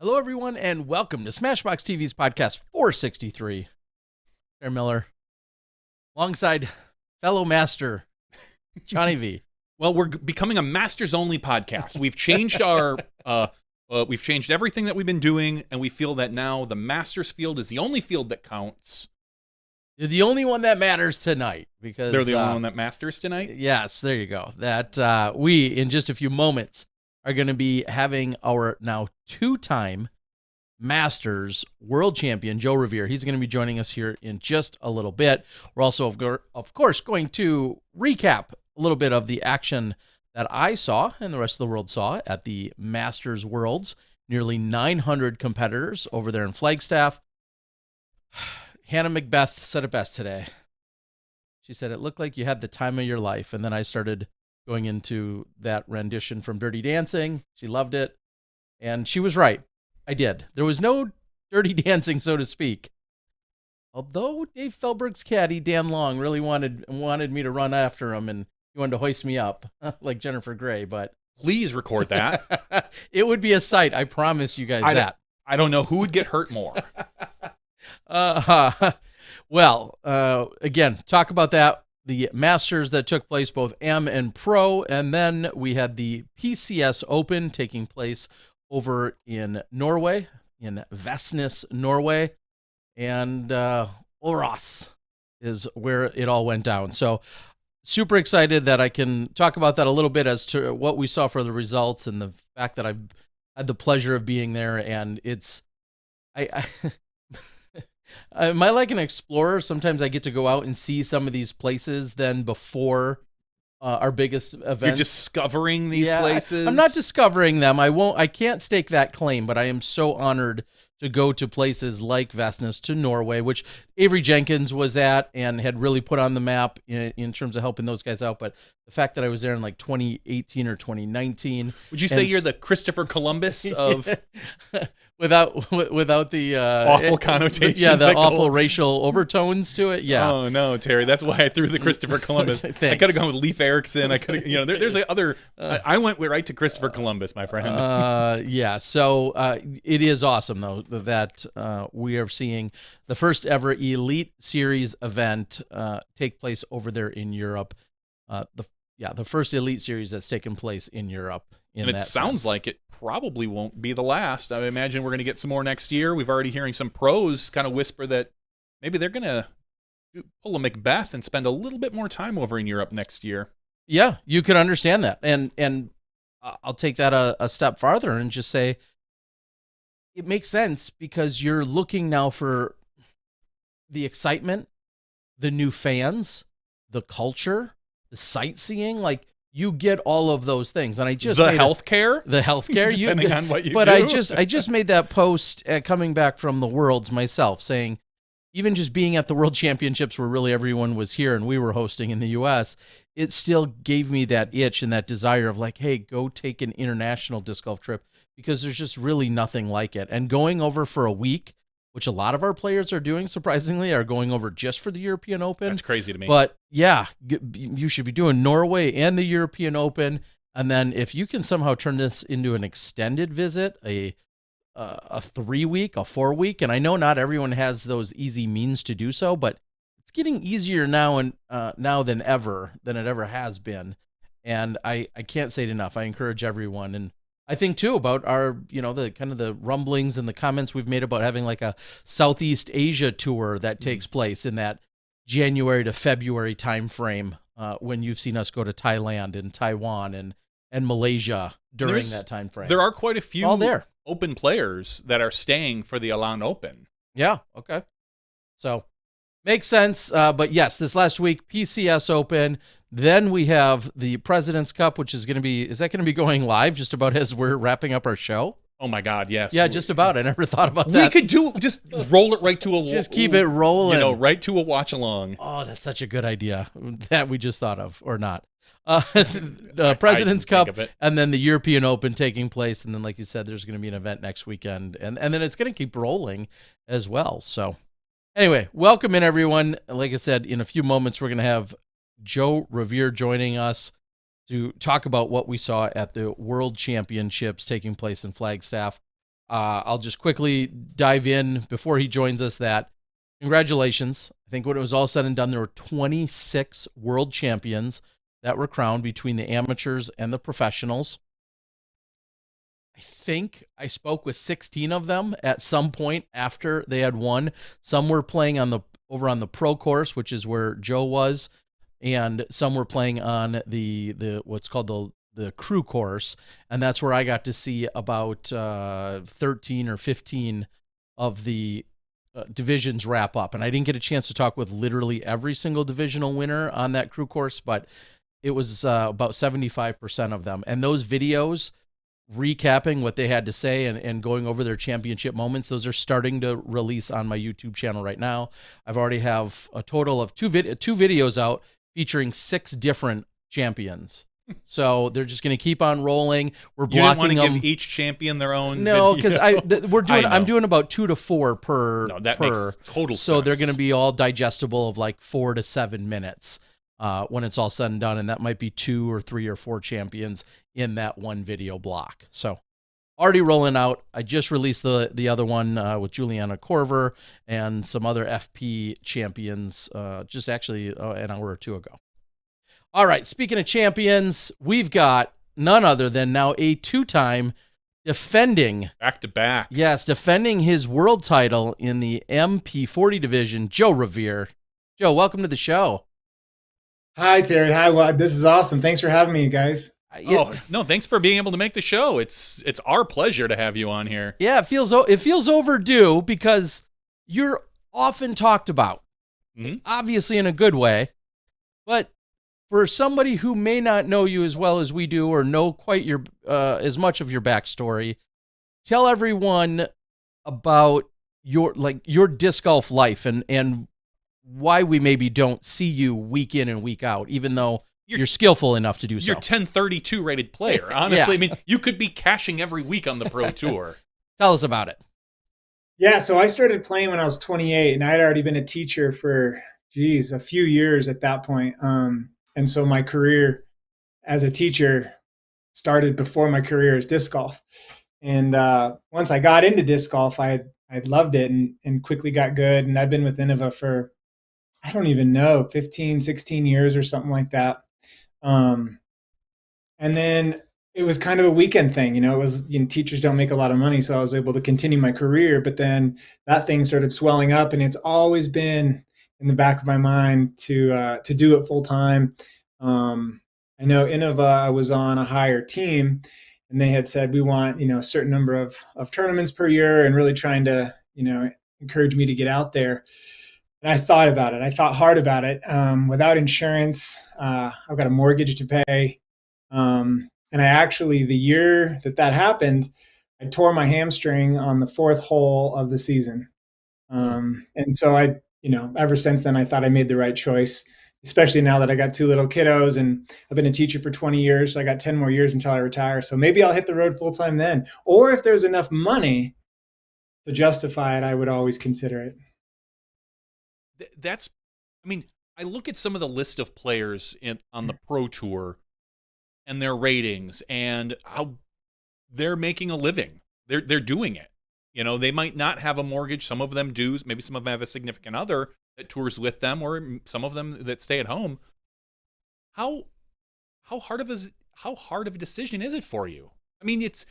Hello, everyone, and welcome to Smashbox TV's podcast 463. Aaron Miller, alongside fellow master Johnny V. Well, we're becoming a masters-only podcast. We've changed we've changed everything that we've been doing, and we feel that now the Masters field is the only field that counts. You're the only one that matters tonight because They're the only one that masters tonight. Yes, there you go. That we, in just a few moments, are going to be having our now two-time Masters world champion, Joe Rovere. He's going to be joining us here in just a little bit. We're also, of course, going to recap a little bit of the action that I saw and the rest of the world saw at the Masters Worlds. Nearly 900 competitors over there in Flagstaff. Hannah Macbeth said it best today. She said, it looked like you had the time of your life. And then I started going into that rendition from Dirty Dancing. She loved it. And she was right. I did. There was no dirty dancing, so to speak. Although Dave Feldberg's caddy, Dan Long, really wanted me to run after him, and he wanted to hoist me up like Jennifer Grey. But please record that. It would be a sight. I promise you guys that. I don't know who would get hurt more. Well, again, talk about that. The Masters that took place, both Am and Pro, and then we had the PCS Open taking place over in Norway, in Vestnes, Norway, and Årås is where it all went down. So super excited that I can talk about that a little bit as to what we saw for the results and the fact that I've had the pleasure of being there. And it's, am I like an explorer? Sometimes I get to go out and see some of these places then before our biggest event. You're discovering these places? I'm not discovering them. I can't stake that claim, but I am so honored to go to places like Vestnes, to Norway, which Avery Jenkins was at and had really put on the map in terms of helping those guys out. But the fact that I was there in like 2018 or 2019. Would you say you're the Christopher Columbus of... without the awful connotations? Yeah, the awful racial overtones to it. Yeah. Oh no, Terry, that's why I threw the Christopher Columbus. I could have gone with Leif Erikson. I could have, there's other. I went right to Christopher Columbus, my friend. Yeah. So it is awesome though that we are seeing the first ever Elite Series event take place over there in Europe. The first Elite Series that's taken place in Europe. And it sounds like it probably won't be the last. I imagine we're going to get some more next year. We've already hearing some pros kind of whisper that maybe they're going to pull a Macbeth and spend a little bit more time over in Europe next year. Yeah, you could understand that. And I'll take that a step farther and just say it makes sense because you're looking now for the excitement, the new fans, the culture, the sightseeing, like you get all of those things. And I just the healthcare, depending on what you but do. I just made that post coming back from the Worlds myself, saying even just being at the World Championships where really everyone was here and we were hosting in the U.S., it still gave me that itch and that desire of like, hey, go take an international disc golf trip because there's just really nothing like it. And going over for a week, which a lot of our players are doing, surprisingly, are going over just for the European Open. That's crazy to me. But yeah, you should be doing Norway and the European Open. And then if you can somehow turn this into an extended visit, a 3-week, a 4-week, and I know not everyone has those easy means to do so, but it's getting easier now than it ever has been. And I can't say it enough. I encourage everyone. And I think too about our, the kind of the rumblings and the comments we've made about having like a Southeast Asia tour that takes place in that January to February timeframe when you've seen us go to Thailand and Taiwan and Malaysia during that timeframe. There are quite a few all there. Open players that are staying for the Elan Open. Yeah. Okay. So makes sense. But yes, this last week, PCS Open. Then we have the President's Cup, which is that going to be going live just about as we're wrapping up our show? Oh my God, yes. Yeah, just about. I never thought about that. We could just roll it right to a... Just keep it rolling. Right to a watch along. Oh, that's such a good idea that we just thought of, or not. The President's Cup and then the European Open taking place. And then, like you said, there's going to be an event next weekend. And then it's going to keep rolling as well. So anyway, welcome in, everyone. Like I said, in a few moments, we're going to have Joe Rovere joining us to talk about what we saw at the World Championships taking place in Flagstaff. I'll just quickly dive in before he joins us that congratulations. I think when it was all said and done, there were 26 world champions that were crowned between the amateurs and the professionals. I think I spoke with 16 of them at some point after they had won. Some were playing over on the pro course, which is where Joe was, and some were playing on the what's called the crew course, and that's where I got to see about 13 or 15 of the divisions wrap up. And I didn't get a chance to talk with literally every single divisional winner on that crew course, but it was about 75% of them. And those videos recapping what they had to say and going over their championship moments, those are starting to release on my YouTube channel right now. I've already have a total of two videos out featuring 6 different champions. So they're just going to keep on rolling. We're blocking them. You didn't want to give each champion their own. No, because I'm doing about 2 to 4 per. No, that per. Makes total so sense. They're going to be all digestible of like 4 to 7 minutes when it's all said and done, and that might be 2 or 3 or 4 champions in that one video block. So already rolling out. I just released the other one with Juliana Corver and some other FP champions just actually an hour or 2 ago. All right, speaking of champions, we've got none other than now a 2-time defending back-to-back. Yes, defending his world title in the MP40 division, Joe Rovere. Joe, welcome to the show. Hi, Terry. Hi, well, this is awesome. Thanks for having me, guys. No, thanks for being able to make the show. It's our pleasure to have you on here. Yeah, it feels overdue because you're often talked about, obviously in a good way, but for somebody who may not know you as well as we do or know quite your as much of your backstory, tell everyone about your disc golf life and why we maybe don't see you week in and week out, even though you're skillful enough to do so. You're 1032 rated player. Honestly, yeah. I mean, you could be cashing every week on the Pro Tour. Tell us about it. Yeah, so I started playing when I was 28, and I had already been a teacher for, a few years at that point. And so my career as a teacher started before my career as disc golf. And once I got into disc golf, I loved it and quickly got good. And I've been with Innova for, I don't even know, 15, 16 years or something like that. And then it was kind of a weekend thing. It was, teachers don't make a lot of money. So I was able to continue my career. But then that thing started swelling up, and it's always been in the back of my mind to do it full time. I know Innova, I was on a higher team, and they had said, we want, a certain number of tournaments per year, and really trying to, encourage me to get out there. And I thought about it. I thought hard about it. Without insurance, I've got a mortgage to pay. And I actually, the year that happened, I tore my hamstring on the 4th hole of the season. And so ever since then, I thought I made the right choice, especially now that I got 2 little kiddos and I've been a teacher for 20 years. So I got 10 more years until I retire. So maybe I'll hit the road full time then. Or if there's enough money to justify it, I would always consider it. I look at some of the list of players on the Pro Tour and their ratings and how they're making a living. They're doing it. They might not have a mortgage. Some of them do. Maybe some of them have a significant other that tours with them, or some of them that stay at home. How hard of a decision is it for you? I mean, it's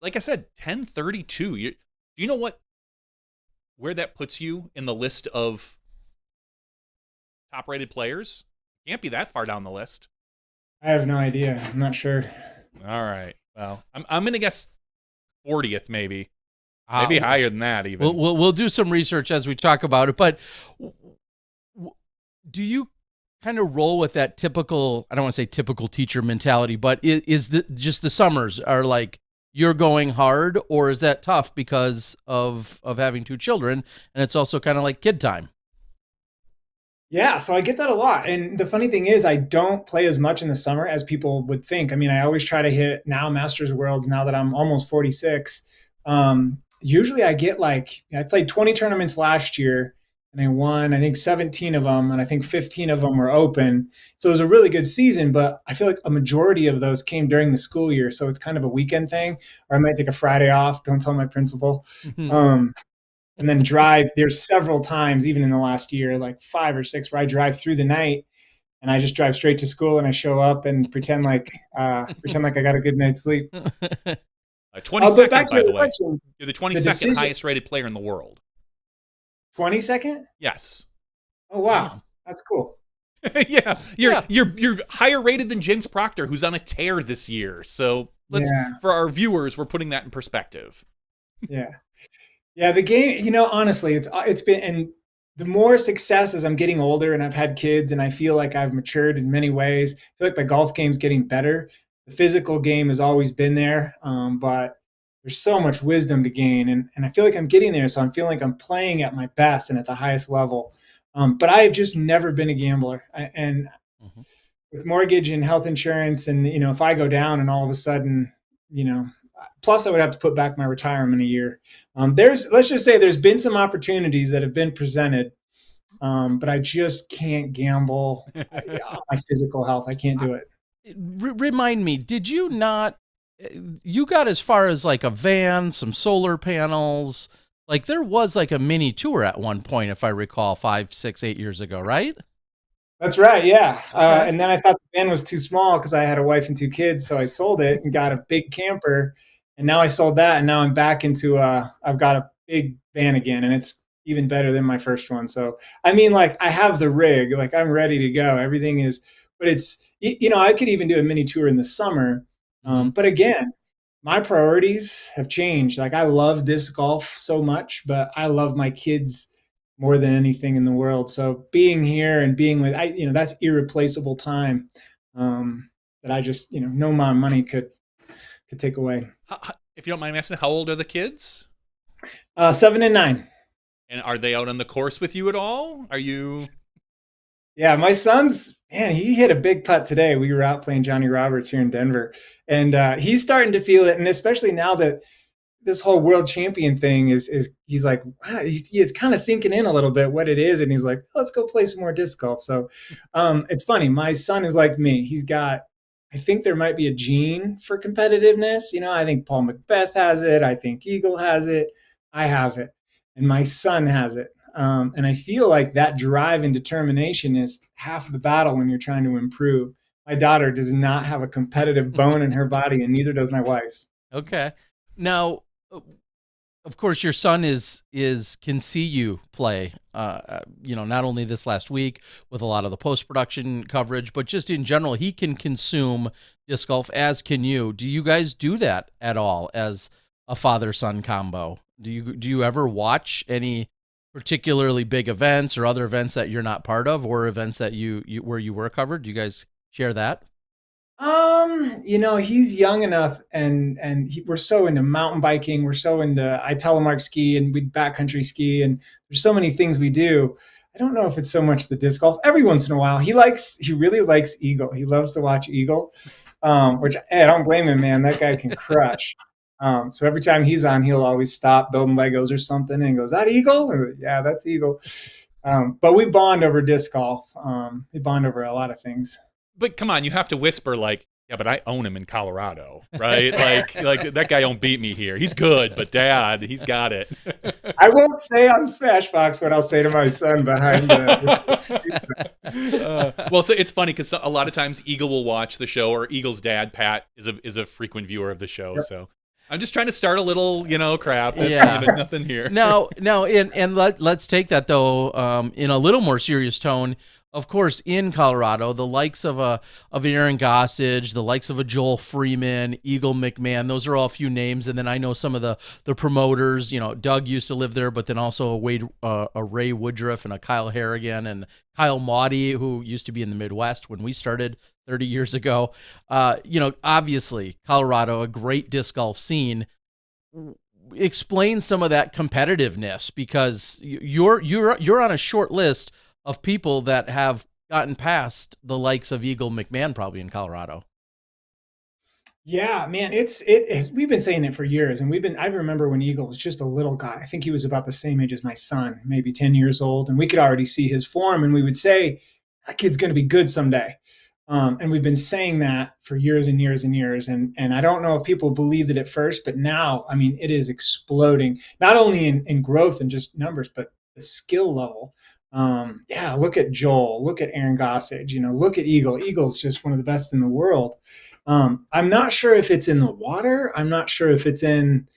like I said, 1032. Do you know where that puts you in the list of top-rated players? Can't be that far down the list. I have no idea. I'm not sure. All right. Well, I'm gonna guess 40th, maybe. Maybe higher than that, even. We'll do some research as we talk about it. But do you kind of roll with that typical, I don't want to say typical teacher mentality, but is just the summers are like you're going hard, or is that tough because of having 2 children, and it's also kind of like kid time? Yeah, so I get that a lot. And the funny thing is, I don't play as much in the summer as people would think. I mean, I always try to hit now Masters Worlds now that I'm almost 46. Usually I get I played 20 tournaments last year, and I won, I think 17 of them, and I think 15 of them were open. So it was a really good season, but I feel like a majority of those came during the school year. So it's kind of a weekend thing, or I might take a Friday off. Don't tell my principal. And then drive. There's several times, even in the last year, like 5 or 6, where I drive through the night and I just drive straight to school and I show up and pretend like I got a good night's sleep. 22nd, by the way. Question, you're the 22nd highest rated player in the world. 22nd? Yes. Oh wow, that's cool. Yeah, you're higher rated than James Proctor, who's on a tear this year. So for our viewers, we're putting that in perspective. Yeah, the game. Honestly, it's been, and the more success as I'm getting older and I've had kids and I feel like I've matured in many ways. I feel like my golf game's getting better. The physical game has always been there, but there's so much wisdom to gain, and I feel like I'm getting there. So I'm feeling like I'm playing at my best and at the highest level. But I've just never been a gambler, and with mortgage and health insurance, and if I go down and all of a sudden, plus I would have to put back my retirement a year. Let's just say there's been some opportunities that have been presented, but I just can't gamble on my physical health. I can't do it. Remind me, did you not? You got as far as like a van, some solar panels. Like there was like a mini tour at one point, if I recall, 5, 6, 8 years ago, right? That's right, yeah. Okay. And then I thought the van was too small because I had a wife and 2 kids, so I sold it and got a big camper. And now I sold that, and now I'm back into I've got a big van again, and it's even better than my first one. So I mean, like I have the rig, like I'm ready to go. Everything is, but it's I could even do a mini tour in the summer. But again, my priorities have changed. Like I love disc golf so much, but I love my kids more than anything in the world. So being here and being with, that's irreplaceable time that I just, no amount of money could take away. If you don't mind asking, how old are the kids? 7 and 9. And are they out on the course with you at all? Are you? Yeah, my son's, man, he hit a big putt today. We were out playing Johnny Roberts here in Denver, and he's starting to feel it. And especially now that this whole world champion thing is he's like, wow, he's kind of sinking in a little bit what it is. And he's like, let's go play some more disc golf. So it's funny. My son is like me. He's got, I think there might be a gene for competitiveness. I think Paul Macbeth has it. I think Eagle has it. I have it. And my son has it. And I feel like that drive and determination is half of the battle when you're trying to improve. My daughter does not have a competitive bone in her body, and neither does my wife. Okay. Now, of course, your son can see you play, not only this last week with a lot of the post-production coverage, but just in general, he can consume disc golf, as can you. Do you guys do that at all as a father-son combo? Do you ever watch any particularly big events or other events that you're not part of, or events that you where you were covered? Do you guys share that? He's young enough, and we're so into mountain biking. We're so into, I telemark ski and we backcountry ski, and there's so many things we do. I don't know if it's so much the disc golf. Every once in a while, he really likes Eagle. He loves to watch Eagle, which I don't blame him, man. That guy can crush. So every time he's on, he'll always stop building Legos or something and goes, "That Eagle?" Or, yeah, that's Eagle. But we bond over disc golf. We bond over a lot of things. But come on, you have to whisper like, yeah, but I own him in Colorado, right? like that guy don't beat me here. He's good, but Dad, he's got it. I won't say on Smashbox what I'll say to my son behind the. Well, so it's funny because a lot of times Eagle will watch the show, or Eagle's dad, Pat, is a frequent viewer of the show. Yep. So I'm just trying to start a little, crap. There's nothing here. Now, and let's take that though in a little more serious tone. Of course, in Colorado, the likes of Aaron Gossage, the likes of a Joel Freeman, Eagle McMahon, those are all a few names. And then I know some of the promoters. Doug used to live there, but then also a Ray Woodruff and a Kyle Harrigan and Kyle Maudie, who used to be in the Midwest when we started 30 years ago. Obviously, Colorado, a great disc golf scene. Explain some of that competitiveness, because you're on a short list of people that have gotten past the likes of Eagle McMahon probably in Colorado. Yeah, man, we've been saying it for years, and I remember when Eagle was just a little guy. I think he was about the same age as my son, maybe 10 years old, and we could already see his form, and we would say that kid's going to be good someday. And we've been saying that for years and years and years, and I don't know if people believed it at first, but now, I mean, it is exploding, not only in growth and just numbers, but the skill level. Yeah, look at Joel, look at Aaron Gossage, look at Eagle. Eagle's just one of the best in the world. I'm not sure if it's in the water. I'm not sure if it's in,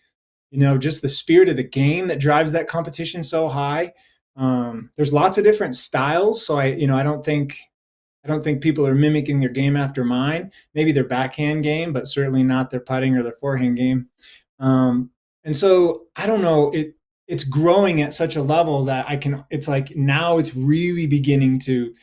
just the spirit of the game that drives that competition so high. There's lots of different styles, so I don't think people are mimicking their game after mine. Maybe their backhand game, but certainly not their putting or their forehand game. And so I don't know. It's growing at such a level that it's like now it's really beginning to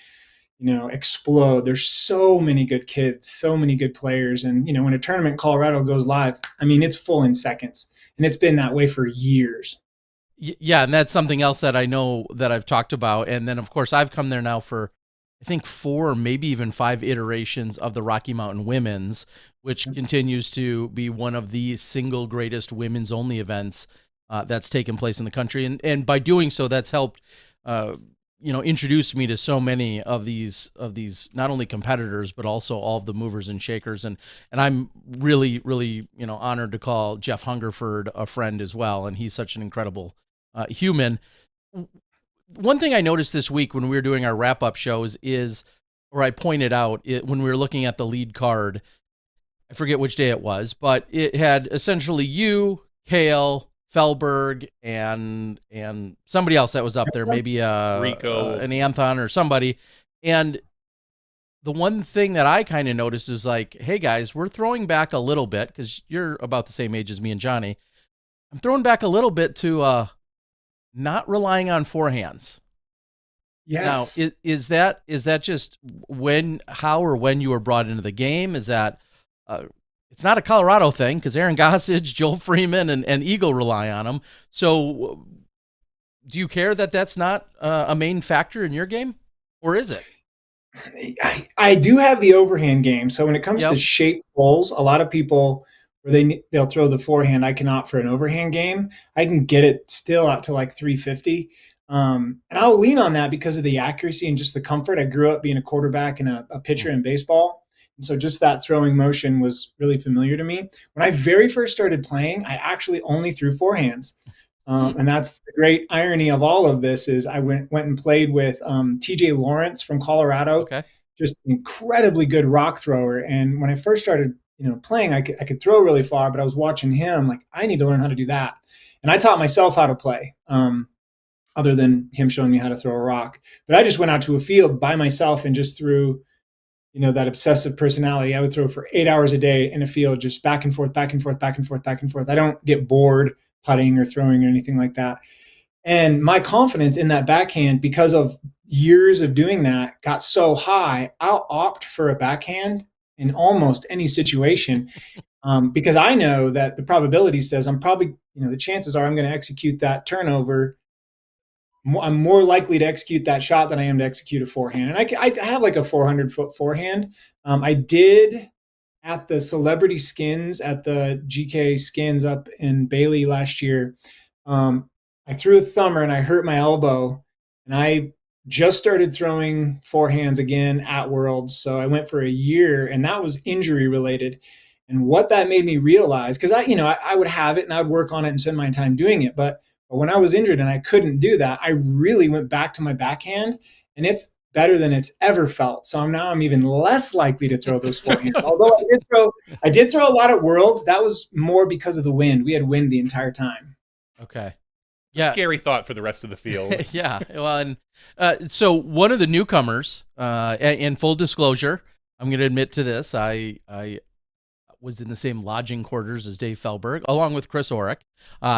explode. There's so many good kids, so many good players. And, when a tournament in Colorado goes live, I mean, it's full in seconds. And it's been that way for years. Yeah, and that's something else that I know that I've talked about. And then, of course, I've come there now for, I think, 4 or maybe even 5 iterations of the Rocky Mountain Women's, which continues to be one of the single greatest women's only events that's taken place in the country. And by doing so, that's helped introduced me to so many of these not only competitors but also all of the movers and shakers, and I'm really honored to call Jeff Hungerford a friend as well, and he's such an incredible human. One thing I noticed this week when we were doing our wrap-up shows I pointed out when we were looking at the lead card, I forget which day it was, but it had essentially you, Kale, Felberg, and somebody else that was up there, maybe Rico, an Anthon or somebody. And the one thing that I kind of noticed is like, hey guys, we're throwing back a little bit because you're about the same age as me and Johnny. I'm throwing back a little bit to not relying on forehands. Yes. Now, is that just how or when you were brought into the game? Is that it's not a Colorado thing because Aaron Gossage, Joel Freeman, and Eagle rely on him. So do you care that that's not a main factor in your game, or is it? I do have the overhand game. So when it comes to shaped holes, a lot of people, they'll throw the forehand. I can opt for an overhand game. I can get it still out to like 350. And I'll lean on that because of the accuracy and just the comfort. I grew up being a quarterback and a pitcher in baseball. And so just that throwing motion was really familiar to me. When I very first started playing, I actually only threw forehands. And that's the great irony of all of this is I went and played with TJ Lawrence from Colorado, just an incredibly good rock thrower. And when I first started, playing, I could throw really far, but I was watching him like, I need to learn how to do that. And I taught myself how to play, other than him showing me how to throw a rock. But I just went out to a field by myself and just threw that obsessive personality. I would throw for 8 hours a day in a field, just back and forth, back and forth, back and forth, back and forth. I don't get bored putting or throwing or anything like that. And my confidence in that backhand, because of years of doing that, got so high, I'll opt for a backhand in almost any situation because I know that the probability says I'm probably, the chances are I'm going to execute that turnover. I'm more likely to execute that shot than I am to execute a forehand. And I have like a 400-foot forehand. I did at the Celebrity Skins at the GK Skins up in Bailey last year. I threw a thumber and I hurt my elbow. And I just started throwing forehands again at Worlds. So I went for a year and that was injury related. And what that made me realize, because I would have it and I would work on it and spend my time doing it. But when I was injured and I couldn't do that, I really went back to my backhand, and it's better than it's ever felt. So now I'm even less likely to throw those forehands. Although I did throw a lot at Worlds. That was more because of the wind. We had wind the entire time. Okay. Yeah. Scary thought for the rest of the field. Yeah. Well, and so one of the newcomers, in full disclosure, I'm going to admit to this. I was in the same lodging quarters as Dave Felberg, along with Chris Orrick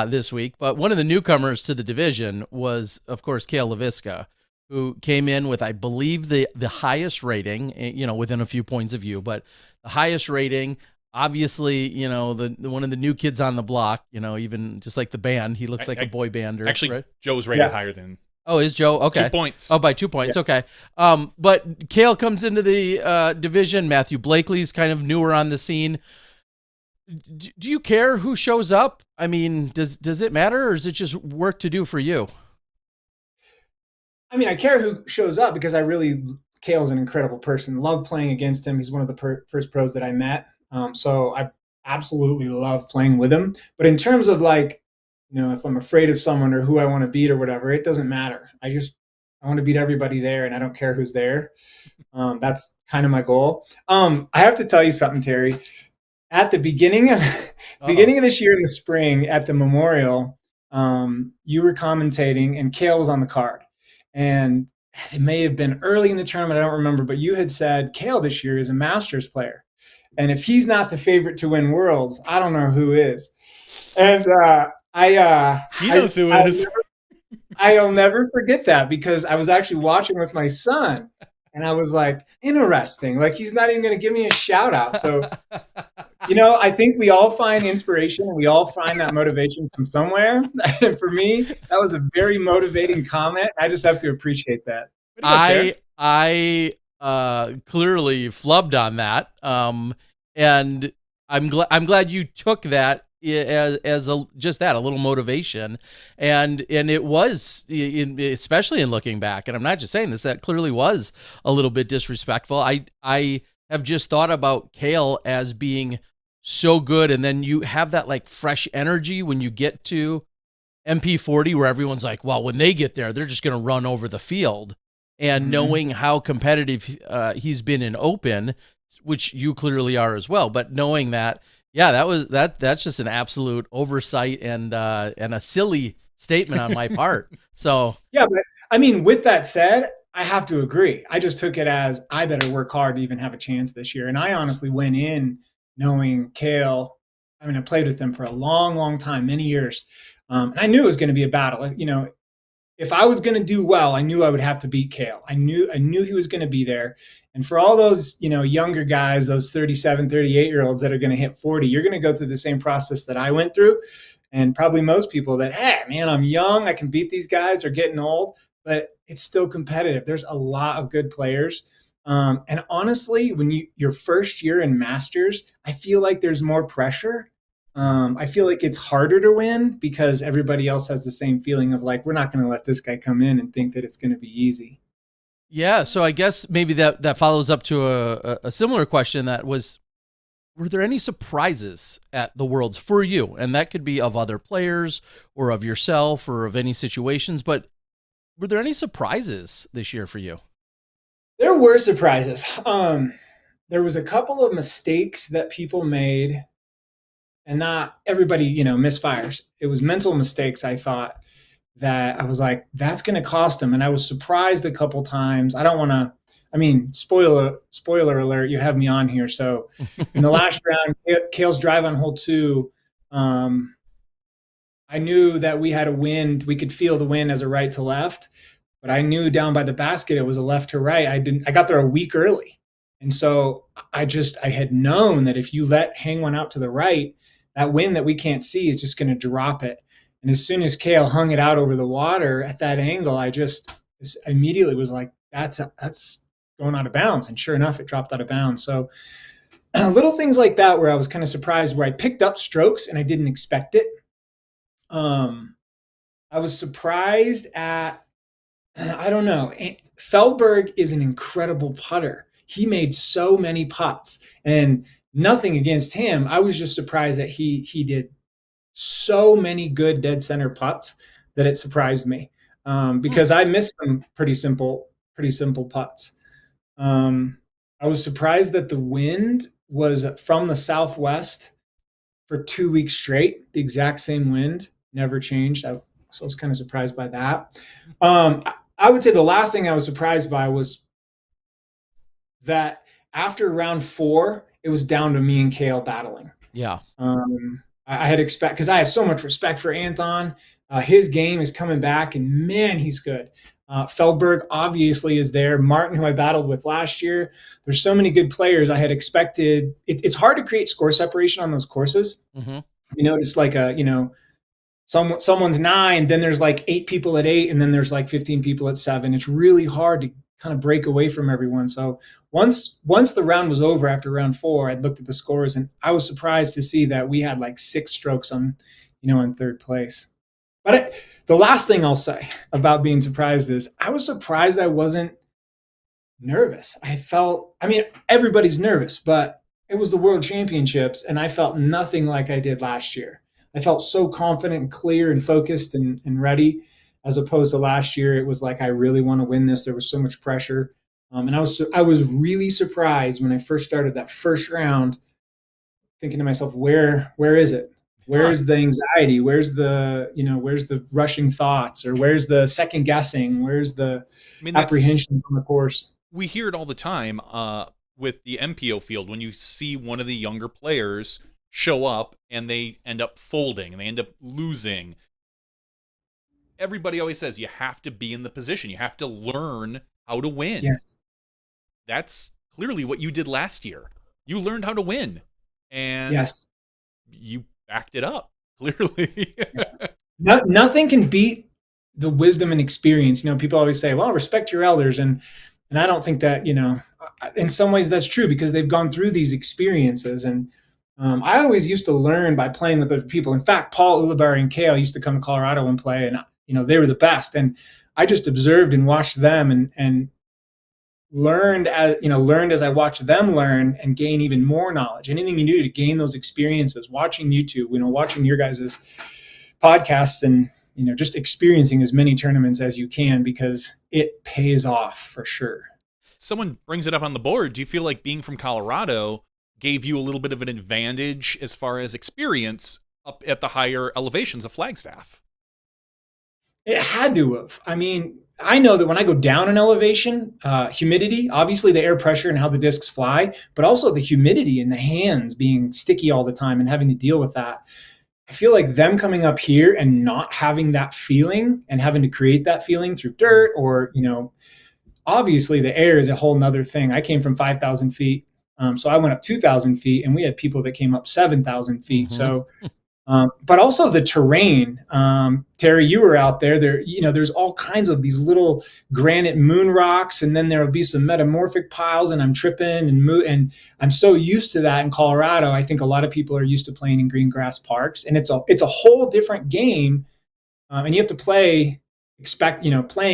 this week. But one of the newcomers to the division was, of course, Kale LaVisca, who came in with, I believe, the highest rating, within a few points of view, but the highest rating. Obviously, the one of the new kids on the block, even just like the band, he looks like a boy bander. Actually, right? Joe's rated higher than. Oh, is Joe? Okay. 2 points. Oh, by 2 points. Yeah. Okay. But Kale comes into the division. Matthew Blakely's kind of newer on the scene. Do you care who shows up? I mean, does it matter, or is it just work to do for you? I mean, I care who shows up because Kale's an incredible person. Love playing against him. He's one of the first pros that I met. So I absolutely love playing with him. But in terms of like, if I'm afraid of someone or who I want to beat or whatever, it doesn't matter. I want to beat everybody there, and I don't care who's there. That's kind of my goal. I have to tell you something, Terry. At the beginning of this year in the spring at the Memorial, you were commentating and Kale was on the card. And it may have been early in the tournament, I don't remember, but you had said Kale this year is a Masters player. And if he's not the favorite to win Worlds, I don't know who is. And He knows who is. I'll never forget that because I was actually watching with my son. And I was like, interesting. Like, he's not even going to give me a shout out. So, I think we all find inspiration and we all find that motivation from somewhere. And for me, that was a very motivating comment. I just have to appreciate that. I clearly flubbed on that. And I'm glad you took that as just that, a little motivation. And it was, especially in looking back, and I'm not just saying this, that clearly was a little bit disrespectful. I have just thought about Kale as being so good, and then you have that like fresh energy when you get to MP40 where everyone's like, well, when they get there, they're just going to run over the field. And knowing how competitive he's been in Open, which you clearly are as well, but knowing that, yeah, that's just an absolute oversight and a silly statement on my part. So yeah, but I mean, with that said, I have to agree. I just took it as I better work hard to even have a chance this year. And I honestly went in knowing Kale. I mean, I played with him for a long, long time, many years. And I knew it was going to be a battle. If I was going to do well, I knew I would have to beat Kale. I knew he was going to be there. And for all those, younger guys, those 37, 38-year-olds that are going to hit 40, you're going to go through the same process that I went through. And probably most people that, hey, man, I'm young, I can beat these guys, are getting old, but it's still competitive. There's a lot of good players. And honestly, when your first year in Masters, I feel like there's more pressure. I feel like it's harder to win because everybody else has the same feeling of like, we're not going to let this guy come in and think that it's going to be easy. Yeah. So I guess maybe that follows up to a similar question that was, were there any surprises at the Worlds for you? And that could be of other players or of yourself or of any situations, but were there any surprises this year for you? There were surprises. There was a couple of mistakes that people made. And not everybody, misfires. It was mental mistakes, I thought, that I was like, that's going to cost them. And I was surprised a couple times. I don't want to, spoiler alert, you have me on here. So in the last round, Kale's drive on hole 2, I knew that we had a wind. We could feel the wind as a right to left. But I knew down by the basket, it was a left to right. I got there a week early. And so I had known that if you hang one out to the right, that wind that we can't see is just going to drop it. And as soon as Kale hung it out over the water at that angle, I just immediately was like, that's going out of bounds. And sure enough, it dropped out of bounds. So little things like that where I was kind of surprised, where I picked up strokes and I didn't expect it. I was surprised at, I don't know, Feldberg is an incredible putter. He made so many putts, and nothing against him. I was just surprised that he did so many good dead center putts that it surprised me, because I missed some pretty simple putts. I was surprised that the wind was from the southwest for 2 weeks straight, the exact same wind, never changed. So I was kind of surprised by that. I would say the last thing I was surprised by was that after round 4, it was down to me and Kale battling. Yeah. I had because I have so much respect for Anton. His game is coming back, and man, he's good. Feldberg obviously is there. Martin, who I battled with last year. There's so many good players. I had expected. It's hard to create score separation on those courses. Mm-hmm. It's like someone's 9, then there's like 8 people at 8, and then there's like 15 people at 7. It's really hard kind of break away from everyone. So once the round was over after round 4, I'd looked at the scores and I was surprised to see that we had like 6 strokes on, in third place. But the last thing I'll say about being surprised is I was surprised I wasn't nervous. I mean, everybody's nervous, but it was the World Championships and I felt nothing like I did last year. I felt so confident and clear and focused and ready, as opposed to last year. It was like, I really want to win this. There was so much pressure. And I was really surprised when I first started that first round, thinking to myself, where is it? Where's the anxiety? Where's the rushing thoughts, or where's the second guessing? Where's the apprehensions on the course? We hear it all the time with the MPO field when you see one of the younger players show up and they end up folding and they end up losing. Everybody always says you have to be in the position. You have to learn how to win. Yes. That's clearly what you did last year. You learned how to win. And yes, you backed it up, clearly. Nothing can beat the wisdom and experience. People always say, well, respect your elders. And I don't think that, in some ways that's true, because they've gone through these experiences. And I always used to learn by playing with other people. In fact, Paul Ulibarri and Kale used to come to Colorado and play, and they were the best. And I just observed and watched them and learned as I watched them learn and gain even more knowledge. Anything you do to gain those experiences, watching YouTube, watching your guys' podcasts, and just experiencing as many tournaments as you can, because it pays off for sure. Someone brings it up on the board. Do you feel like being from Colorado gave you a little bit of an advantage as far as experience up at the higher elevations of Flagstaff? It had to have. I mean, I know that when I go down in elevation, humidity, obviously the air pressure and how the discs fly, but also the humidity in the hands being sticky all the time and having to deal with that. I feel like them coming up here and not having that feeling and having to create that feeling through dirt, or, obviously the air is a whole nother thing. I came from 5,000 feet. So I went up 2,000 feet, and we had people that came up 7,000 feet. Mm-hmm. So, but also the terrain. Terry, you were out there. There's all kinds of these little granite moon rocks, and then there will be some metamorphic piles, and I'm tripping and I'm so used to that in Colorado. I think a lot of people are used to playing in green grass parks, and it's a whole different game. And you have to playing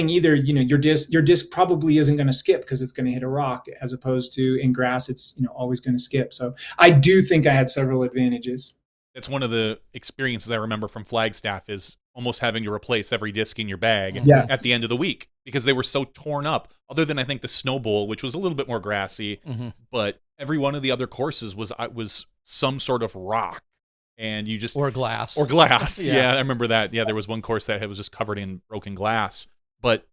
either, your disc probably isn't going to skip because it's going to hit a rock, as opposed to in grass, it's, always going to skip. So I do think I had several advantages. That's one of the experiences I remember from Flagstaff, is almost having to replace every disc in your bag at the end of the week, because they were so torn up, other than I think the Snow Bowl, which was a little bit more grassy, but every one of the other courses was some sort of rock. And you just or glass. Yeah, I remember that. Yeah, there was one course that was just covered in broken glass, but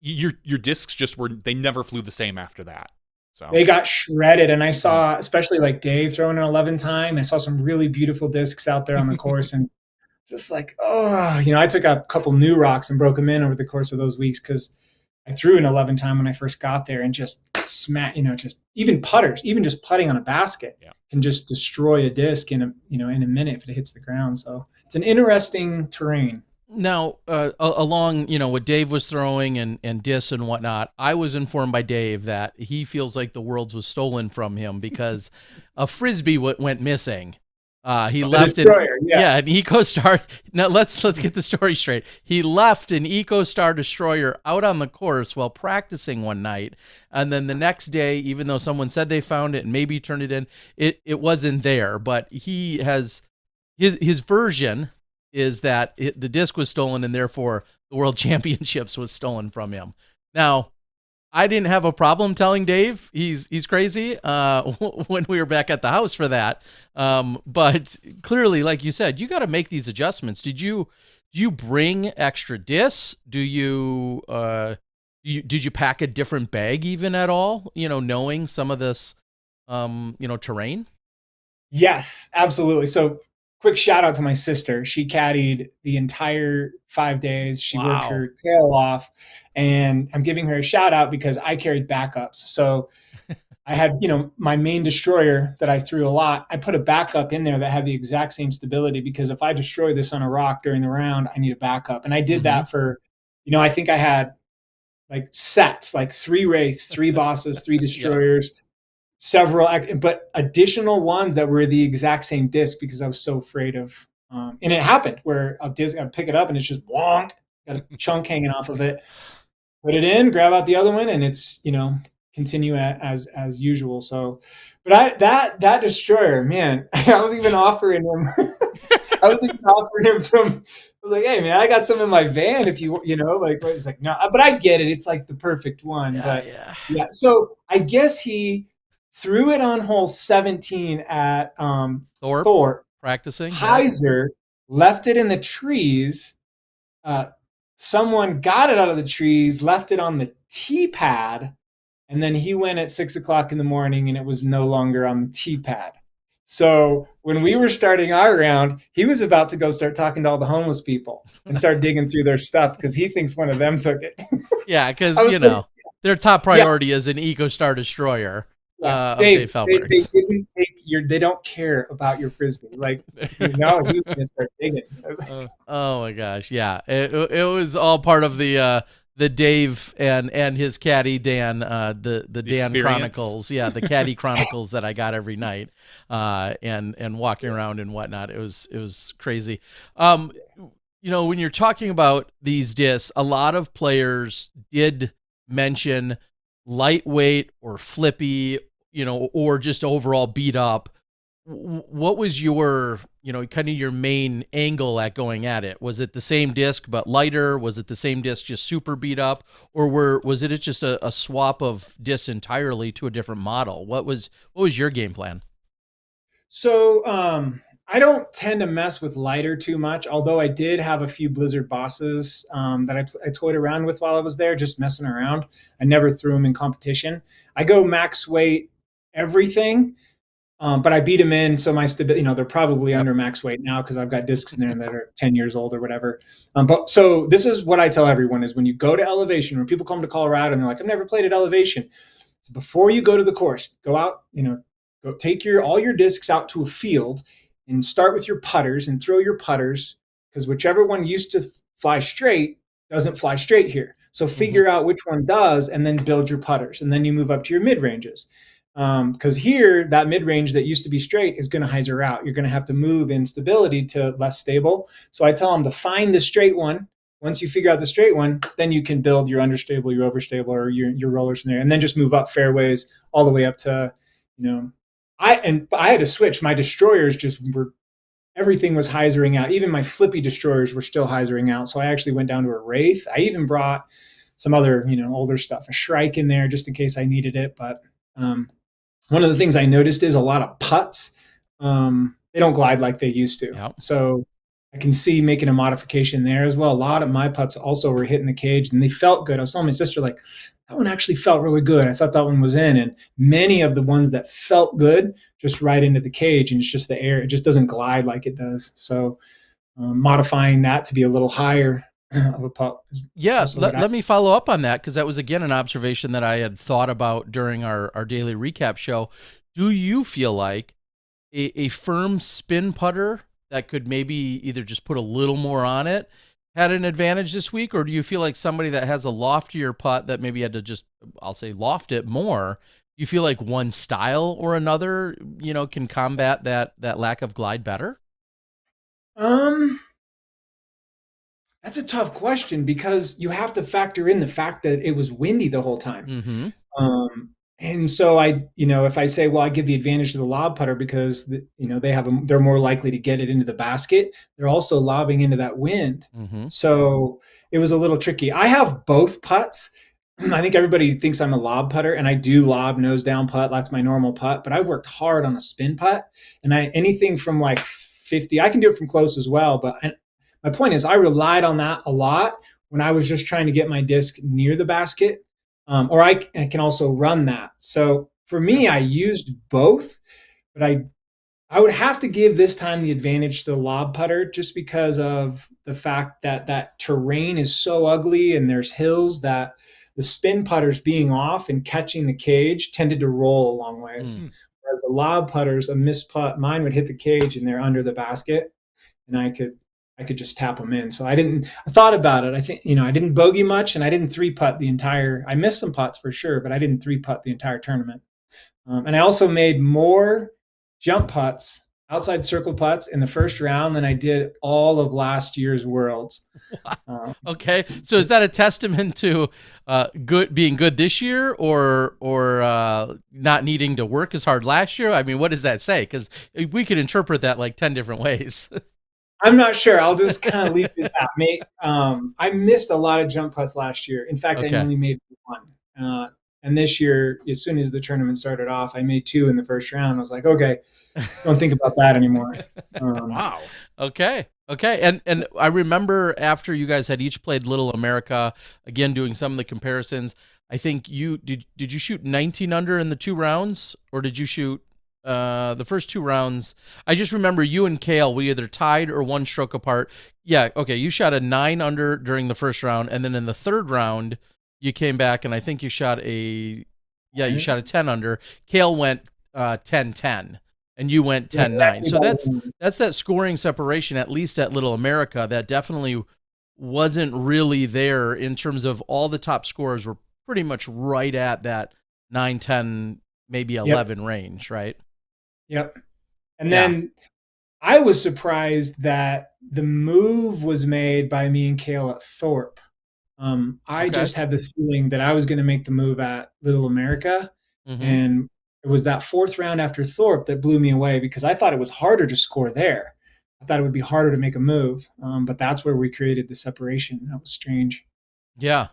your discs they never flew the same after that. So they got shredded. And I saw, especially like Dave throwing an 11 time, I saw some really beautiful discs out there on the course, and just like, I took a couple new rocks and broke them in over the course of those weeks, because I threw an 11 time when I first got there, and just smack, just even putters, even just putting on a basket can just destroy a disc in a minute if it hits the ground. So it's an interesting terrain. Now, along, what Dave was throwing and discs and whatnot, I was informed by Dave that he feels like the world's was stolen from him because a Frisbee went missing. He left an EcoStar. Now let's get the story straight. He left an EcoStar destroyer out on the course while practicing one night, and then the next day, even though someone said they found it and maybe turned it in, it wasn't there. But he has his version is that the disc was stolen, and therefore the World Championships was stolen from him. Now, I didn't have a problem telling Dave he's crazy when we were back at the house for that. But clearly, like you said, you got to make these adjustments. Did you bring extra discs? Did you pack a different bag even at all? Knowing some of this, terrain. Yes, absolutely. So quick shout out to my sister. She caddied the entire 5 days. She worked her tail off. And I'm giving her a shout out because I carried backups. So I had, my main destroyer that I threw a lot. I put a backup in there that had the exact same stability, because if I destroy this on a rock during the round, I need a backup. And I did that for, I think I had like sets, like 3 wraiths, 3 bosses, 3 Yeah. destroyers, several, but additional ones that were the exact same disc because I was so afraid of. And it happened where I'll pick it up and it's just wonk, got a chunk hanging off of it. Put it in, grab out the other one, and it's continue as usual. So, but that destroyer, man, I was even offering him. I was even offering him some. I was like, hey man, I got some in my van. If like, he's like, no, but I get it. It's like the perfect one. But yeah. So I guess he threw it on hole 17 at Thorpe practicing. Heiser left it in the trees. Someone got it out of the trees, left it on the tee pad, and then he went at 6 o'clock in the morning and it was no longer on the tee pad. So when we were starting our round, he was about to go start talking to all the homeless people and start digging through their stuff because he thinks one of them took it. Yeah, because their top priority is an EcoStar destroyer. Dave they don't care about your frisbee. Like, he's going to start digging. Oh my gosh, yeah, it was all part of the Dave and his caddy Dan, the Dan experience. Chronicles, the caddy chronicles that I got every night, and walking around and whatnot. It was crazy. When you're talking about these discs, a lot of players did mention lightweight or flippy, or just overall beat up. What was your, kind of your main angle at going at it? Was it the same disc but lighter? Was it the same disc just super beat up, or was it just a swap of discs entirely to a different model? What was your game plan? So I don't tend to mess with lighter too much, although I did have a few Blizzard bosses that I toyed around with while I was there, just messing around. I never threw them in competition. I go max weight everything. But I beat them in, so my stability, they're probably under max weight now because I've got discs in there that are 10 years old or whatever. But so this is what I tell everyone is when you go to elevation, when people come to Colorado and they're like, I've never played at elevation. So before you go to the course, go out, go take all your discs out to a field and start with your putters and throw your putters because whichever one used to fly straight doesn't fly straight here. So figure out which one does and then build your putters. And then you move up to your mid ranges. Because here, that mid-range that used to be straight is going to hyzer out. You're going to have to move in stability to less stable. So I tell them to find the straight one. Once you figure out the straight one, then you can build your understable, your overstable, or your rollers from there, and then just move up fairways all the way up to, I had to switch. My destroyers everything was hyzering out. Even my flippy destroyers were still hyzering out. So I actually went down to a Wraith. I even brought some other, older stuff, a Shrike in there just in case I needed it, but. One of the things I noticed is a lot of putts. They don't glide like they used to. Yep. So I can see making a modification there as well. A lot of my putts also were hitting the cage and they felt good. I was telling my sister, like, that one actually felt really good. I thought that one was in. And many of the ones that felt good just right into the cage, and it's just the air. It just doesn't glide like it does. So modifying that to be a little higher of a putt. Yeah, let me follow up on that because that was, again, an observation that I had thought about during our daily recap show. Do you feel like a firm spin putter that could maybe either just put a little more on it had an advantage this week, or do you feel like somebody that has a loftier putt that maybe had to just, I'll say, loft it more, you feel like one style or another, can combat that lack of glide better? That's a tough question because you have to factor in the fact that it was windy the whole time. Mm-hmm. And so if I say, well, I give the advantage to the lob putter because they're more likely to get it into the basket. They're also lobbing into that wind. Mm-hmm. So it was a little tricky. I have both putts. I think everybody thinks I'm a lob putter, and I do lob nose down putt. That's my normal putt, but I worked hard on a spin putt, and anything from like 50, I can do it from close as well. But my point is I relied on that a lot when I was just trying to get my disc near the basket, or I can also run that. So for me, I used both, but I would have to give this time the advantage to the lob putter just because of the fact that terrain is so ugly and there's hills that the spin putters being off and catching the cage tended to roll a long ways. Whereas the lob putters, a missed putt, mine would hit the cage and they're under the basket, and I could I could just tap them in. So I thought about it. I think, I didn't bogey much and I didn't three putt I missed some putts for sure, but I didn't three putt the entire tournament. And I also made more jump putts, outside circle putts in the first round than I did all of last year's Worlds. Okay, so is that a testament to being good this year, or not needing to work as hard last year? I mean, what does that say? Because we could interpret that like 10 different ways. I'm not sure. I'll just kind of leave it at that. I missed a lot of jump putts last year. In fact, Okay. I only made one. And this year, as soon as the tournament started off, I made 2 in the first round. I was like, okay, don't think about that anymore. Wow. Okay. And I remember after you guys had each played Little America, again doing some of the comparisons, I think you did you shoot 19 under in the 2 rounds, or did you shoot the first 2 rounds? I just remember you and Kale, we either tied or 1 stroke apart. Yeah, okay, you shot a 9 under during the first round, and then in the 3rd round you came back and I think you shot a 10 under. Kale went 10-10 and you went 10-9. So that's that scoring separation, at least at Little America, that definitely wasn't really there in terms of all the top scorers were pretty much right at that 9, 10, maybe 11 range, right? Yep. And then I was surprised that the move was made by me and Kale at Thorpe. I just had this feeling that I was going to make the move at Little America. Mm-hmm. And it was that 4th round after Thorpe that blew me away, because I thought it was harder to score there. I thought it would be harder to make a move. But that's where we created the separation. That was strange. Yeah.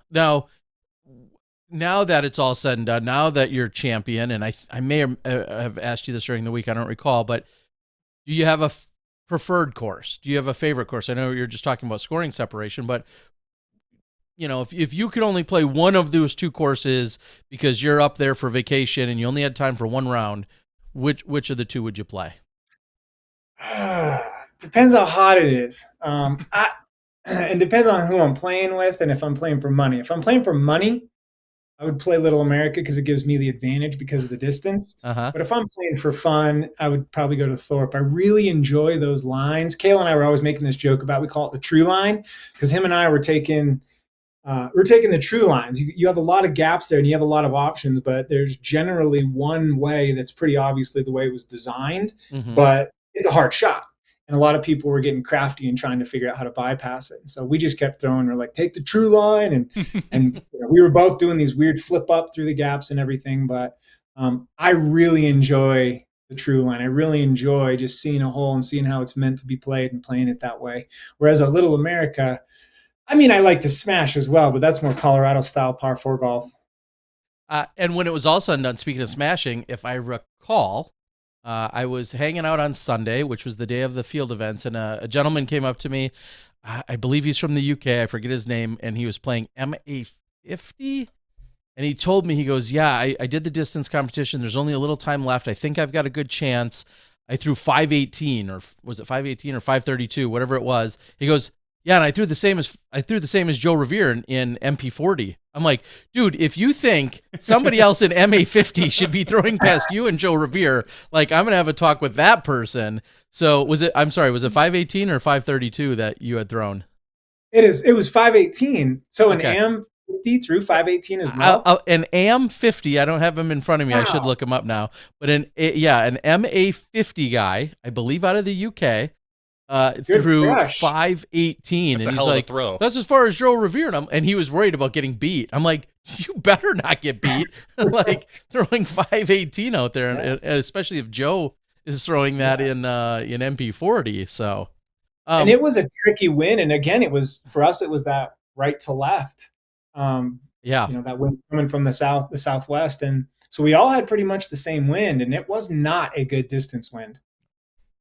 Now that it's all said and done, now that you're champion, and I may have asked you this during the week, I don't recall, but do you have a preferred course? Do you have a favorite course? I know you're just talking about scoring separation, but if you could only play one of those 2 courses because you're up there for vacation and you only had time for 1 round, which of the 2 would you play? Depends how hot it is. It depends on who I'm playing with and if I'm playing for money. If I'm playing for money, I would play Little America because it gives me the advantage because of the distance. Uh-huh. But if I'm playing for fun, I would probably go to Thorpe. I really enjoy those lines. Kale and I were always making this joke about, we call it the true line, because him and I were taking the true lines. You have a lot of gaps there and you have a lot of options, but there's generally one way that's pretty obviously the way it was designed, but it's a hard shot. And a lot of people were getting crafty and trying to figure out how to bypass it. And so we just kept throwing. We're like, take the true line. And we were both doing these weird flip up through the gaps and everything. But I really enjoy the true line. I really enjoy just seeing a hole and seeing how it's meant to be played and playing it that way. Whereas at Little America, I mean, I like to smash as well, but that's more Colorado style par 4 golf. And when it was all said and done, speaking of smashing, if I recall, I was hanging out on Sunday, which was the day of the field events, and a gentleman came up to me. I believe he's from the UK. I forget his name, and he was playing MA50. And he told me, he goes, yeah, I did the distance competition. There's only a little time left. I think I've got a good chance. I threw 518, or was it 518 or 532, whatever it was. He goes, yeah, and I threw the same as Joe Rovere in MP40. I'm like, dude, if you think somebody else in MA50 should be throwing past you and Joe Rovere, like, I'm gonna have a talk with that person. So was it 518 or 532 that you had thrown? It was 518. So an AM 50 through 518 as well. An AM 50. I don't have him in front of me. Wow. I should look him up now. But an MA 50 guy, I believe, out of the UK. Through 518, that's and he's like, that's as far as Joe Rovere, and he was worried about getting beat. I'm like, you better not get beat. Like, throwing 518 out there, and especially if Joe is throwing that in MP40. So, and it was a tricky win, and again, it was for us. It was that right to left. That wind coming from the southwest, and so we all had pretty much the same wind, and it was not a good distance wind.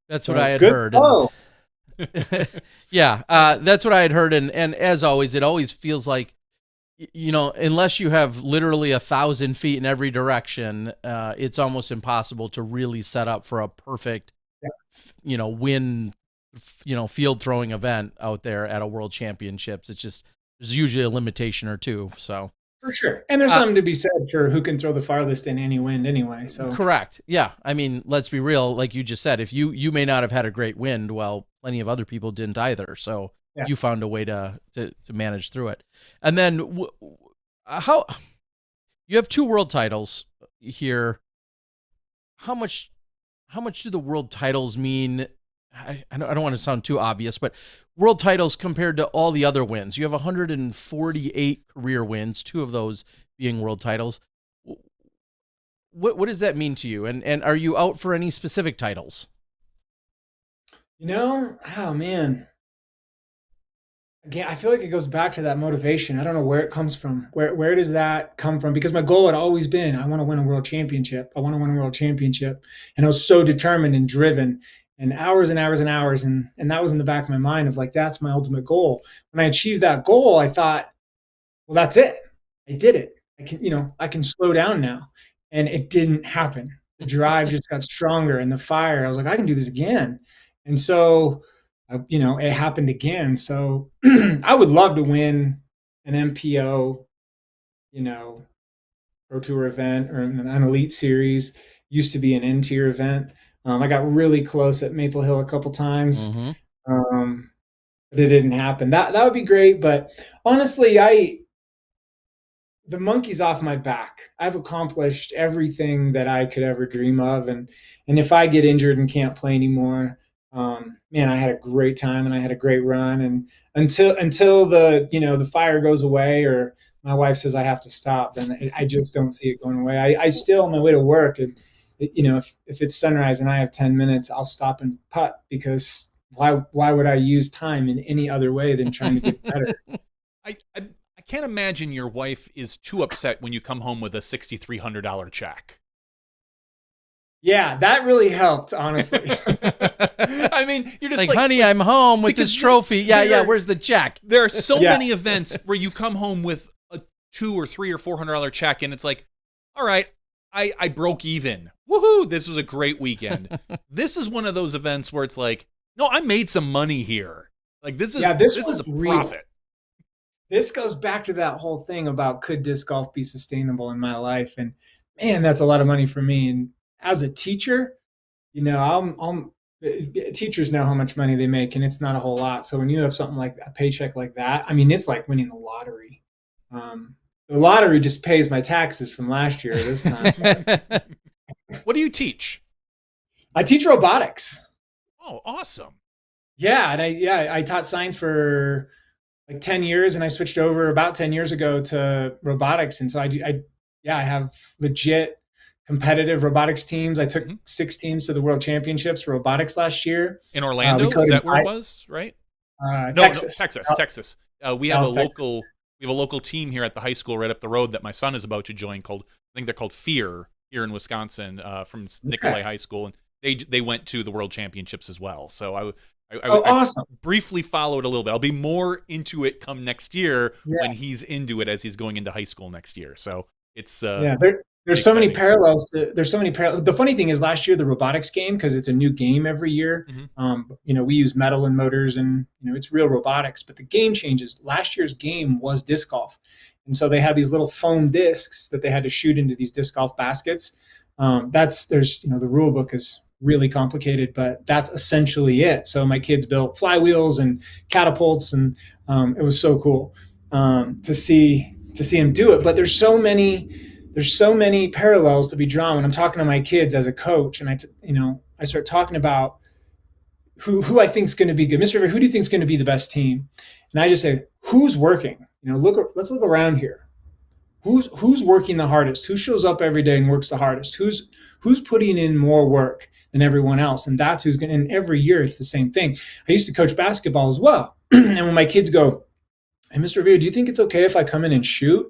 That's what I had heard. That's what I had heard. And as always, it always feels like, unless you have literally 1,000 feet in every direction, it's almost impossible to really set up for a perfect, win, field throwing event out there at a World Championships. It's just, there's usually a limitation or two. So For sure. And there's something to be said for who can throw the farthest in any wind anyway. So correct. Yeah. I mean, let's be real. Like you just said, if you may not have had a great wind, well, plenty of other people didn't either. So you found a way to manage through it. And then how you have 2 world titles here. How much do the world titles mean? I don't want to sound too obvious, but world titles compared to all the other wins. You have 148 career wins, 2 of those being world titles. What does that mean to you? And are you out for any specific titles? Oh man. Again, I feel like it goes back to that motivation. I don't know where it comes from. Where does that come from? Because my goal had always been, I want to win a world championship. I want to win a world championship. And I was so determined and driven, and hours and hours and hours. And that was in the back of my mind of like, that's my ultimate goal. When I achieved that goal, I thought, well, that's it. I did it. I can slow down now. And it didn't happen. The drive just got stronger, and the fire, I was like, I can do this again. And so, it happened again. So I would love to win an MPO, Pro Tour event or an Elite Series. Used to be an N-tier event. I got really close at Maple Hill a couple times, but it didn't happen. That would be great. But honestly, the monkey's off my back. I've accomplished everything that I could ever dream of. And if I get injured and can't play anymore, man, I had a great time and I had a great run. And until the fire goes away or my wife says I have to stop, then I just don't see it going away. I still on my way to work, and if it's sunrise and I have 10 minutes, I'll stop and putt, because why would I use time in any other way than trying to get better? I can't imagine your wife is too upset when you come home with a $6,300 check. Yeah, that really helped, honestly. I mean, you're just like, honey, I'm home with this trophy. Yeah, where's the check? There are so many events where you come home with a $200 or $300 or $400 check, and it's like, all right, I broke even. Woohoo! This was a great weekend. This is one of those events where it's like, no, I made some money here. Like this is a profit. This goes back to that whole thing about, could disc golf be sustainable in my life? And man, that's a lot of money for me. And as a teacher, teachers know how much money they make, and it's not a whole lot. So when you have something like a paycheck like that, I mean, it's like winning the lottery. The lottery just pays my taxes from last year this time. What do you teach? I teach robotics. Oh, awesome. Yeah. And I taught science for like 10 years, and I switched over about 10 years ago to robotics. And so I have legit competitive robotics teams. I took 6 teams to the World Championships for robotics last year. In Orlando? Is that where it was, right? Texas. Texas. We have a local team here at the high school right up the road that my son is about to join I think they're called Fear here in Wisconsin, from Nicolay High School. And they went to the World Championships as well. So I awesome. briefly followed a little bit. I'll be more into it come next year when he's into it, as he's going into high school next year. So it's there's so many parallels. The funny thing is, last year the robotics game, because it's a new game every year. We use metal and motors, and it's real robotics. But the game changes. Last year's game was disc golf, and so they had these little foam discs that they had to shoot into these disc golf baskets. The rule book is really complicated, but that's essentially it. So my kids built flywheels and catapults, and it was so cool to see them do it. But there's so many parallels to be drawn when I'm talking to my kids as a coach, and I start talking about who I think is going to be good. Mr. Rovere, who do you think is going to be the best team? And I just say, who's working? Let's look around here. Who's working the hardest? Who shows up every day and works the hardest? Who's putting in more work than everyone else? And that's who's going to, and every year it's the same thing. I used to coach basketball as well. And when my kids go, hey, Mr. Rovere, do you think it's okay if I come in and shoot?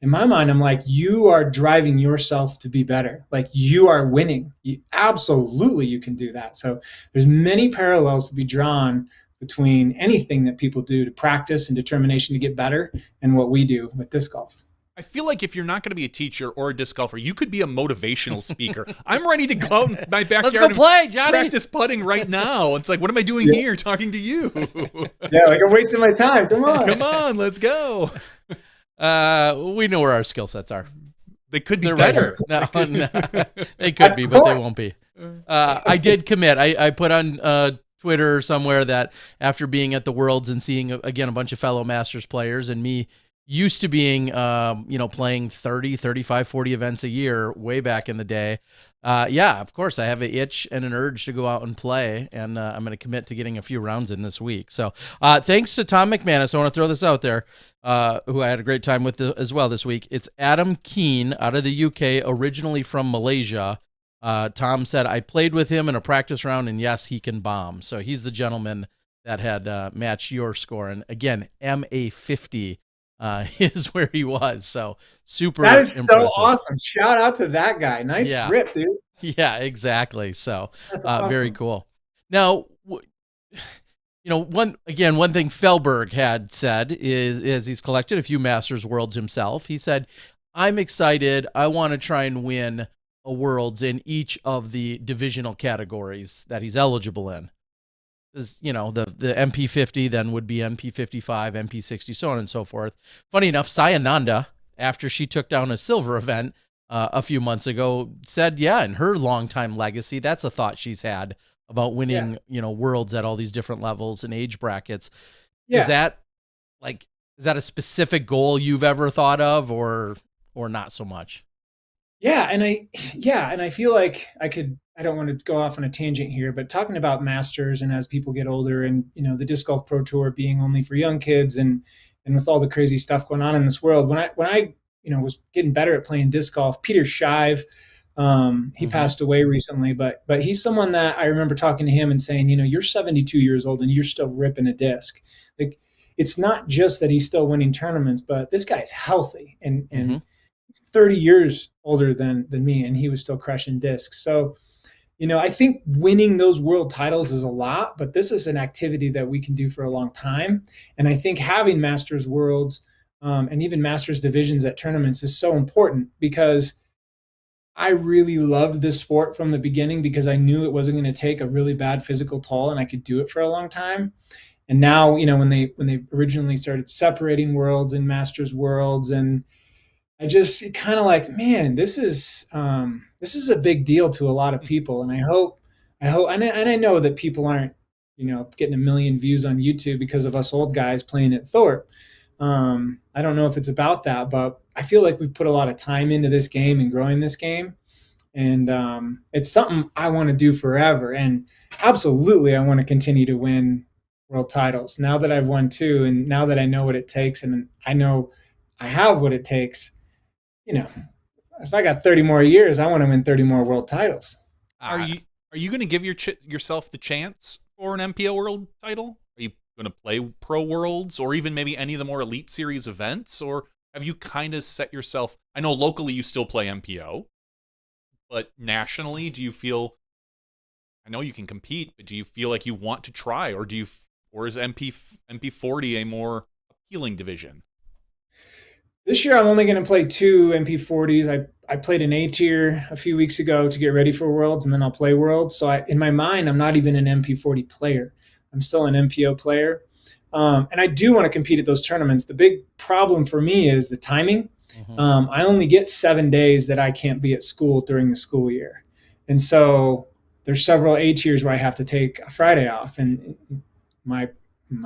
In my mind, I'm like, you are driving yourself to be better. Like, you are winning. Absolutely, you can do that. So there's many parallels to be drawn between anything that people do to practice and determination to get better and what we do with disc golf. I feel like if you're not going to be a teacher or a disc golfer, you could be a motivational speaker. I'm ready to go out in my backyard. Let's go play, Johnny. Practice putting right now. It's like, what am I doing here talking to you? Yeah, like I'm wasting my time. Come on. Come on, let's go. We know where our skill sets are. They could be They're better. right here. No, they could be, but they won't be. I did commit. I put on Twitter somewhere that after being at the Worlds and seeing, again, a bunch of fellow Masters players and me used to being, playing 30, 35, 40 events a year way back in the day. Of course, I have an itch and an urge to go out and play, and I'm going to commit to getting a few rounds in this week. So thanks to Tom McManus. I want to throw this out there, who I had a great time with as well this week. It's Adam Keane out of the UK, originally from Malaysia. Tom said, I played with him in a practice round, and yes, he can bomb. So he's the gentleman that had matched your score. And again, MA50 is where he was. So super That is impressive. so awesome. Shout out to that guy. Nice rip, dude. Yeah, exactly. So Awesome. very cool. Now, one thing Felberg had said is he's collected a few Masters Worlds himself. He said, I'm excited. I want to try and win a Worlds in each of the divisional categories that he's eligible in. Is the MP50 then would be MP55, MP60, so on and so forth. Funny enough, Sayananda, after she took down a silver event a few months ago, said, in her longtime legacy, that's a thought she's had about winning, Worlds at all these different levels and age brackets. Yeah. Is that a specific goal you've ever thought of, or not so much? And I feel like I don't want to go off on a tangent here, but talking about Masters and as people get older and, the Disc Golf Pro Tour being only for young kids and with all the crazy stuff going on in this world, when I was getting better at playing disc golf, Peter Shive, he passed away recently, but he's someone that I remember talking to him and saying, you're 72 years old and you're still ripping a disc. Like, it's not just that he's still winning tournaments, but this guy's healthy and he's 30 years older than me, and he was still crushing discs. So, I think winning those world titles is a lot, but this is an activity that we can do for a long time. And I think having Masters Worlds and even Masters divisions at tournaments is so important, because I really loved this sport from the beginning because I knew it wasn't going to take a really bad physical toll and I could do it for a long time. And now, when they originally started separating Worlds and Masters Worlds, and I just kind of like, man, this is a big deal to a lot of people. And I hope, and I know that people aren't, getting 1 million views on YouTube because of us old guys playing at Thorpe. I don't know if it's about that, but I feel like we've put a lot of time into this game and growing this game. And it's something I want to do forever. And absolutely, I want to continue to win world titles. Now that I've won 2, and now that I know what it takes, and I know I have what it takes, if I got 30 more years, I want to win 30 more world titles. Are you going to give yourself the chance for an MPO world title? Are you going to play Pro Worlds or even maybe any of the more Elite Series events? Or have you kind of set yourself, I know locally you still play MPO, but nationally, do you feel, I know you can compete, but do you feel like you want to try, or is MP40 a more appealing division? This year, I'm only going to play 2 MP40s. I played an A tier a few weeks ago to get ready for Worlds, and then I'll play Worlds. So in my mind, I'm not even an MP40 player. I'm still an MPO player. And I do want to compete at those tournaments. The big problem for me is the timing. I only get 7 days that I can't be at school during the school year. And so there's several A tiers where I have to take a Friday off. And my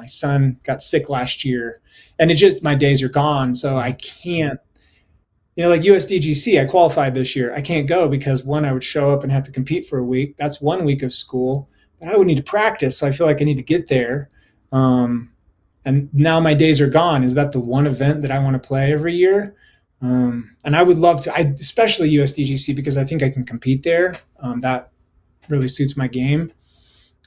son got sick last year, and my days are gone. So I can't, like USDGC, I qualified this year. I can't go because, one, I would show up and have to compete for a week. That's 1 week of school, but I would need to practice. So I feel like I need to get there. And now my days are gone. Is that the one event that I want to play every year? And I would love to, especially USDGC, because I think I can compete there. That really suits my game.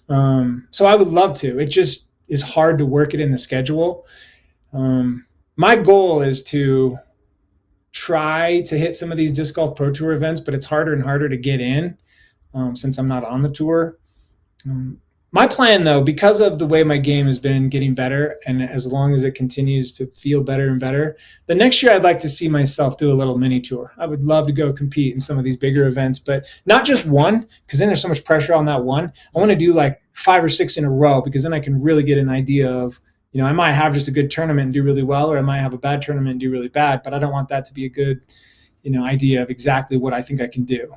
So I would love to. It just is hard to work it in the schedule. My goal is to try to hit some of these Disc Golf Pro Tour events, but it's harder and harder to get in since I'm not on the tour. My plan, though, because of the way my game has been getting better, and as long as it continues to feel better and better, the next year I'd like to see myself do a little mini tour. I would love to go compete in some of these bigger events, but not just one, because then there's so much pressure on that one. I want to do like 5 or 6 in a row, because then I can really get an idea of, I might have just a good tournament and do really well, or I might have a bad tournament and do really bad, but I don't want that to be a good, idea of exactly what I think I can do.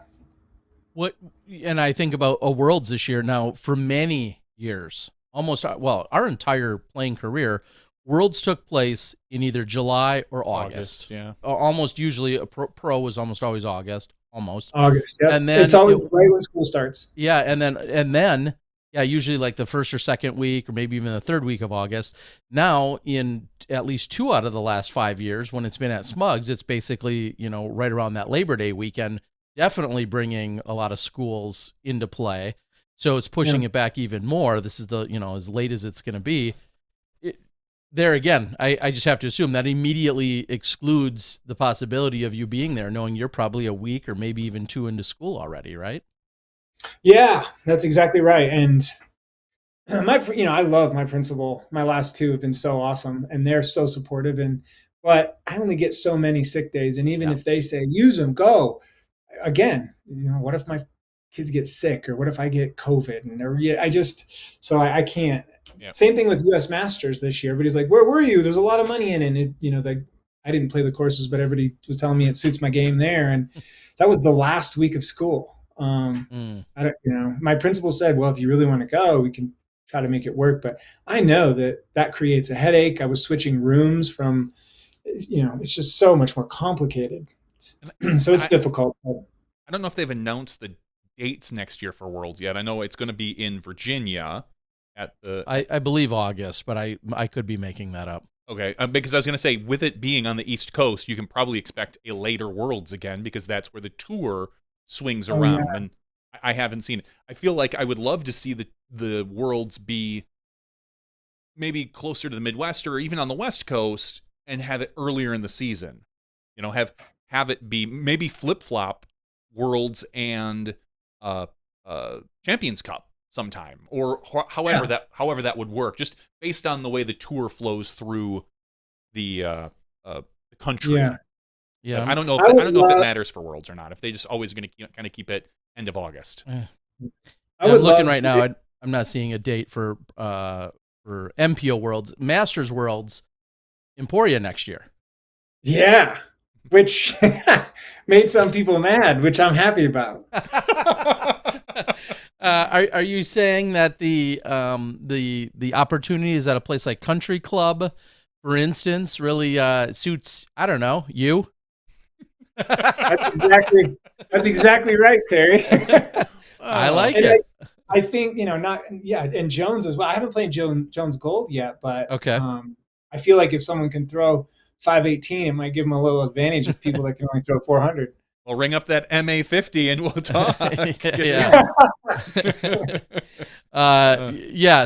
What, and I think about a Worlds this year now. For many years, almost, well, our entire playing career, Worlds took place in either July or August. Yeah. Almost usually a pro was almost always August, almost. August. Yep. And then it's always right when school starts. Yeah, and then yeah, usually like the first or second week, or maybe even the third week of August. Now, in at least 2 out of the last 5 years, when it's been at Smugs, it's basically, right around that Labor Day weekend, definitely bringing a lot of schools into play. So it's pushing it back even more. This is the, as late as it's going to be. There again, I just have to assume that immediately excludes the possibility of you being there, knowing you're probably a week or maybe even 2 into school already, right? Yeah, that's exactly right. And I love my principal. My last 2 have been so awesome, and they're so supportive. But I only get so many sick days, and even if they say use them, go again. What if my kids get sick, or what if I get COVID? And I can't. Yep. Same thing with U.S. Masters this year. Everybody's like, "Where were you?" There's a lot of money in it. And I didn't play the courses, but everybody was telling me it suits my game there. And that was the last week of school. My principal said, well, if you really want to go, we can try to make it work. But I know that creates a headache. I was switching rooms from, it's just so much more complicated. So it's difficult. I don't know if they've announced the dates next year for Worlds yet. I know it's going to be in Virginia at the... I believe August, but I could be making that up. Okay, because I was going to say, with it being on the East Coast, you can probably expect a later Worlds again, because that's where the tour swings around, and I haven't seen it. I feel like I would love to see the Worlds be maybe closer to the Midwest or even on the West Coast, and have it earlier in the season. Have it be maybe flip-flop Worlds and Champions Cup sometime, or however that would work, just based on the way the tour flows through the country. Yeah, I don't know if it matters for Worlds or not. If they just always going to kind of keep it end of August. I'm looking right now. I'm not seeing a date for MPO Worlds, Masters Worlds, Emporia next year. Yeah, which made some people mad, which I'm happy about. Are you saying that the opportunities at a place like Country Club, for instance, really suits, I don't know, you? That's exactly right, Terry. I like it. I think and Jones as well. I haven't played Jones Gold yet, but okay. I feel like if someone can throw 518, it might give them a little advantage of people that can only throw 400. Well, ring up that MA50 and we'll talk.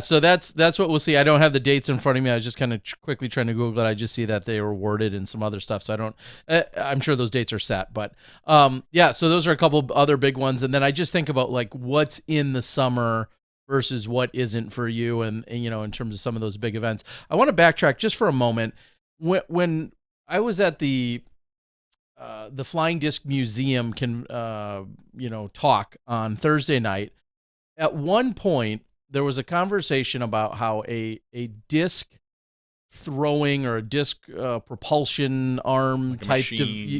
So that's what we'll see. I don't have the dates in front of me. I was just kind of quickly trying to Google it. I just see that they were worded and some other stuff. So I'm sure those dates are set, but so those are a couple of other big ones. And then I just think about like what's in the summer versus what isn't for you. And in terms of some of those big events, I want to backtrack just for a moment. When I was at the Flying Disc Museum talk on Thursday night, at one point there was a conversation about how a disc throwing or a disc propulsion arm like type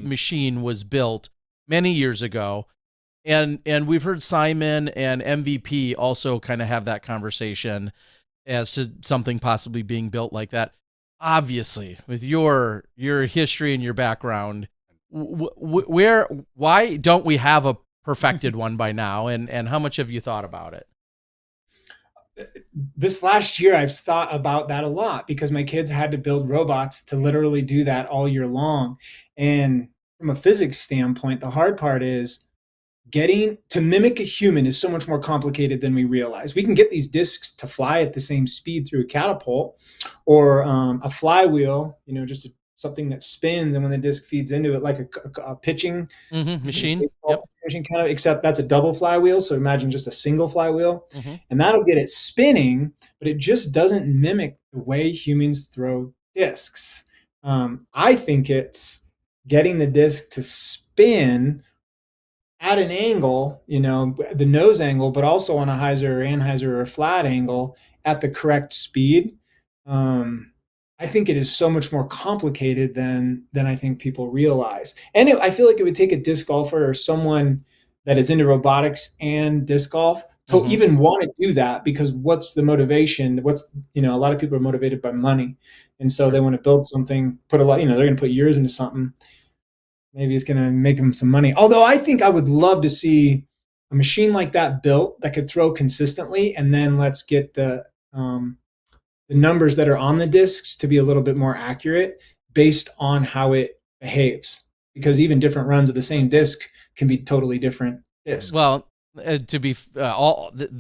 machine was built many years ago, and we've heard Simon and MVP also kind of have that conversation as to something possibly being built like that. Obviously, with your history and your background, why don't we have a perfected one by now, and how much have you thought about it? This last year I've thought about that a lot, because my kids had to build robots to literally do that all year long. And from a physics standpoint, the hard part is getting to mimic a human is so much more complicated than we realize. We can get these discs to fly at the same speed through a catapult, or a flywheel, just something that spins, and when the disc feeds into it, like a pitching machine, machine kind of, except that's a double flywheel. So imagine just a single flywheel, and that'll get it spinning, but it just doesn't mimic the way humans throw discs. I think it's getting the disc to spin at an angle, the nose angle, but also on a hyzer or anhyzer or flat angle at the correct speed. I think it is so much more complicated than I think people realize. And I feel like it would take a disc golfer or someone that is into robotics and disc golf to even want to do that, because what's the motivation? A lot of people are motivated by money. And so they want to build something, put a lot, they're going to put years into something. Maybe it's going to make them some money. Although I think I would love to see a machine like that built that could throw consistently. And then let's get the numbers that are on the discs to be a little bit more accurate based on how it behaves, because even different runs of the same disc can be totally different discs. Well, to be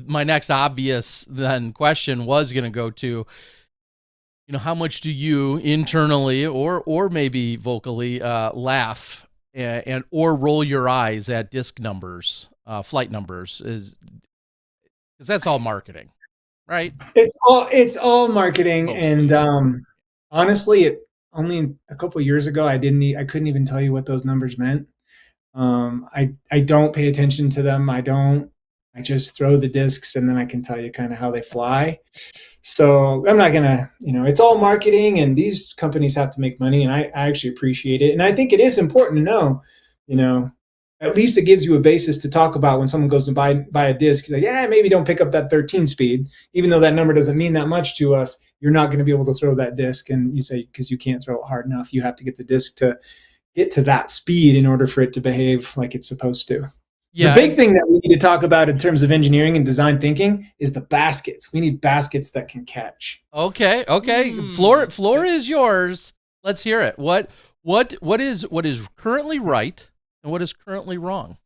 my next obvious then question was going to go to, how much do you internally or maybe vocally laugh and or roll your eyes at disc numbers, flight numbers, because that's all marketing, right? It's all marketing. Mostly. And honestly, only a couple of years ago I couldn't even tell you what those numbers meant. I don't pay attention to them. I just throw the discs and then I can tell you kind of how they fly. So I'm not gonna, it's all marketing, and these companies have to make money, and I actually appreciate it. And I think it is important to know, at least it gives you a basis to talk about when someone goes to buy a disc. He's like, yeah, maybe don't pick up that 13 speed, even though that number doesn't mean that much to us. You're not going to be able to throw that disc. And you say, because you can't throw it hard enough, you have to get the disc to get to that speed in order for it to behave like it's supposed to. Yeah. The big thing that we need to talk about in terms of engineering and design thinking is the baskets. We need baskets that can catch. Okay. Floor is yours. Let's hear it. What is currently right and what is currently wrong?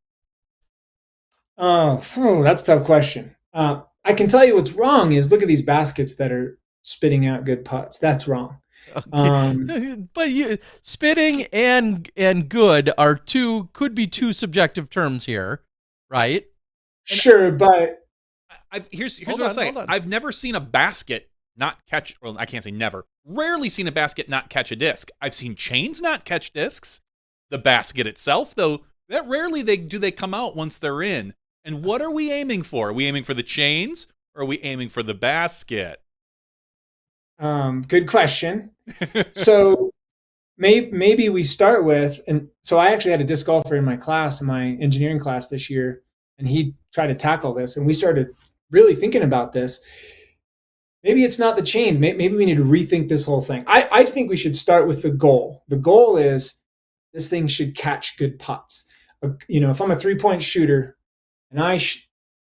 That's a tough question. I can tell you what's wrong is look at these baskets that are spitting out good putts. That's wrong. But spitting and good could be two subjective terms here, right? Sure, but here's what I'll say. I've never seen a basket not catch. Well, I can't say never. Rarely seen a basket not catch a disc. I've seen chains not catch discs. The basket itself, though, that rarely they come out once they're in. And what are we aiming for? Are we aiming for the chains, or are we aiming for the basket? Good question. So maybe we start with, and so I actually had a disc golfer in my class, in my engineering class this year, and he tried to tackle this, and we started really thinking about this. Maybe it's not the chains. Maybe we need to rethink this whole thing. I think we should start with the goal. The goal is this thing should catch good putts. If I'm a 3-point shooter and I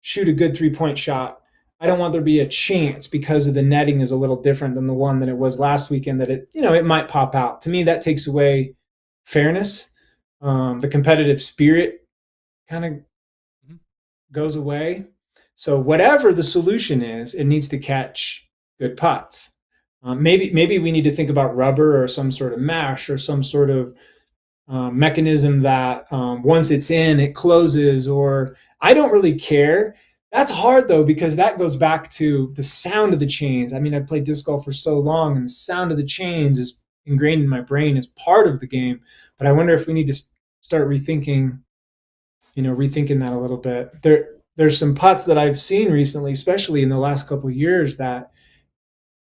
shoot a good 3-point shot, I don't want there to be a chance, because of the netting is a little different than the one that it was last weekend, that it might pop out. To me, that takes away fairness. The competitive spirit kind of goes away. So whatever the solution is, it needs to catch good putts. Maybe we need to think about rubber or some sort of mesh or some sort of mechanism that once it's in, it closes, or I don't really care. That's hard, though, because that goes back to the sound of the chains. I mean, I played disc golf for so long, and the sound of the chains is ingrained in my brain as part of the game. But I wonder if we need to start rethinking that a little bit. There's some putts that I've seen recently, especially in the last couple of years, that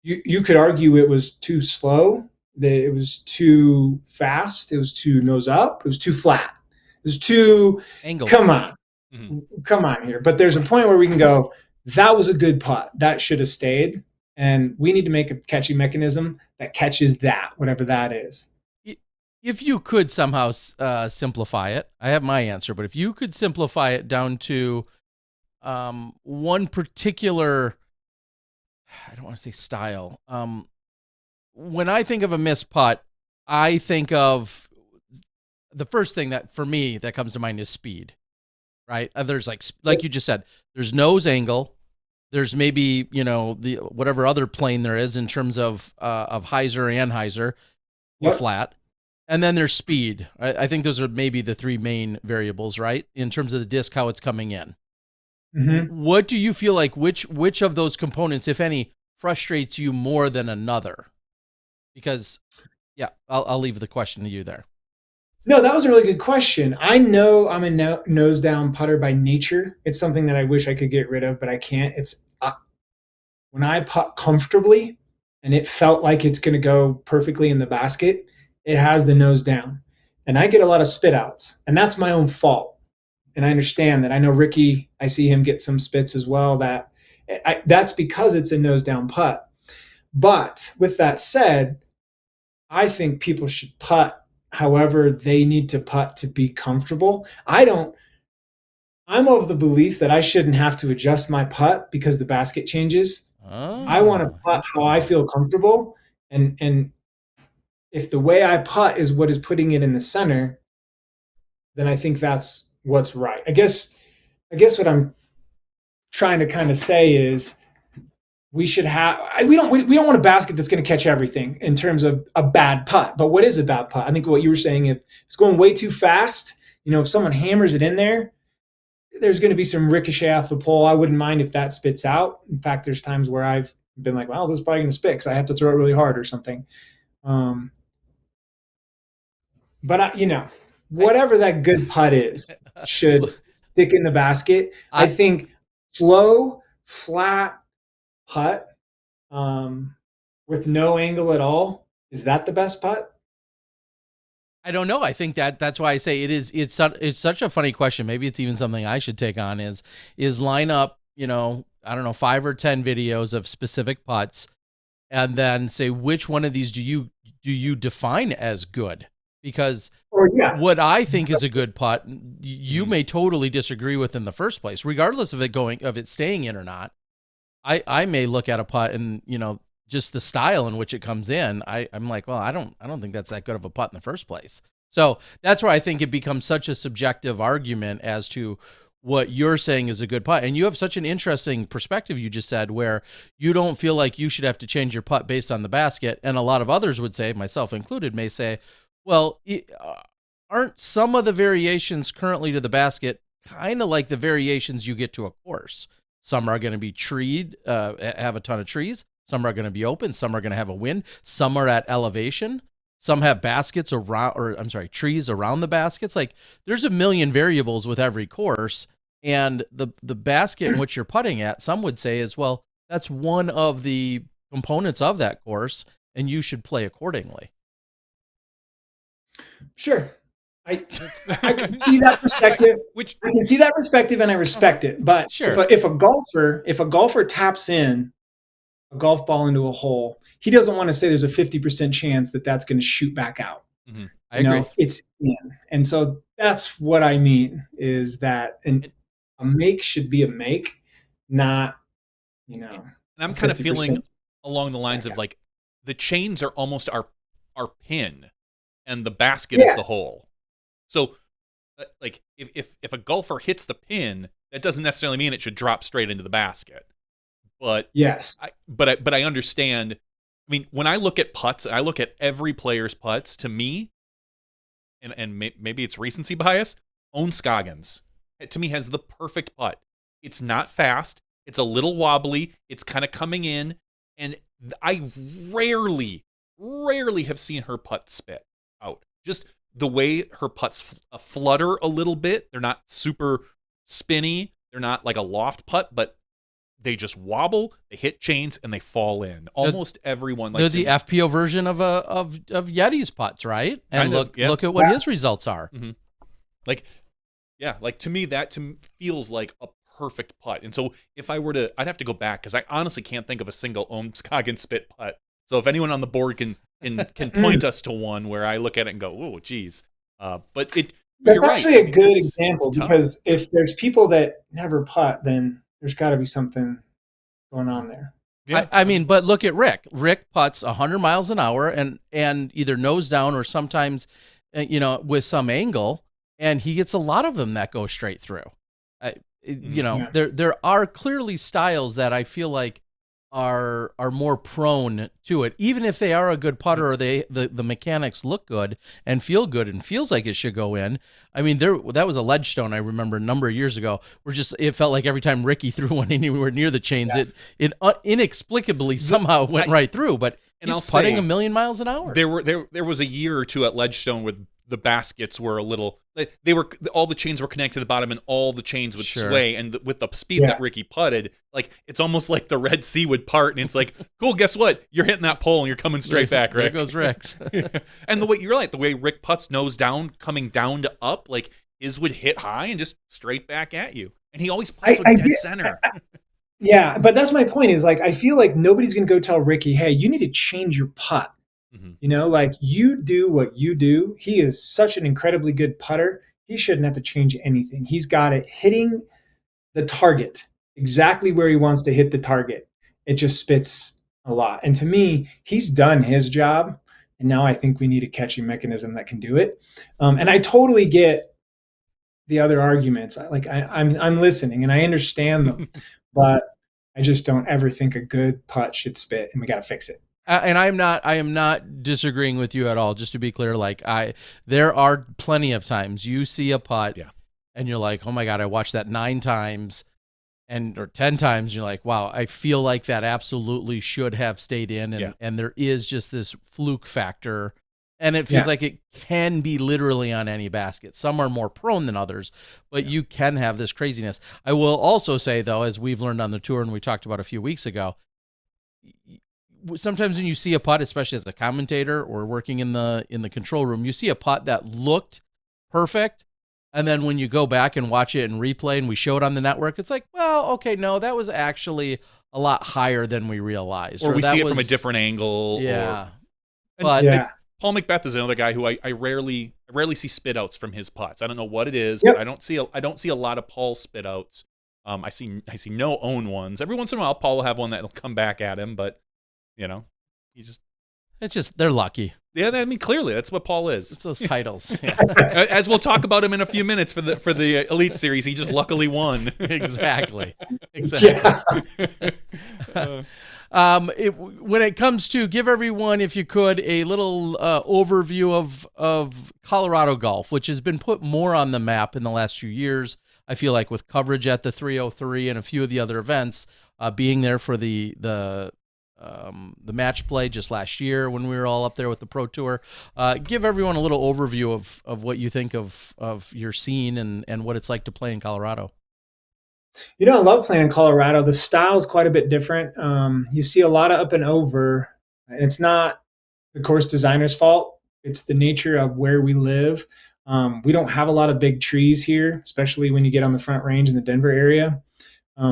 you could argue it was too slow, that it was too fast, it was too nose up, it was too flat, it was too angled. Come on here. But there's a point where we can go, that was a good putt. That should have stayed. And we need to make a catchy mechanism that catches that, whatever that is. If you could somehow simplify it, I have my answer, but if you could simplify it down to one particular, I don't want to say style. When I think of a missed putt, I think of the first thing that for me that comes to mind is speed. Right. There's like you just said, there's nose angle. There's maybe, the whatever other plane there is in terms of hyzer and hyzer or flat. And then there's speed. I think those are maybe the three main variables, right? In terms of the disc, how it's coming in. Mm-hmm. What do you feel like, which of those components, if any, frustrates you more than another? Because, I'll leave the question to you there. No, that was a really good question. I know I'm a nose down putter by nature. It's something that I wish I could get rid of, but I can't. It's when I putt comfortably and it felt like it's going to go perfectly in the basket, it has the nose down. And I get a lot of spit outs, and that's my own fault. And I understand that. I know Ricky, I see him get some spits as well. That's because it's a nose down putt. But with that said, I think people should putt however they need to putt to be comfortable. I'm of the belief that I shouldn't have to adjust my putt because the basket changes. I want to putt how I feel comfortable. And if the way I putt is what is putting it in the center, then I think that's what's right. I guess what I'm trying to kind of say is we don't want a basket that's going to catch everything in terms of a bad putt. But what is a bad putt? I think what you were saying, if it's going way too fast, if someone hammers it in there, there's going to be some ricochet off the pole. I wouldn't mind if that spits out. In fact, there's times where I've been like, well, this is probably going to spit because I have to throw it really hard or something. But whatever that good putt is should stick in the basket. I think slow, flat putt with no angle at all, is that the best putt? I don't know. I think that's why I say it's such a funny question. Maybe it's even something I should take on is line up, I don't know, 5 or 10 videos of specific putts and then say which one of these do you define as good? Because what I think is a good putt, you may totally disagree with in the first place, regardless of it staying in or not. I may look at a putt and, just the style in which it comes in. I'm like, well, I don't think that's that good of a putt in the first place. So that's where I think it becomes such a subjective argument as to what you're saying is a good putt. And you have such an interesting perspective you just said, where you don't feel like you should have to change your putt based on the basket. And a lot of others would say, myself included, may say, well, aren't some of the variations currently to the basket kind of like the variations you get to a course? Some are going to be treed, have a ton of trees. Some are going to be open. Some are going to have a wind. Some are at elevation. Some have baskets trees around the baskets. Like, there's a million variables with every course. And the basket in which you're putting at, some would say is, well, that's one of the components of that course, and you should play accordingly. Sure. I can see that perspective. I can see that perspective, and I respect it. But sure. if a golfer taps in a golf ball into a hole, he doesn't want to say there's a 50% chance that that's going to shoot back out. Mm-hmm. I agree. It's in. And so that's what I mean, is that a make should be a make, not, And I'm kind of feeling along the lines of like the chains are almost our pin and the basket is the hole. So like if a golfer hits the pin, that doesn't necessarily mean it should drop straight into the basket. But yes, but I understand. I mean, when I look at putts, I look at every player's putts. To me, and maybe it's recency bias, Ohn Scoggins, to me, has the perfect putt. It's not fast. It's a little wobbly. It's kind of coming in, and I rarely have seen her putt spit out. Just the way her putts flutter a little bit. They're not super spinny. They're not like a loft putt, but they just wobble, they hit chains, and they fall in. Almost everyone. They're the FPO version of Yeti's putts, right? And look at what his results are. Mm-hmm. Like to me, that feels like a perfect putt. And so if I were to, I'd have to go back because I honestly can't think of a single Ohn Scoggins spit putt. So if anyone on the board can point us to one where I look at it and go, oh, geez. But that's actually a good example, because if there's people that never putt, then there's got to be something going on there. Yeah. I mean, but look at Rick. Rick putts 100 miles an hour and either nose down or sometimes, with some angle, and he gets a lot of them that go straight through. There are clearly styles that I feel like are more prone to it, even if they are a good putter or the mechanics look good and feel good and feels like it should go in. I mean, that was a ledge stone I remember a number of years ago, where it felt like every time Ricky threw one anywhere near the chains, it inexplicably somehow went right through. But he's putting a million miles an hour. There was a year or two at Ledgestone where the baskets were a little they were all the chains were connected to the bottom, and all the chains would Sure. sway. And with the speed that Ricky putted, like it's almost like the Red Sea would part, and it's like, cool. Guess what? You're hitting that pole, and you're coming straight back, Rick. There goes Rick's. And the way you're right, the way Rick puts nose down, coming down to up, like his would hit high and just straight back at you, and he always puts with dead center. Yeah, but that's my point. Is like I feel like nobody's gonna go tell Ricky, hey, you need to change your putt. You know, like you do what you do. He is such an incredibly good putter. He shouldn't have to change anything. He's got it hitting the target exactly where he wants to hit the target. It just spits a lot. And to me, he's done his job. And now I think we need a catching mechanism that can do it. And I totally get the other arguments. Like I'm listening and I understand them, but I just don't ever think a good putt should spit, and we got to fix it. And I am not disagreeing with you at all. Just to be clear, like there are plenty of times you see a putt, and you're like, oh my god, I watched that 9 times, or 10 times. And you're like, wow, I feel like that absolutely should have stayed in, and there is just this fluke factor, and it feels like it can be literally on any basket. Some are more prone than others, but you can have this craziness. I will also say though, as we've learned on the tour, and we talked about a few weeks ago, sometimes when you see a putt, especially as a commentator or working in the control room, you see a putt that looked perfect, and then when you go back and watch it and replay, and we show it on the network, it's like, well, okay, no, that was actually a lot higher than we realized, or we see it from a different angle. But Paul McBeth is another guy who I rarely see spit outs from his putts. I don't know what it is, but I don't see a lot of Paul spit outs. I see no own ones. Every once in a while, Paul will have one that'll come back at him, but you know, they're lucky. Yeah, I mean, clearly that's what Paul is. It's those titles. As we'll talk about him in a few minutes for the Elite Series, he just luckily won. Exactly. When it comes to, give everyone, if you could, a little overview of Colorado golf, which has been put more on the map in the last few years. I feel like with coverage at the 303 and a few of the other events, being there for the match play just last year when we were all up there with the Pro Tour. Give everyone a little overview of what you think of your scene and what it's like to play in Colorado. You know, I love playing in Colorado. The style is quite a bit different. You see a lot of up and over, and it's not the course designer's fault. It's the nature of where we live. We don't have a lot of big trees here, especially when you get on the Front Range in the Denver area.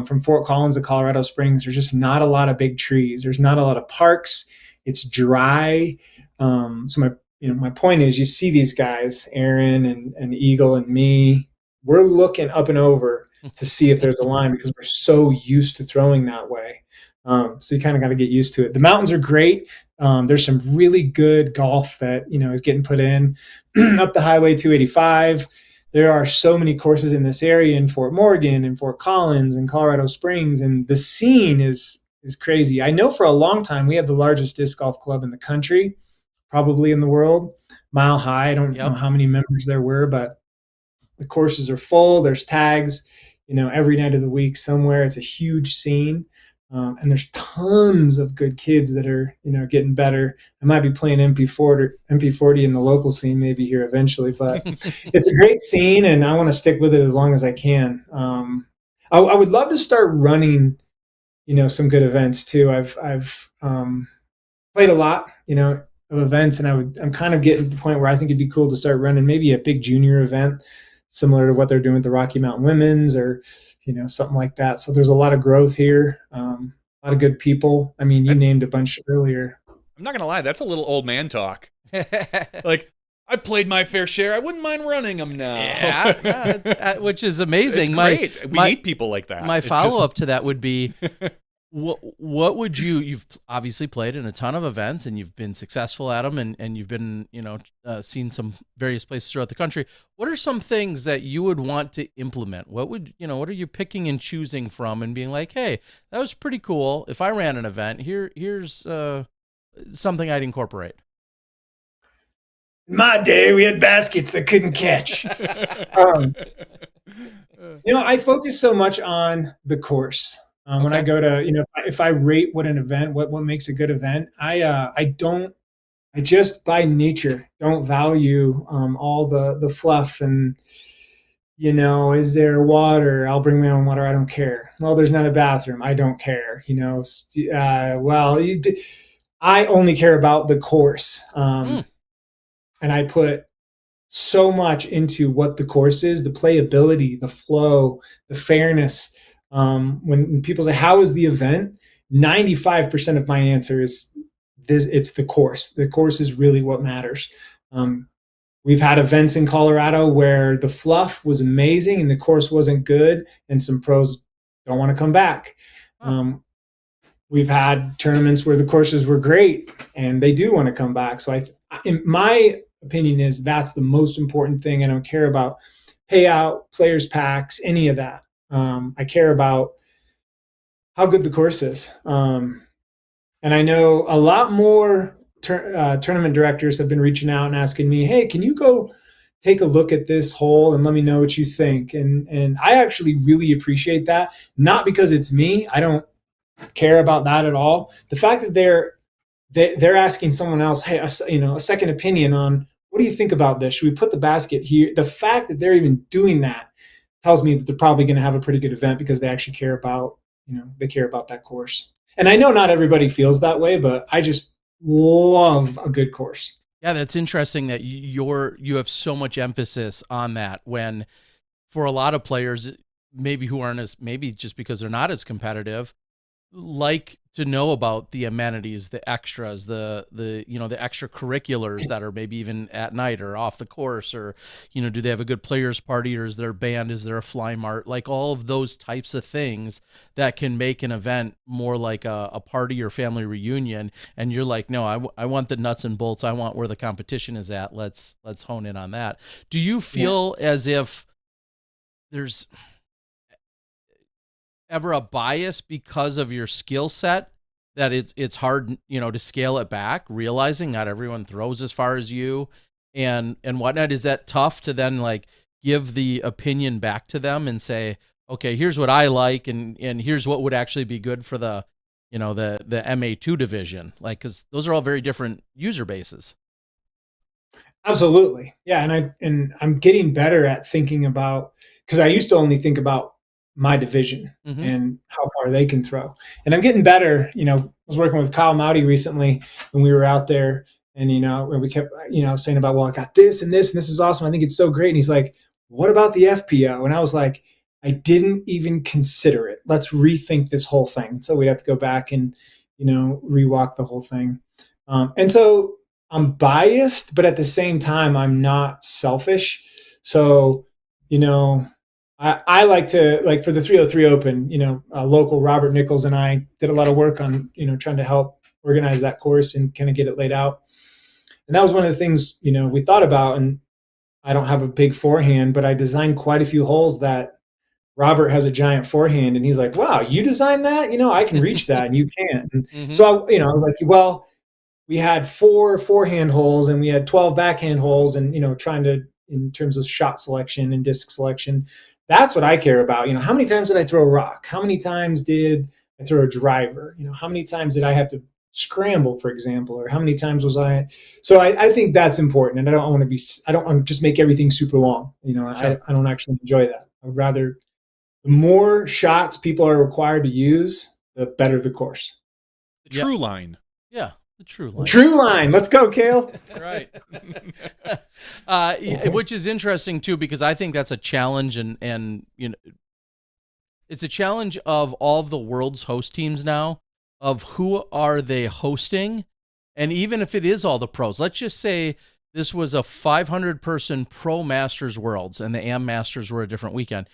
From Fort Collins to Colorado Springs, there's just not a lot of big trees. There's not a lot of parks. It's dry. So my point is, you see these guys, Aaron and Eagle and me, we're looking up and over to see if there's a line because we're so used to throwing that way. So you kind of got to get used to it. The mountains are great. There's some really good golf that, is getting put in up the Highway 285. There are so many courses in this area in Fort Morgan and Fort Collins and Colorado Springs, and the scene is crazy. I know for a long time we had the largest disc golf club in the country, probably in the world, Mile High. I don't know how many members there were, but the courses are full. There's tags, every night of the week somewhere. It's a huge scene. And there's tons of good kids that are, getting better. I might be playing MP40 in the local scene maybe here eventually, but it's a great scene and I want to stick with it as long as I can. I would love to start running, some good events too. I've played a lot, of events, and I'm kind of getting to the point where I think it'd be cool to start running maybe a big junior event similar to what they're doing with the Rocky Mountain Women's or, something like that. So there's a lot of growth here. A lot of good people. I mean, you named a bunch earlier. I'm not going to lie. That's a little old man talk. Like, I played my fair share. I wouldn't mind running them now. Yeah, which is amazing. It's great. We need people like that. My follow-up to that would be, what would you've obviously played in a ton of events and you've been successful at them and you've been, seen some various places throughout the country. What are some things that you would want to implement? What are you picking and choosing from and being like, hey, that was pretty cool. If I ran an event, here's something I'd incorporate. In my day, we had baskets that couldn't catch. I focus so much on the course. When I go to, if I rate what an event, what makes a good event, I don't I just by nature don't value all the fluff and, is there water? I'll bring my own water. I don't care. Well, there's not a bathroom. I don't care. I only care about the course. And I put so much into what the course is, the playability, the flow, the fairness. When people say, how is the event? 95% of my answer is this: it's the course. The course is really what matters. We've had events in Colorado where the fluff was amazing and the course wasn't good, and some pros don't want to come back. We've had tournaments where the courses were great and they do want to come back. So in my opinion is that's the most important thing. I don't care about payout, players packs, any of that. I care about how good the course is. And I know a lot more tournament directors have been reaching out and asking me, hey, can you go take a look at this hole and let me know what you think? And I actually really appreciate that. Not because it's me. I don't care about that at all. The fact that they're asking someone else, hey, a second opinion on, what do you think about this? Should we put the basket here? The fact that they're even doing that tells me that they're probably going to have a pretty good event because they actually care about, they care about that course. And I know not everybody feels that way, but I just love a good course. Yeah, that's interesting that you have so much emphasis on that, when for a lot of players, maybe who aren't as, maybe just because they're not as competitive, like to know about the amenities, the extras, the extracurriculars that are maybe even at night or off the course, or, do they have a good players party, or is there a band? Is there a fly mart? Like all of those types of things that can make an event more like a party or family reunion. And you're like, no, I want the nuts and bolts. I want where the competition is at. Let's hone in on that. Do you feel as if there's ever a bias because of your skill set that it's hard, to scale it back, realizing not everyone throws as far as you and whatnot? Is that tough to then like give the opinion back to them and say, okay, here's what I like, and here's what would actually be good for the MA2 division? Like, cause those are all very different user bases. Absolutely. Yeah. And I'm getting better at thinking about, cause I used to only think about my division and how far they can throw. And I'm getting better. I was working with Kyle Mowdy recently when we were out there, and, and we kept, saying about, well, I got this and this, and this is awesome. I think it's so great. And he's like, what about the FPO? And I was like, I didn't even consider it. Let's rethink this whole thing. So we'd have to go back and, rewalk the whole thing. And so I'm biased, but at the same time, I'm not selfish. So, I like to, like for the 303 Open, local Robert Nichols and I did a lot of work on, trying to help organize that course and kind of get it laid out. And that was one of the things, we thought about. And I don't have a big forehand, but I designed quite a few holes that Robert has a giant forehand. And he's like, wow, you designed that? I can reach that and you can't. And so, I was like, well, we had 4 forehand holes and we had 12 backhand holes, and, trying to, in terms of shot selection and disc selection, that's what I care about. How many times did I throw a rock? How many times did I throw a driver? How many times did I have to scramble, for example, or how many times was I? So I think that's important. And I don't want to just make everything super long. Sure. I don't actually enjoy that. I'd rather, the more shots people are required to use, the better the course. The true line. Yeah. True line. True line. Let's go, Cale. Right. Which is interesting too, because I think that's a challenge, and it's a challenge of all of the world's host teams now, of who are they hosting. And even if it is all the pros, let's just say this was a 500-person Pro Masters Worlds and the Am Masters were a different weekend.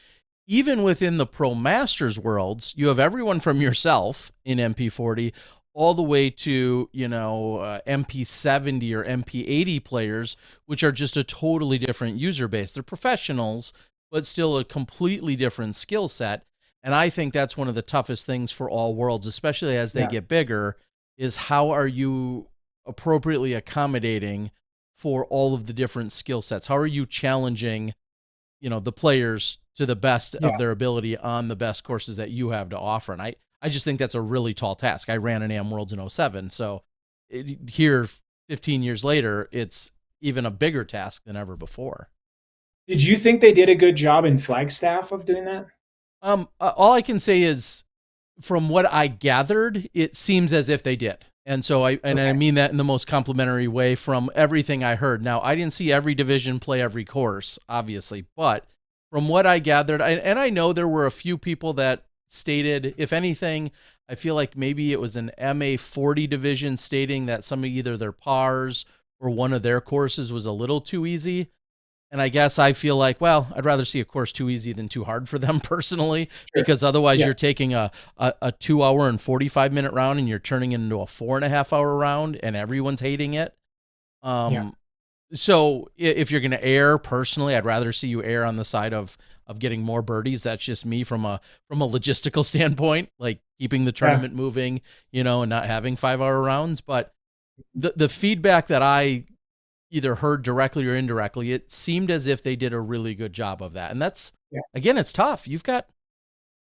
Even within the Pro Masters Worlds, you have everyone from yourself in MP40 all the way to, MP70 or MP80 players, which are just a totally different user base. They're professionals, but still a completely different skill set. And I think that's one of the toughest things for all worlds, especially as they get bigger, is how are you appropriately accommodating for all of the different skill sets? How are you challenging, the players to the best of their ability on the best courses that you have to offer? And I just think that's a really tall task. I ran an AM Worlds in 07. So here 15 years later, it's even a bigger task than ever before. Did you think they did a good job in Flagstaff of doing that? All I can say is, from what I gathered, it seems as if they did. And so I mean that in the most complimentary way from everything I heard. Now, I didn't see every division play every course, obviously, but from what I gathered, and I know there were a few people that stated, if anything, I feel like maybe it was an MA 40 division stating that some of either their pars or one of their courses was a little too easy. And I guess I feel like, well, I'd rather see a course too easy than too hard for them personally, because otherwise you're taking a 2 hour and 45-minute round and you're turning it into a 4.5 hour round and everyone's hating it. So if you're going to err personally, I'd rather see you err on the side of getting more birdies. That's just me from a logistical standpoint, like keeping the tournament moving, and not having 5-hour rounds. But the feedback that I either heard directly or indirectly, it seemed as if they did a really good job of that. And that's, again, it's tough. You've got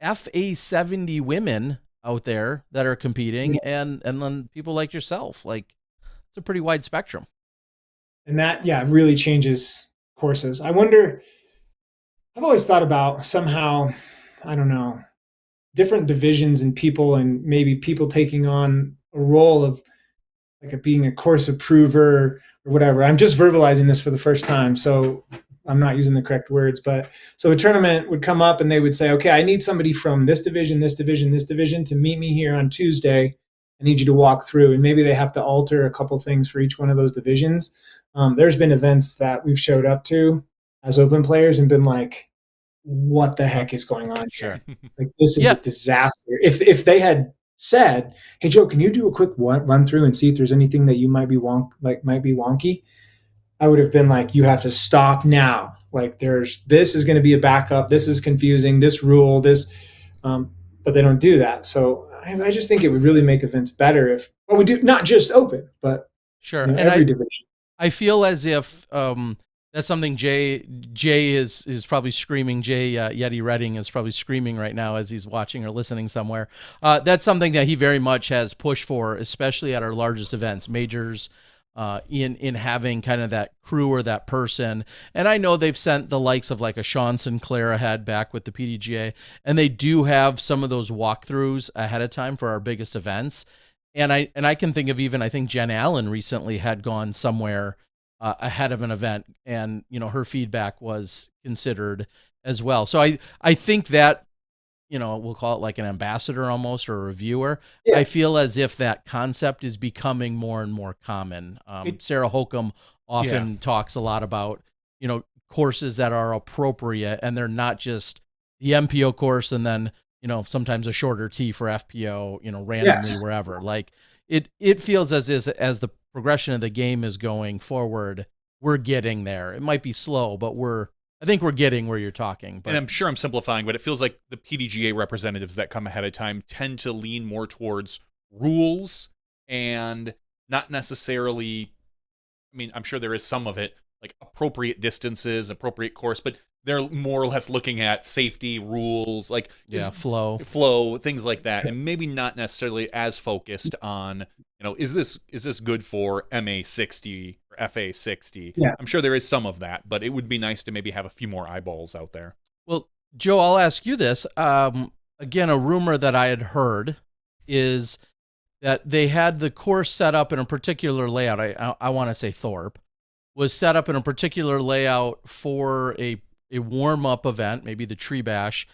FA 70 women out there that are competing and then people like yourself. Like, it's a pretty wide spectrum. And that, really changes courses. I wonder, I've always thought about somehow, I don't know, different divisions and people, and maybe people taking on a role of like being a course approver or whatever. I'm just verbalizing this for the first time, so I'm not using the correct words. But so a tournament would come up and they would say, okay, I need somebody from this division, this division, this division to meet me here on Tuesday. I need you to walk through. And maybe they have to alter a couple things for each one of those divisions. There's been events that we've showed up to as open players and been like, what the heck is going on here? Like, this is a disaster. If they had said, hey, Joe, can you do a quick run through and see if there's anything that you might be wonky, I would have been like, you have to stop now. Like, this is going to be a backup. This is confusing. This rule, but they don't do that. So I just think it would really make events better if we do not just open, but every division. I feel as if that's something Jay is probably screaming. Jay Yeti Redding is probably screaming right now as he's watching or listening somewhere. That's something that he very much has pushed for, especially at our largest events, majors, in having kind of that crew or that person. And I know they've sent the likes of like a Sean Sinclair ahead back with the PDGA, and they do have some of those walkthroughs ahead of time for our biggest events. And I can think of even, I think Jen Allen recently had gone somewhere ahead of an event, and her feedback was considered as well. So I think that, we'll call it like an ambassador almost, or a reviewer. I feel as if that concept is becoming more and more common. Sarah Holcomb often talks a lot about, courses that are appropriate, and they're not just the MPO course and then, sometimes a shorter tee for FPO, randomly wherever. Like, it feels as the progression of the game is going forward, we're getting there. It might be slow, but I think we're getting where you're talking. But, and I'm sure I'm simplifying, but it feels like the PDGA representatives that come ahead of time tend to lean more towards rules and not necessarily, I mean, I'm sure there is some of it, like appropriate distances, appropriate course, but they're more or less looking at safety rules, like flow, things like that, and maybe not necessarily as focused on, is this good for MA 60 or FA 60? Yeah. I'm sure there is some of that, but it would be nice to maybe have a few more eyeballs out there. Well, Joe, I'll ask you this. Again, a rumor that I had heard is that they had the course set up in a particular layout. I want to say Thorpe was set up in a particular layout for a warm-up event, maybe the Tree Bash,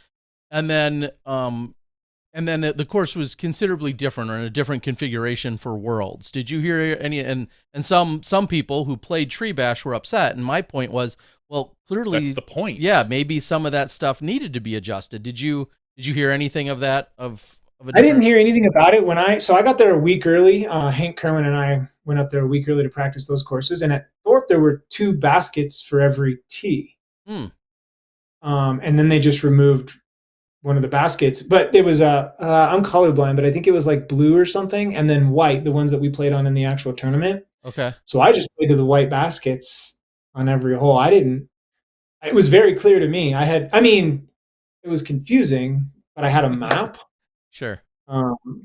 and then the course was considerably different, or in a different configuration for Worlds. Did you hear any? And some people who played Tree Bash were upset, and my point was, well, clearly that's the point. Yeah, maybe some of that stuff needed to be adjusted. Did you hear anything of that? I didn't hear anything about it so I got there a week early. Hank Kerwin and I went up there a week early to practice those courses, and at Thorpe there were 2 baskets for every tee. And then they just removed one of the baskets, but it was I'm colorblind, but I think it was like blue or something, and then white, the ones that we played on in the actual tournament. Okay. So I just played to the white baskets on every hole. It was very clear to me. It was confusing, but I had a map. Sure.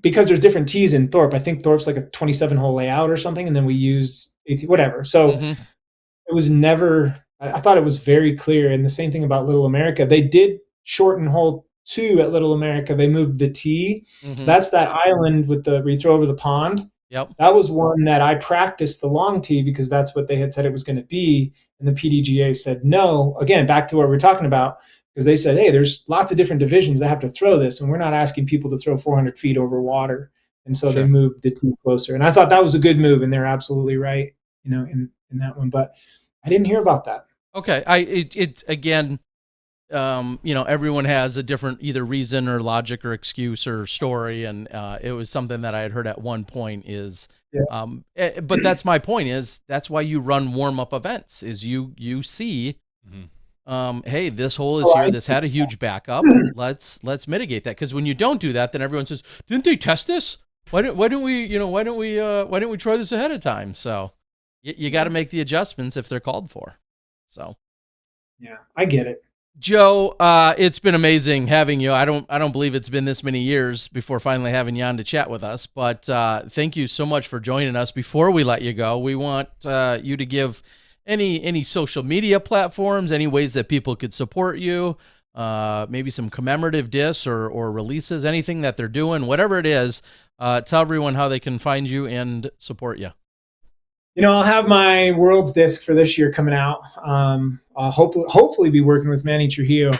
Because there's different tees in Thorpe. I think Thorpe's like a 27 hole layout or something, and then we used 18, whatever. So it was never, I thought it was very clear. And the same thing about Little America. They did shorten hole 2 at Little America. They moved the tee. That's that island with where you throw over the pond. Yep. That was one that I practiced the long tee because that's what they had said it was going to be. And the PDGA said no. Again, back to what we're talking about, because they said, hey, there's lots of different divisions that have to throw this, and we're not asking people to throw 400 feet over water. And so they moved the tee closer. And I thought that was a good move, and they're absolutely right, in that one. But I didn't hear about that. Okay. It's again, everyone has a different either reason or logic or excuse or story. And it was something that I had heard at one point but that's my point is that's why you run warm-up events is you see, hey, this hole is here. This had a huge backup. Let's mitigate that. Because when you don't do that, then everyone says, didn't they test this? Why didn't we try this ahead of time? So you got to make the adjustments if they're called for. So, yeah, I get it. Joe, it's been amazing having you. I don't believe it's been this many years before finally having you on to chat with us. But thank you so much for joining us. Before we let you go, we want you to give any social media platforms, any ways that people could support you, maybe some commemorative discs or releases, anything that they're doing, whatever it is. Tell everyone how they can find you and support you. I'll have my Worlds disc for this year coming out. I'll hopefully be working with Manny Trujillo,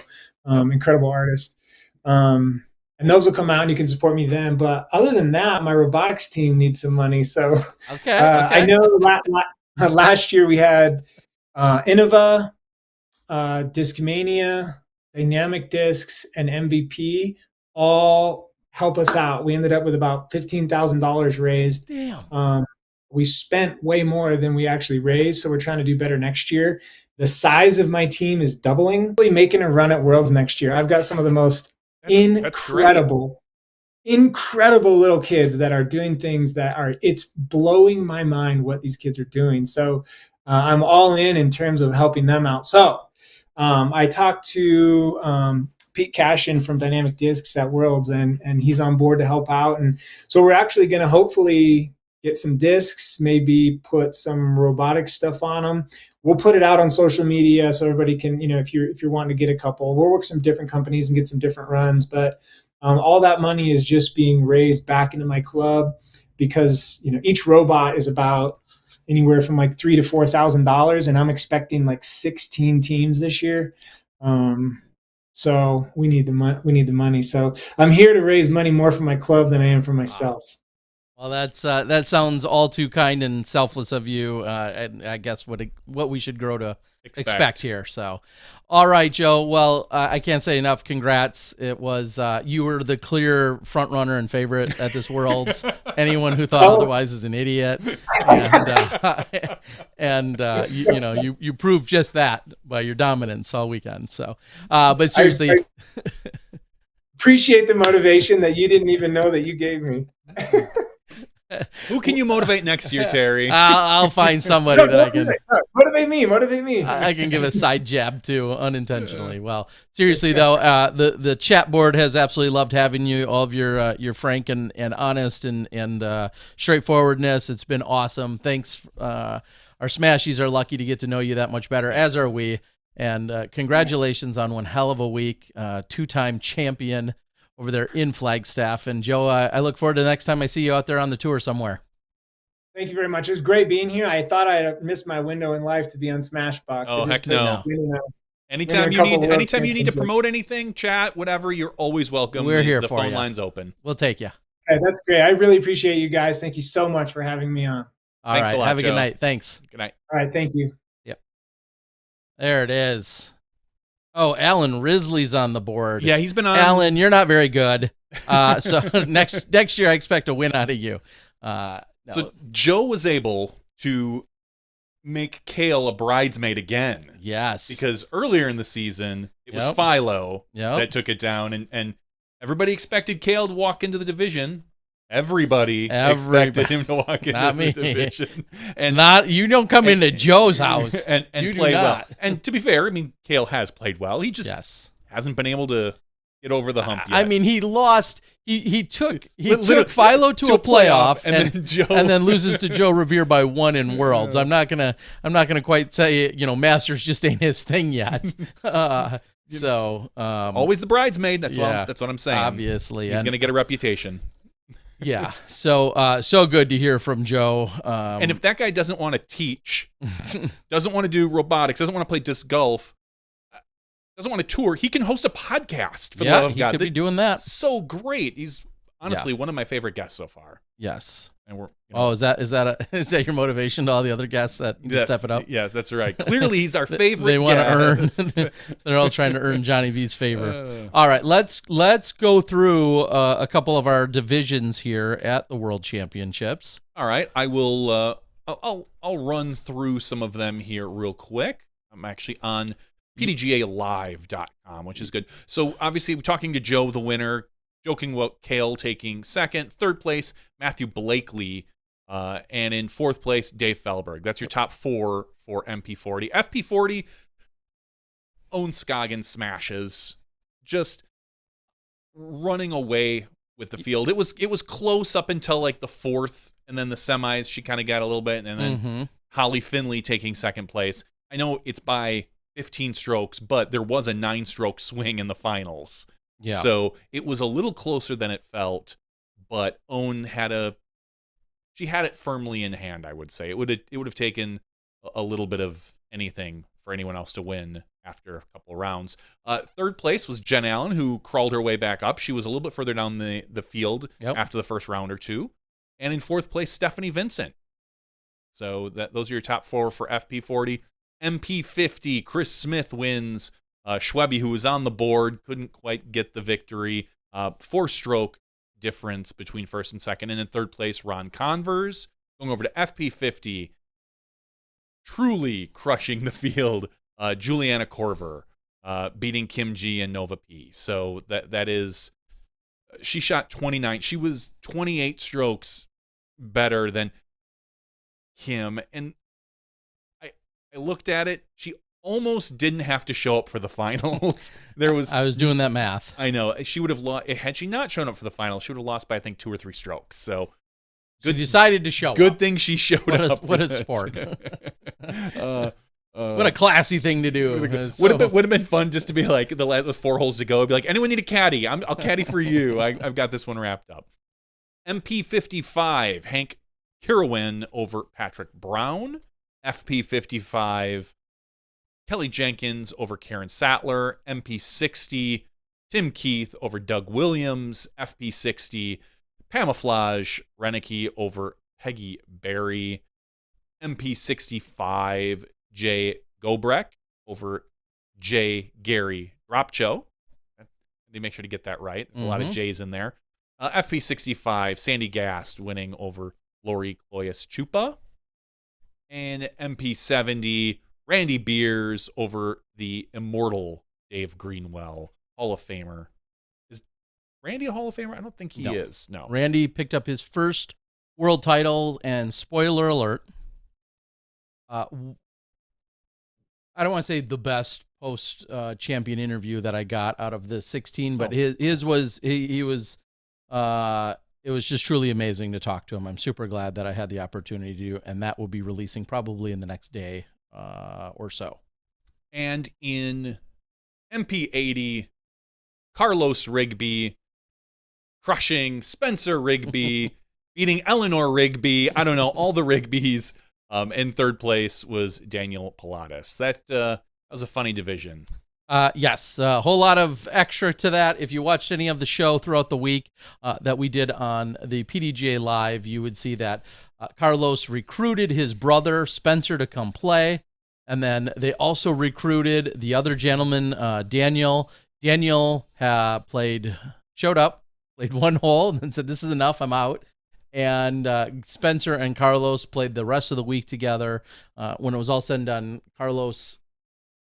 incredible artist. And those will come out and you can support me then. But other than that, my robotics team needs some money. So okay. I know last year we had Innova, Discmania, Dynamic Discs, and MVP all help us out. We ended up with about $15,000 raised. Damn. We spent way more than we actually raised, so we're trying to do better next year. The size of my team is doubling. Really making a run at Worlds next year. I've got some of the most incredible little kids that are doing things it's blowing my mind what these kids are doing. So I'm all in terms of helping them out. So I talked to Pete Cashin from Dynamic Discs at Worlds, and he's on board to help out. And so we're actually going to hopefully get some discs, maybe put some robotic stuff on them. We'll put it out on social media so everybody can, if you're wanting to get a couple, we'll work with some different companies and get some different runs. But all that money is just being raised back into my club because, each robot is about anywhere from like $3,000 to $4,000, and I'm expecting like 16 teams this year. So we need the money. So I'm here to raise money more for my club than I am for myself. Well, that sounds all too kind and selfless of you, and I guess what we should grow to expect here. So, all right, Joe. Well, I can't say enough. Congrats. It was you were the clear front runner and favorite at this Worlds. Anyone who thought otherwise is an idiot. And you proved just that by your dominance all weekend. So, but seriously, I appreciate the motivation that you didn't even know that you gave me. Who can you motivate next year, Terry? I'll find somebody that I can motivate me. I can give a side jab to unintentionally. Well, seriously though, the chat board has absolutely loved having you. All of your frank and honest and straightforwardness. It's been awesome. Thanks. Our Smashies are lucky to get to know you that much better, as are we. And congratulations on one hell of a week. 2-time champion over there in Flagstaff. And Joe, I look forward to the next time I see you out there on the tour somewhere. Thank you very much. It was great being here. I thought I missed my window in life to be on Smashbox. Oh, heck no. Anytime you need to promote anything, chat, whatever, you're always welcome. We're here the for you. phone line's open. We'll take you. Okay, that's great. I really appreciate you guys. Thank you so much for having me on. Thanks a lot, have a good night. Thanks. Good night. All right, thank you. Yep. There it is. Oh, Alan Risley's on the board. Yeah, he's been on. Alan, you're not very good. So next year I expect a win out of you. No. So Joe was able to make Kale a bridesmaid again. Yes. Because earlier in the season, it was Philo Yep. that took it down, and everybody expected Kale to walk into the division. Everybody expected him to walk into the division. And you don't come into Joe's house and play well. And to be fair, I mean, Kale has played well. He just hasn't been able to get over the hump yet. I mean, he lost. He took Literally, Philo to a playoff, and then loses to Joe Rovere by 1 in Worlds. I'm not gonna quite say Masters just ain't his thing yet. Always the bridesmaid. That's what I'm saying. Obviously, he's gonna get a reputation. Yeah. So good to hear from Joe. And if that guy doesn't want to teach, doesn't want to do robotics, doesn't want to play disc golf, doesn't want to tour, he can host a podcast. For the love of God, he could be doing that. So great. He's honestly one of my favorite guests so far. Yes. And we're is that your motivation to all the other guests that step it up? Yes, that's right. Clearly, he's our favorite. They want to earn. They're all trying to earn Johnny V's favor. All right, let's go through a couple of our divisions here at the World Championships. All right, I will. I'll run through some of them here real quick. I'm actually on PDGAlive.com, which is good. So obviously, we're talking to Joe, the winner. Joking about Kale taking second. Third place, Matthew Blakely. And in fourth place, Dave Felberg. That's your top 4 for MP40. FP40, Owen Scoggin smashes. Just running away with the field. It was close up until like the fourth, and then the semis, she kind of got a little bit, and then Holly Finley taking second place. I know it's by 15 strokes, but there was a 9-stroke swing in the finals. Yeah. So it was a little closer than it felt, but Owen had it firmly in hand, I would say. It would have taken a little bit of anything for anyone else to win after a couple of rounds. Third place was Jen Allen, who crawled her way back up. She was a little bit further down the field after the first round or two. And in fourth place, Stephanie Vincent. So those are your top 4 for FP40. MP50, Chris Smith wins. Schwebe, who was on the board, couldn't quite get the victory. 4-stroke difference between first and second. And in third place, Ron Converse. Going over to FP50, truly crushing the field, Juliana Korver, beating Kim G and Nova P. So that is, she shot 29. She was 28 strokes better than Kim. And I looked at it. She almost didn't have to show up for the finals. I was doing that math. I know. She would have lost. Had she not shown up for the finals, she would have lost by, I think, 2 or 3 strokes. So good. She decided to show up. Good thing she showed up. What a sport. What a classy thing to do. Would have been fun just to be like, with 4 holes to go, be like, anyone need a caddy? I'll caddy for you. I've got this one wrapped up. MP55, Hank Kirwan over Patrick Brown. FP55, Kelly Jenkins over Karen Sattler. MP60, Tim Keith over Doug Williams. FP60, Pamaflage Renicky over Peggy Berry. MP65, Jay Gobrek over Jay Gary Dropcho. I need to make sure to get that right. There's a lot of J's in there. FP65, Sandy Gast winning over Lori Cloyes Chupa. And MP70, Randy Beers over the immortal Dave Greenwell, Hall of Famer. Is Randy a Hall of Famer? I don't think he is. No. Randy picked up his first world title, and spoiler alert, I don't want to say the best post champion interview that I got out of the 16, but his was it was just truly amazing to talk to him. I'm super glad that I had the opportunity to, and that will be releasing probably in the next day or so. And in MP80, Carlos Rigby crushing Spencer Rigby, beating Eleanor Rigby. I don't know, all the Rigbys. In third place was Daniel Pilates. That was a funny division. Yes, a whole lot of extra to that. If you watched any of the show throughout the week that we did on the PDGA Live, you would see that Carlos recruited his brother, Spencer, to come play. And then they also recruited the other gentleman, Daniel. Daniel showed up, played 1 hole, and then said, "This is enough, I'm out." And Spencer and Carlos played the rest of the week together. When it was all said and done, Carlos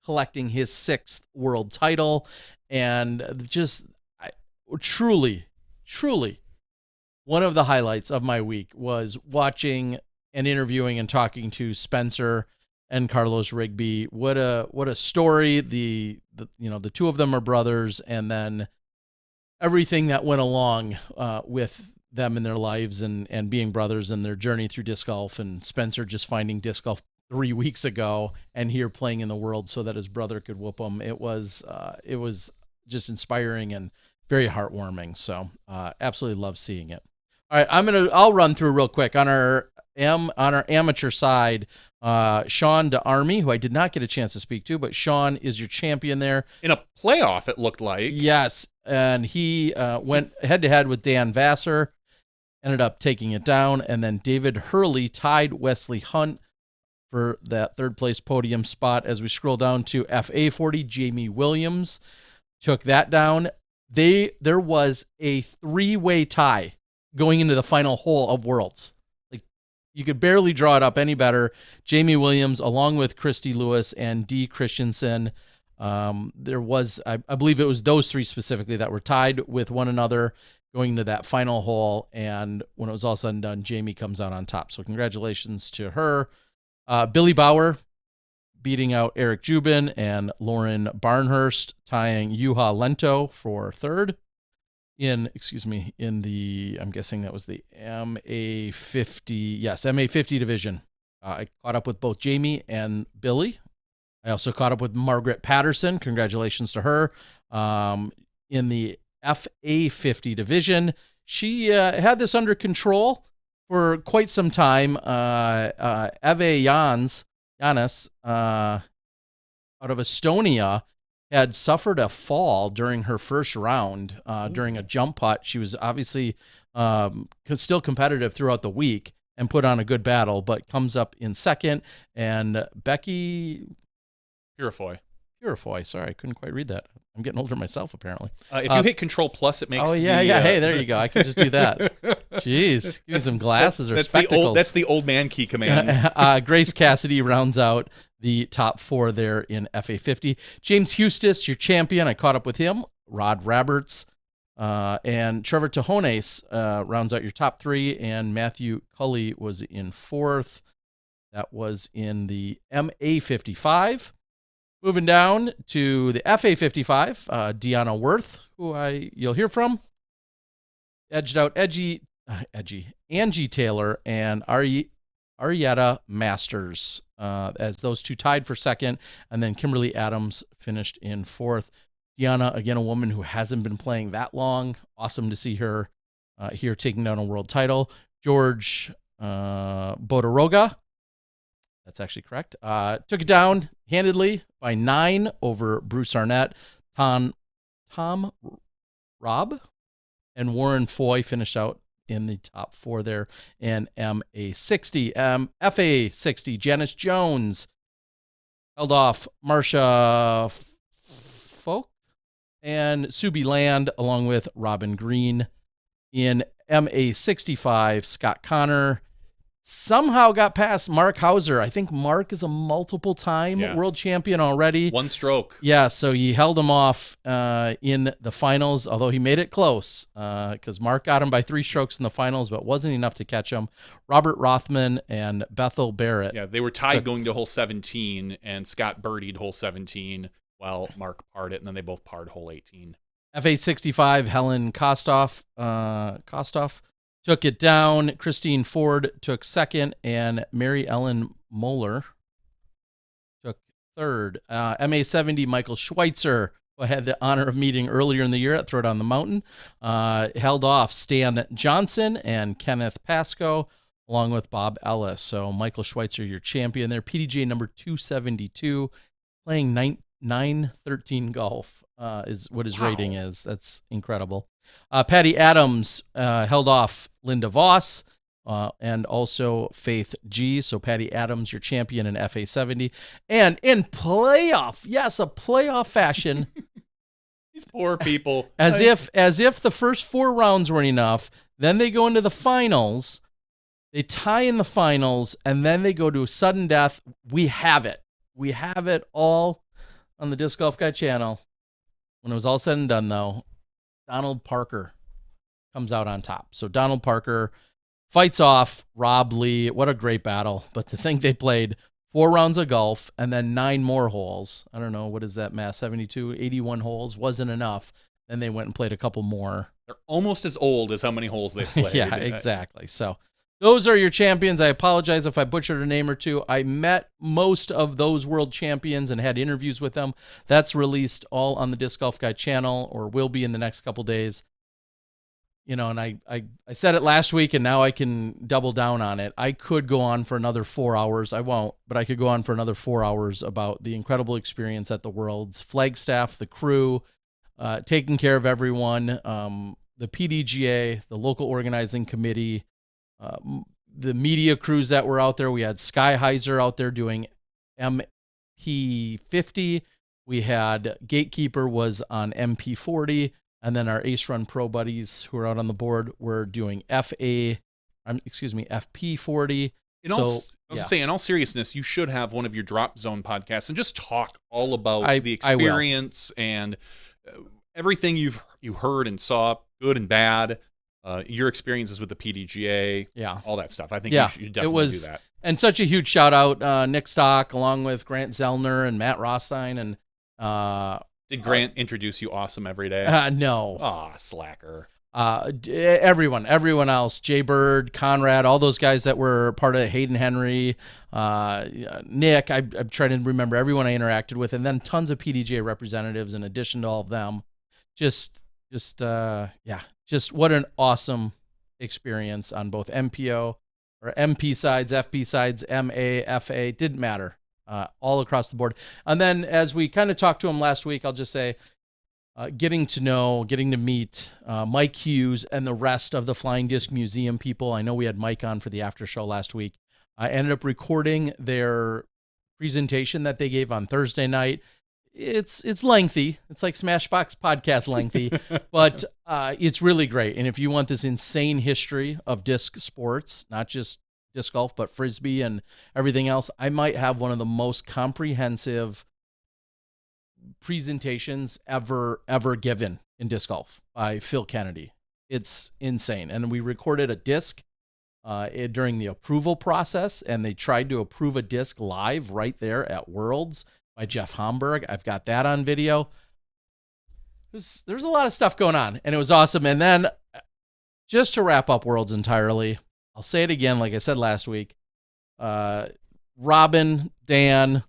collecting his 6th world title, and just truly one of the highlights of my week was watching and interviewing and talking to Spencer and Carlos Rigby. What a story. The 2 of them are brothers, and then everything that went along with them in their lives and being brothers and their journey through disc golf, and Spencer just finding disc golf 3 weeks ago and here playing in the world so that his brother could whoop him. It was just inspiring and very heartwarming. So absolutely love seeing it. All right, I'll run through real quick on our amateur side. Sean DeArmy, who I did not get a chance to speak to, but Sean is your champion there. In a playoff, it looked like. Yes, and he went head-to-head with Dan Vassar, ended up taking it down, and then David Hurley tied Wesley Hunt for that third-place podium spot. As we scroll down to FA40, Jamie Williams took that down. There was a 3-way tie going into the final hole of Worlds. You could barely draw it up any better. Jamie Williams, along with Christy Lewis and Dee Christensen. There was, I believe it was those three specifically that were tied with one another going into that final hole. And when it was all said and done, Jamie comes out on top. So congratulations to her. Billy Bauer beating out Eric Jubin and Lauren Barnhurst, tying Yuha Lento for third. I'm guessing that was the MA50. Yes, MA50 division. I caught up with both Jamie and Billy. I also caught up with Margaret Patterson. Congratulations to her. In the FA50 division, she had this under control for quite some time. Eve Janis out of Estonia had suffered a fall during her first round during a jump putt. She was obviously still competitive throughout the week and put on a good battle, but comes up in second. And Becky Purifoy. Sorry, I couldn't quite read that. I'm getting older myself, apparently. If you hit Control Plus, it makes. Oh yeah. Hey, there you go. I can just do that. Jeez, give me some glasses or spectacles. That's the old man key command. Grace Cassidy rounds out the top four there in FA50. James Hustis, your champion. I caught up with him. Rod Roberts and Trevor Tajones rounds out your top three, and Matthew Cully was in fourth. That was in the MA55. Moving down to the FA55, Deanna Worth, who you'll hear from, edged out Angie Taylor and Arietta Masters as those two tied for second, and then Kimberly Adams finished in fourth. Deanna, again, a woman who hasn't been playing that long. Awesome to see her here taking down a world title. George Bodoroga, that's actually correct, took it down handedly by 9 over Bruce Arnett. Tom Robb and Warren Foy finished out in the top four there in MA60. FA60, Janice Jones held off Marcia Folk and Subi Land, along with Robin Green. In MA65, Scott Connor somehow got past Mark Hauser. I think Mark is a multiple-time world champion already. One stroke. Yeah, so he held him off in the finals, although he made it close because Mark got him by 3 strokes in the finals, but wasn't enough to catch him. Robert Rothman and Bethel Barrett. Yeah, they were tied going to hole 17, and Scott birdied hole 17 while Mark parred it, and then they both parred hole 18. F865, Helen Kostoff took it down. Christine Ford took second, and Mary Ellen Moeller took third. MA70, Michael Schweitzer, who I had the honor of meeting earlier in the year at Throwdown the Mountain, held off Stan Johnson and Kenneth Pasco, along with Bob Ellis. So Michael Schweitzer, your champion there. PDGA number 272, playing 913 golf is what his rating is. That's incredible. Patty Adams held off Linda Voss and also Faith G. So Patty Adams, your champion in FA70. And in playoff, yes, a playoff fashion. These poor people. As if the first 4 rounds weren't enough, then they go into the finals. They tie in the finals, and then they go to sudden death. We have it. We have it all on the Disc Golf Guy channel. When it was all said and done, though, Donald Parker comes out on top. So Donald Parker fights off Rob Lee. What a great battle. But to think they played 4 rounds of golf and then 9 more holes. I don't know, what is that math? 72, 81 holes wasn't enough. Then they went and played a couple more. They're almost as old as how many holes they've played. Yeah, exactly. So those are your champions. I apologize if I butchered a name or two. I met most of those world champions and had interviews with them. That's released all on the Disc Golf Guy channel, or will be in the next couple days. You know, and I said it last week, and now I can double down on it. I could go on for another 4 hours. I won't, but I could go on for another 4 hours about the incredible experience at the Worlds. Flagstaff, the crew, taking care of everyone, the PDGA, the local organizing committee, the media crews that were out there. We had Sky Heiser out there doing MP50. We had Gatekeeper was on MP40. And then our Ace Run Pro buddies who are out on the board were doing FP40. In all seriousness, you should have one of your Drop Zone podcasts and just talk all about the experience and everything you heard and saw, good and bad, your experiences with the PDGA, all that stuff. I think you should definitely do that. And such a huge shout out, Nick Stock, along with Grant Zellner and Matt Rothstein, and did Grant introduce you awesome every day? No. Ah, slacker. Everyone else, Jay Bird, Conrad, all those guys that were part of Hayden Henry, Nick, I'm trying to remember everyone I interacted with, and then tons of PDGA representatives in addition to all of them. Just what an awesome experience on both MPO or MP sides, FP sides, MA, FA, didn't matter. All across the board. And then as we kind of talked to him last week, I'll just say, getting to meet Mike Hughes and the rest of the Flying Disc Museum people. I know we had Mike on for the after show last week. I ended up recording their presentation that they gave on Thursday night. It's lengthy. It's like Smashbox podcast lengthy, but it's really great. And if you want this insane history of disc sports, not just disc golf, but Frisbee and everything else, I might have one of the most comprehensive presentations ever given in disc golf by Phil Kennedy. It's insane. And we recorded a disc during the approval process, and they tried to approve a disc live right there at Worlds by Jeff Homburg. I've got that on video. There's a lot of stuff going on, and it was awesome. And then just to wrap up Worlds entirely, I'll say it again, like I said last week. Robin, Dan,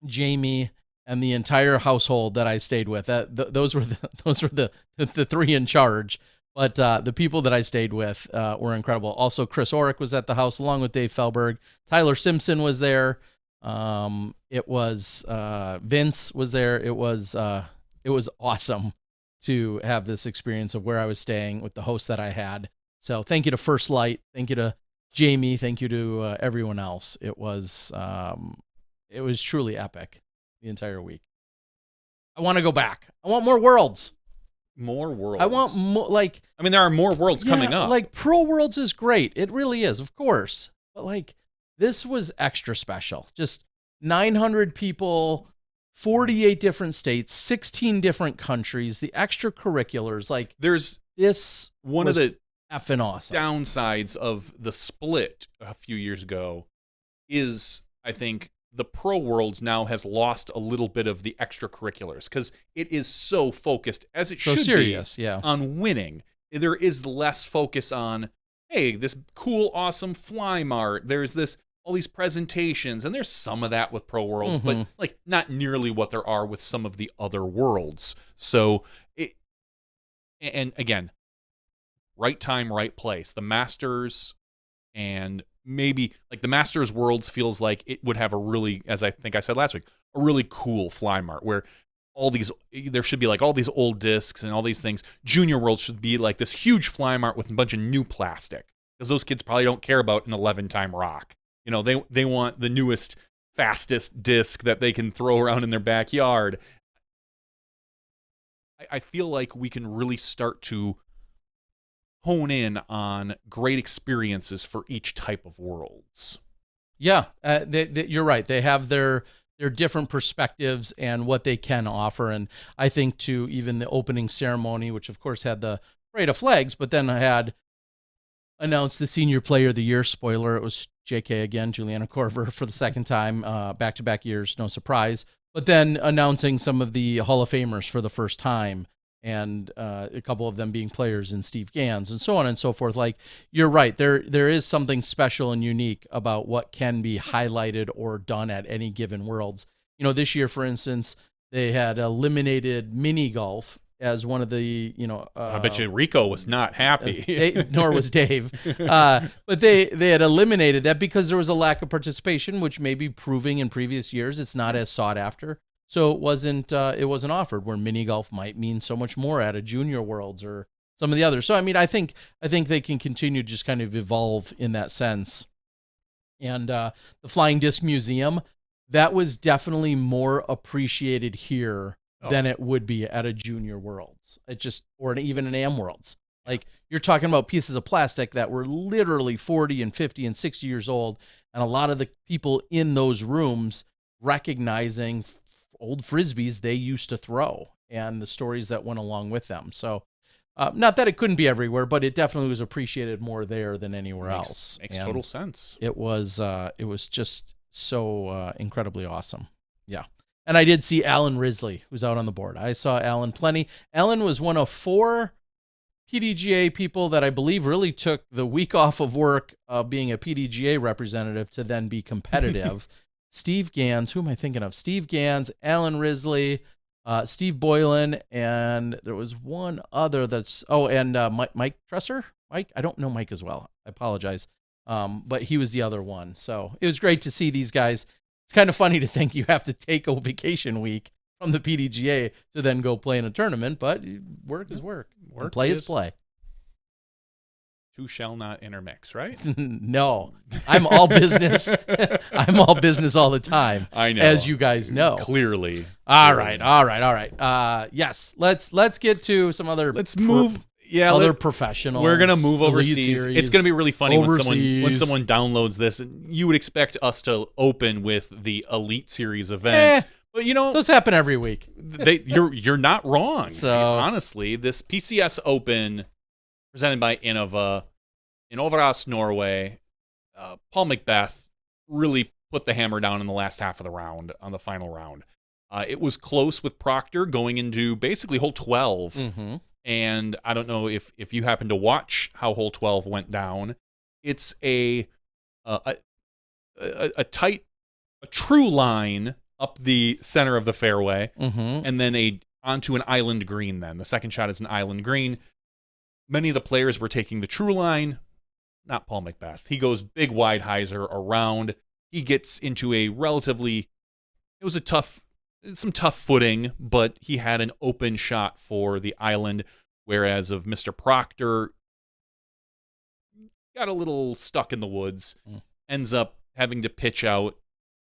Jamie, and the entire household that I stayed with. Those were the three in charge. But the people that I stayed with were incredible. Also, Chris Orrick was at the house along with Dave Felberg. Tyler Simpson was there. It was Vince was there. It was awesome to have this experience of where I was staying with the host that I had. So thank you to First Light. Thank you to Jamie. Thank you to everyone else. It was truly epic the entire week. I want to go back. I want more Worlds. More Worlds. I want more, there are more Worlds coming up. Like Pro Worlds is great. It really is, of course. But this was extra special. Just 900 people, 48 different states, 16 different countries, the extracurriculars. This one of the effing awesome downsides of the split a few years ago is, I think, the Pro Worlds now has lost a little bit of the extracurriculars because it is so focused, as it should serious, be, on winning. There is less focus on, hey, this cool, awesome fly mart. There's all these presentations, and there's some of that with Pro Worlds, but not nearly what there are with some of the other worlds. So, and again, right time, right place. The Masters and maybe the Masters Worlds feels like it would have a really, as I think I said last week, a really cool fly mart where there should be all these old discs and all these things. Junior Worlds should be this huge fly mart with a bunch of new plastic because those kids probably don't care about an 11-time rock. They want the newest, fastest disc that they can throw around in their backyard. I feel like we can really start to hone in on great experiences for each type of Worlds. Yeah, you're right. They have their different perspectives and what they can offer. And I think to even the opening ceremony, which of course had the parade of flags, but then I had announced the Senior Player of the Year. Spoiler, it was JK again, Juliana Corver for the second time, back-to-back years, no surprise. But then announcing some of the Hall of Famers for the first time. and a couple of them being players in Steve Gans and so on and so forth. Like, you're right. There is something special and unique about what can be highlighted or done at any given Worlds. You know, this year, for instance, they had eliminated mini golf as one of the, I bet you Rico was not happy. Nor was Dave. But they had eliminated that because there was a lack of participation, which may be proving in previous years it's not as sought after. So it wasn't offered, where mini golf might mean so much more at a Junior Worlds or some of the others. So I mean, I think they can continue to just kind of evolve in that sense. And the Flying Disc Museum, that was definitely more appreciated here than it would be at a Junior Worlds. Even an AM Worlds. Like, you're talking about pieces of plastic that were literally 40 and 50 and 60 years old, and a lot of the people in those rooms recognizing old Frisbees they used to throw and the stories that went along with them. So not that it couldn't be everywhere, but it definitely was appreciated more there than anywhere else. Makes total sense. It was just so incredibly awesome. Yeah. And I did see Alan Risley, who's out on the board. I saw Alan plenty. Alan was one of 4 PDGA people that I believe really took the week off of work of being a PDGA representative to then be competitive. Steve Gans, who am I thinking of? Steve Gans, Alan Risley, Steve Boylan, and there was one other Mike Tresser. Mike, I don't know Mike as well. I apologize. But he was the other one. So it was great to see these guys. It's kind of funny to think you have to take a vacation week from the PDGA to then go play in a tournament, but work is work. Play is play. Two shall not intermix, right? No, I'm all business. I'm all business all the time. I know, as you guys know. Clearly. All right. Yes, let's get to some other. Let's move. Other professionals. We're gonna move overseas. Series, it's gonna be really funny when someone downloads this. You would expect us to open with the Elite Series event, but those happen every week. You're not wrong. So honestly, this PCS Open presented by Innova in Rovere, Norway, Paul McBeth really put the hammer down in the last half of the round on the final round. It was close with Proctor going into basically hole 12. Mm-hmm. And I don't know if you happen to watch how hole 12 went down. It's a true line up the center of the fairway, and then onto an island green. Then the second shot is an island green. Many of the players were taking the true line. Not Paul McBeth. He goes big wide hyzer around. He gets into it was some tough footing, but he had an open shot for the island, whereas of Mr. Proctor got a little stuck in the woods, ends up having to pitch out,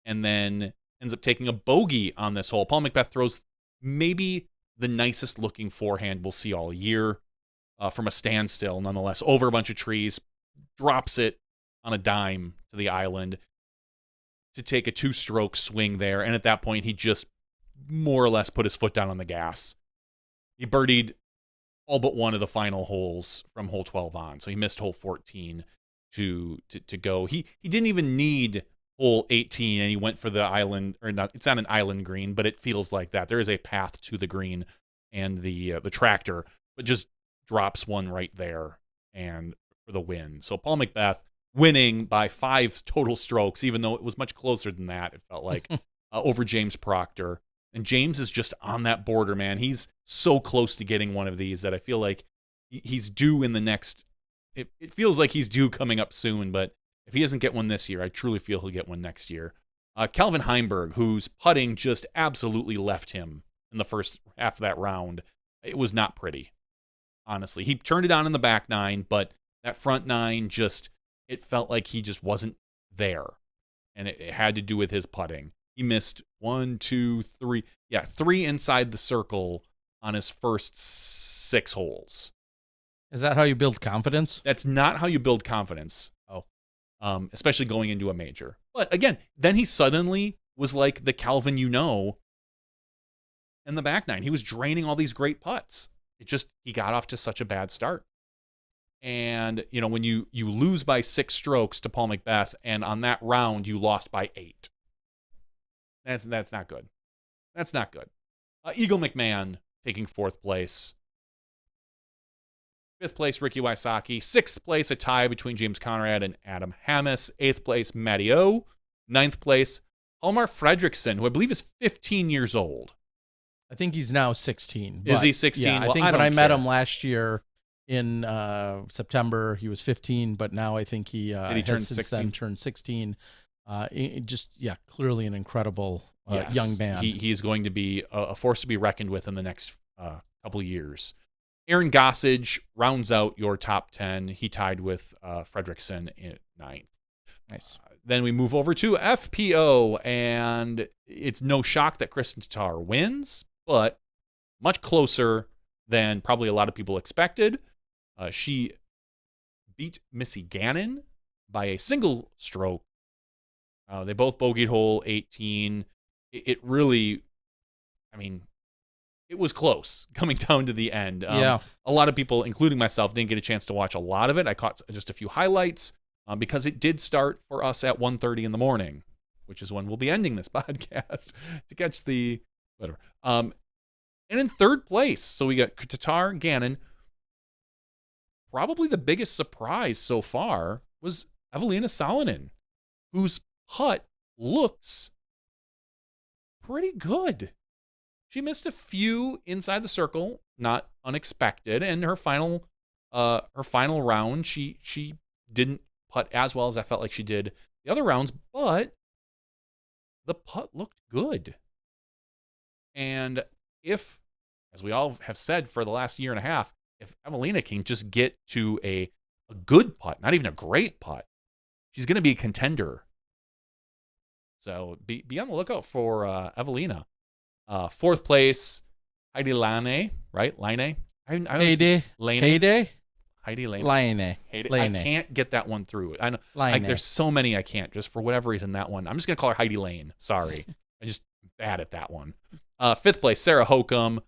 and then ends up taking a bogey on this hole. Paul McBeth throws maybe the nicest looking forehand we'll see all year from a standstill, nonetheless, over a bunch of trees, drops it on a dime to the island to take a 2-stroke swing there, and at that point he just more or less put his foot down on the gas. He birdied all but one of the final holes from hole 12 on, so he missed hole 14 to go. He didn't even need hole 18, and he went for the island, or not. It's not an island green, but it feels like that. There is a path to the green and the tractor, but just drops one right there and for the win. So Paul McBeth winning by 5 total strokes, even though it was much closer than that. It felt like over James Proctor. And James is just on that border, man. He's so close to getting one of these that I feel like he's due in the next. It feels like he's due coming up soon, but if he doesn't get one this year, I truly feel he'll get one next year. Calvin Heimberg, whose putting just absolutely left him in the first half of that round. It was not pretty, honestly. He turned it on in the back 9, but that front 9 it felt like he just wasn't there. And it had to do with his putting. He missed 1, 2, 3. Yeah, 3 inside the circle on his first 6 holes. Is that how you build confidence? That's not how you build confidence. Especially going into a major. But again, then he suddenly was like the Calvin in the back 9. He was draining all these great putts. He got off to such a bad start. And, when you lose by 6 strokes to Paul McBeth, and on that round you lost by 8. That's not good. That's not good. Eagle McMahon taking 4th place. 5th place, Ricky Wysocki. 6th place, a tie between James Conrad and Adam Hammes. 8th place, Matty O. 9th place, Halmar Fredriksson, who I believe is 15 years old. I think he's now 16. Is he 16? Yeah, well, I think when don't I met care. him last year in September, he was 15, but now I think he has since then turned 16. Clearly an incredible young man. He is going to be a force to be reckoned with in the next couple of years. Aaron Gossage rounds out your top 10. He tied with Fredriksson in 9th. Nice. Then we move over to FPO, and it's no shock that Kristen Tatar wins, but much closer than probably a lot of people expected. She beat Missy Gannon by a single stroke. They both bogeyed hole 18. It really, it was close coming down to the end. A lot of people, including myself, didn't get a chance to watch a lot of it. I caught just a few highlights because it did start for us at 1:30 in the morning, which is when we'll be ending this podcast to catch the whatever. And in 3rd place, so we got Tatar, Gannon. Probably the biggest surprise so far was Evelina Salonen, whose putt looks pretty good. She missed a few inside the circle, not unexpected, and her final round, she didn't putt as well as I felt like she did the other rounds, but the putt looked good. And if, as we all have said for the last year and a half, if Evelina can just get to a good putt, not even a great putt, she's going to be a contender. So be on the lookout for Evelina. 4th place, Heidi Lane, right? Lane? Heidi Lane. I can't get that one through. I know, there's so many I can't, just for whatever reason, that one. I'm just going to call her Heidi Lane. Sorry. I'm just bad at that one. 5th place, Sarah Hokum.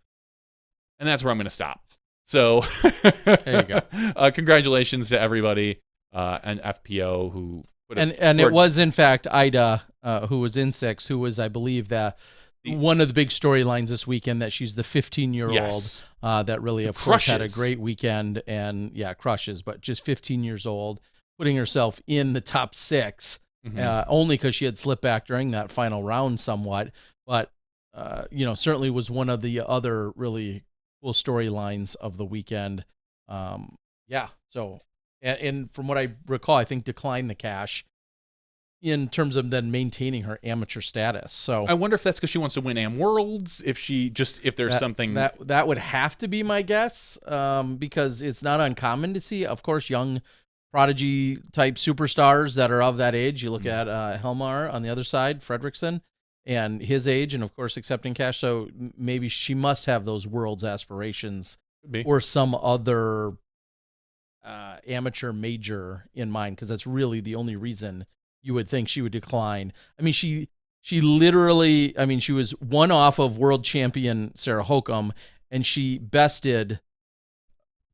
And that's where I'm going to stop. So there you go. Congratulations to everybody and FPO who put and it was in fact Ida who was in 6th, who was, I believe, one of the big storylines this weekend, that she's the 15-year-old that really, of course, had a great weekend and crushes, but just 15 years old, putting herself in the top 6, only because she had slipped back during that final round somewhat, but certainly was one of the other really cool storylines of the weekend. So, and from what I recall, I think declined the cash in terms of then maintaining her amateur status. So I wonder if that's because she wants to win Am Worlds. If there's something that would have to be my guess, because it's not uncommon to see, of course, young prodigy type superstars that are of that age. You look at Helmar on the other side, Fredriksson, and his age, and of course accepting cash. So maybe she must have those Worlds aspirations or some other amateur major in mind, because that's really the only reason you would think she would decline. I mean, she literally, she was one off of world champion Sarah Hokum, and she bested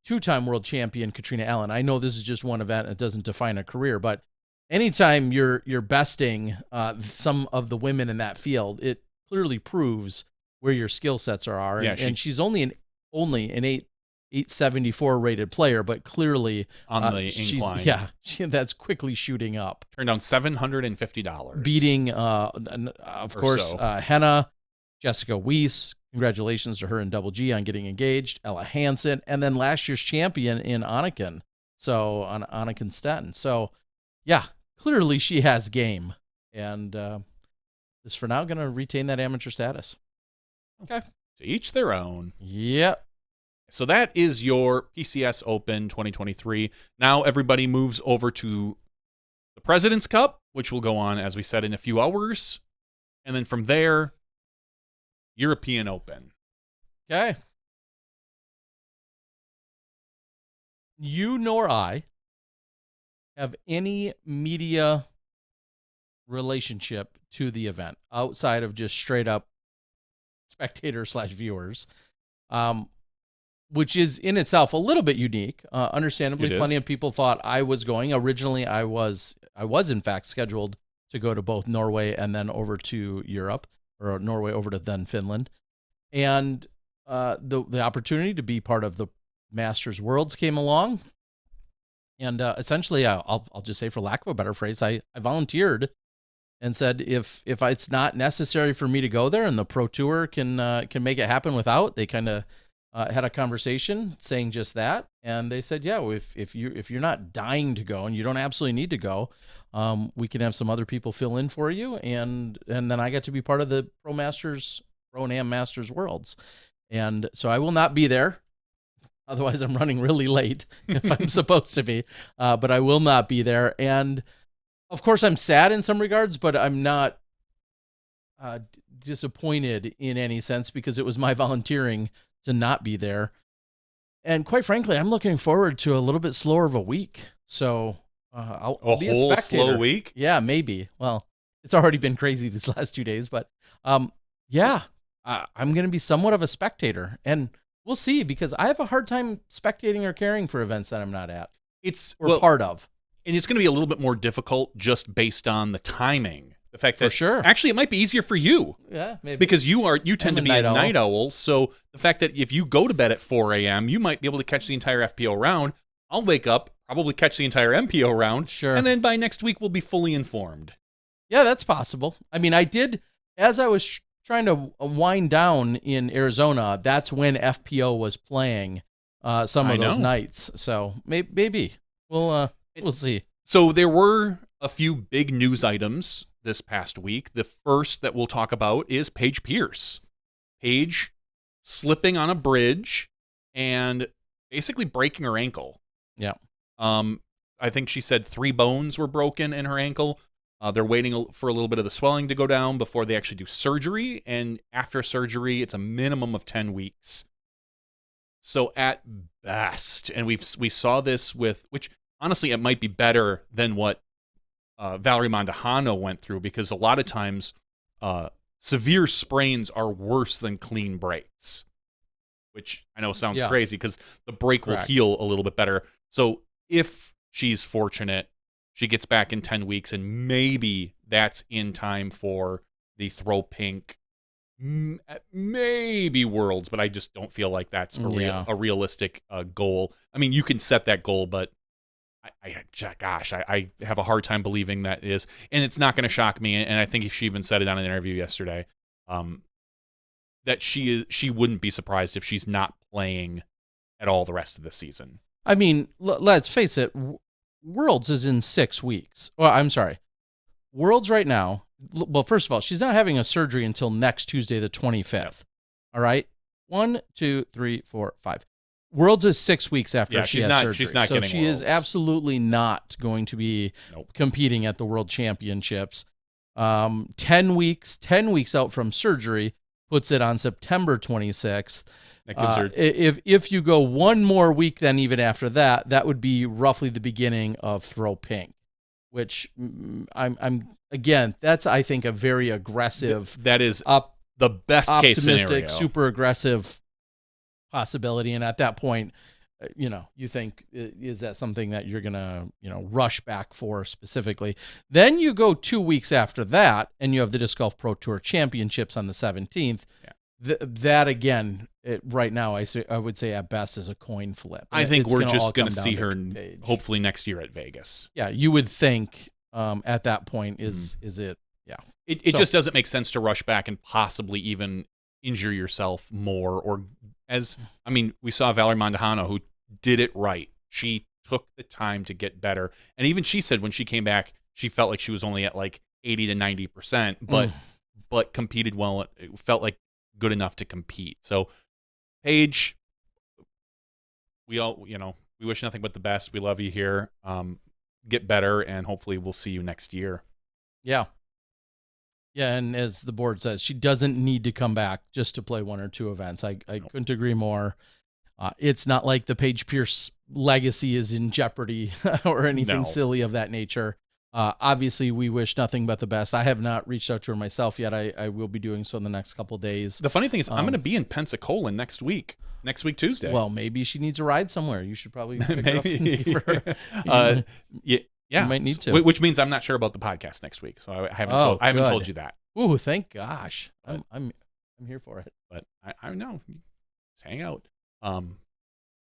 2-time world champion Katrina Allen. I know this is just one event, it doesn't define a career, but anytime you're besting some of the women in that field, it clearly proves where your skill sets are. And she's only an 874 rated player, but clearly on the incline. That's quickly shooting up. Turned down $750. Beating, of course, Henna, Jessica Weiss. Congratulations to her and Double G on getting engaged. Ella Hansen, and then last year's champion in Anniken. So on Anniken Stettin. So clearly she has game, and is for now going to retain that amateur status. Okay. To each their own. Yep. So that is your PCS Open 2023. Now everybody moves over to the President's Cup, which will go on, as we said, in a few hours. And then from there, European Open. Okay. You nor I have any media relationship to the event outside of just straight up spectator/viewers. Which is in itself a little bit unique. Understandably, plenty of people thought I was going. Originally, I was in fact scheduled to go to both Norway and then over to Europe, or Norway over to then Finland. And the opportunity to be part of the Masters Worlds came along. And essentially, I'll just say, for lack of a better phrase, I volunteered and said, if it's not necessary for me to go there and the Pro Tour can make it happen without, they kind of had a conversation saying just that. And they said, yeah, well, if you're not dying to go and you don't absolutely need to go, we can have some other people fill in for you. And then I got to be part of the Pro and Am Masters Worlds. And so I will not be there. Otherwise, I'm running really late if I'm supposed to be. But I will not be there. And, of course, I'm sad in some regards, but I'm not disappointed in any sense because it was my volunteering to not be there. And quite frankly, I'm looking forward to a little bit slower of a week. So I'll be a spectator. Slow week? Yeah, maybe. Well, it's already been crazy these last 2 days. But, yeah, I'm going to be somewhat of a spectator. And we'll see, because I have a hard time spectating or caring for events that I'm not at. Part of. And it's going to be a little bit more difficult just based on the timing. The fact that actually it might be easier for you. Yeah, maybe. Because you tend to be a night owl. So the fact that if you go to bed at 4 a.m., you might be able to catch the entire FPO round. I'll wake up, probably catch the entire MPO round. Sure. And then by next week, we'll be fully informed. Yeah, that's possible. I mean, I did, as I was trying to wind down in Arizona, that's when FPO was playing some of those nights. So maybe we'll see. So there were a few big news items this past week. The first that we'll talk about is Paige Pierce. Paige slipping on a bridge and basically breaking her ankle. Yeah. I think she said 3 bones were broken in her ankle. They're waiting for a little bit of the swelling to go down before they actually do surgery. And after surgery, it's a minimum of 10 weeks. So at best, and we saw this with, which honestly, it might be better than what Valerie Mondahano went through, because a lot of times severe sprains are worse than clean breaks, which I know sounds crazy because the break will heal a little bit better. So if she's fortunate, she gets back in 10 weeks, and maybe that's in time for the Throw Pink, maybe Worlds, but I just don't feel like that's a realistic goal. I mean, you can set that goal, but I have a hard time believing that is. And it's not going to shock me, and I think she even said it on an interview yesterday, that she wouldn't be surprised if she's not playing at all the rest of the season. I mean, let's face it, Worlds is in 6 weeks. Well, I'm sorry. Worlds right now, well, first of all, she's not having a surgery until next Tuesday, the 25th. Yep. All right? 1, 2, 3, 4, 5. Worlds is 6 weeks after she has surgery. She's not so getting she Worlds. is absolutely not going to be competing at the World Championships. 10 weeks out from surgery puts it on September 26th. That gives her... If you go one more week, then even after that, that would be roughly the beginning of Throw Pink, which I'm again, that's, I think, a very aggressive. That is the best case scenario. Optimistic, super aggressive possibility. And at that point, you think, is that something that you're going to, rush back for specifically? Then you go 2 weeks after that, and you have the Disc Golf Pro Tour Championships on the 17th. Yeah. That again, right now, I would say at best is a coin flip. I think we're just going to see her hopefully next year at Vegas. Yeah, you would think at that point is it? Yeah, it just doesn't make sense to rush back and possibly even injure yourself more. Or we saw Valerie Mondahano, who did it right. She took the time to get better, and even she said when she came back, she felt like she was only at like 80 to 90%, but competed well. It felt like good enough to compete. So Paige, we wish nothing but the best. We love you here. Get better, and hopefully we'll see you next year. Yeah. Yeah, and as the board says, she doesn't need to come back just to play 1 or 2 events. I couldn't agree more. It's not like the Paige Pierce legacy is in jeopardy or anything silly of that nature. Obviously, we wish nothing but the best. I have not reached out to her myself yet. I will be doing so in the next couple of days. The funny thing is, I'm going to be in Pensacola next week Tuesday. Well, maybe she needs a ride somewhere. You should probably pick her up and give her. Yeah, you might need to. Which means I'm not sure about the podcast next week, so I haven't told you that. Ooh, thank gosh. I'm here for it. But I know. Just hang out.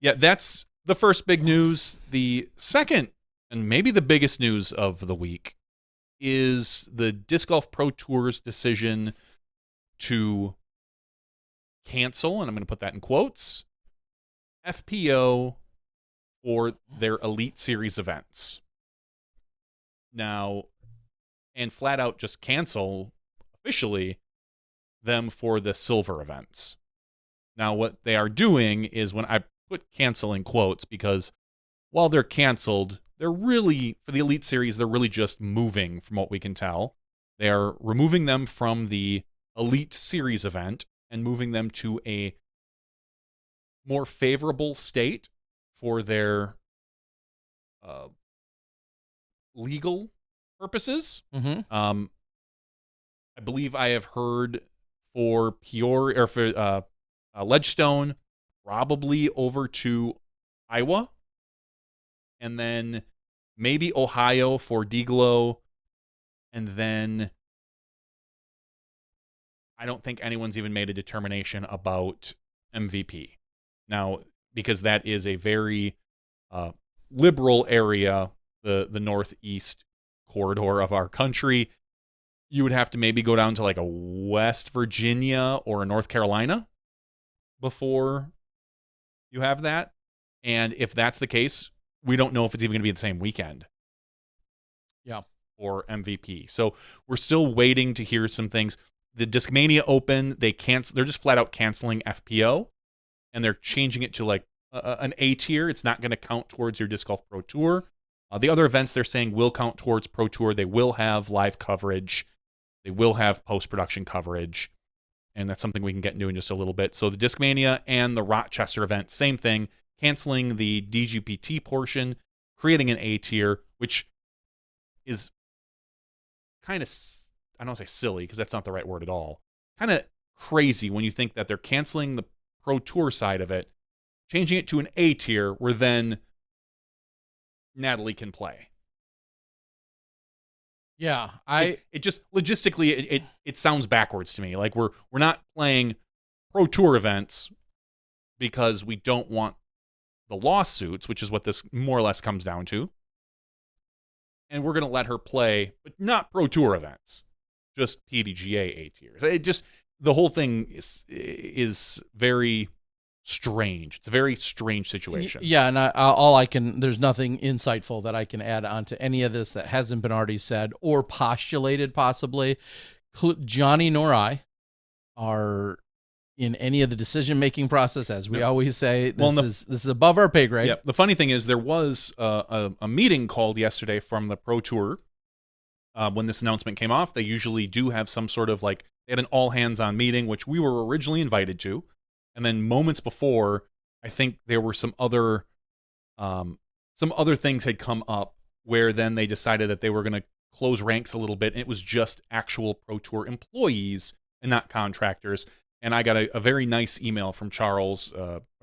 Yeah, that's the first big news. The second, and maybe the biggest news of the week, is the Disc Golf Pro Tour's decision to cancel, and I'm going to put that in quotes, FPO for their Elite Series events. Now, and flat out just cancel officially them for the silver events. Now, what they are doing is, when I put cancel in quotes, because while they're canceled, they're really, for the Elite Series, they're really just moving, from what we can tell. They're removing them from the Elite Series event and moving them to a more favorable state for their legal purposes. Mm-hmm. I believe I have heard for Peoria, or for Ledgestone, probably over to Iowa, and then maybe Ohio for Deglow, and then I don't think anyone's even made a determination about MVP. Now, because that is a very liberal area, the northeast corridor of our country, you would have to maybe go down to like a West Virginia or a North Carolina before you have that. And if that's the case, we don't know if it's even going to be the same weekend. Yeah. Or MVP. So we're still waiting to hear some things. The Discmania Open, they're just flat out canceling FPO, and they're changing it to like an A tier. It's not going to count towards your Disc Golf Pro Tour. The other events they're saying will count towards Pro Tour. They will have live coverage. They will have post-production coverage. And that's something we can get into in just a little bit. So the Discmania and the Rochester event, same thing, canceling the DGPT portion, creating an A tier, which is kind of, I don't want to say silly, because that's not the right word at all. Kind of crazy when you think that they're canceling the Pro Tour side of it, changing it to an A tier, where then Natalie can play. Yeah, it just logistically it sounds backwards to me. Like we're not playing Pro Tour events because we don't want the lawsuits, which is what this more or less comes down to. And we're going to let her play, but not Pro Tour events, just PDGA A tiers. It just, the whole thing is very strange. It's a very strange situation. Yeah, and there's nothing insightful that I can add onto any of this that hasn't been already said or postulated possibly. Johnny nor I are in any of the decision-making process, as we always say. This is above our pay grade. Yeah. The funny thing is, there was a meeting called yesterday from the Pro Tour when this announcement came off. They usually do have some sort of like, they had an all-hands-on meeting, which we were originally invited to. And then moments before, I think there were some other things had come up where then they decided that they were going to close ranks a little bit. And it was just actual Pro Tour employees and not contractors. And I got a very nice email from Charles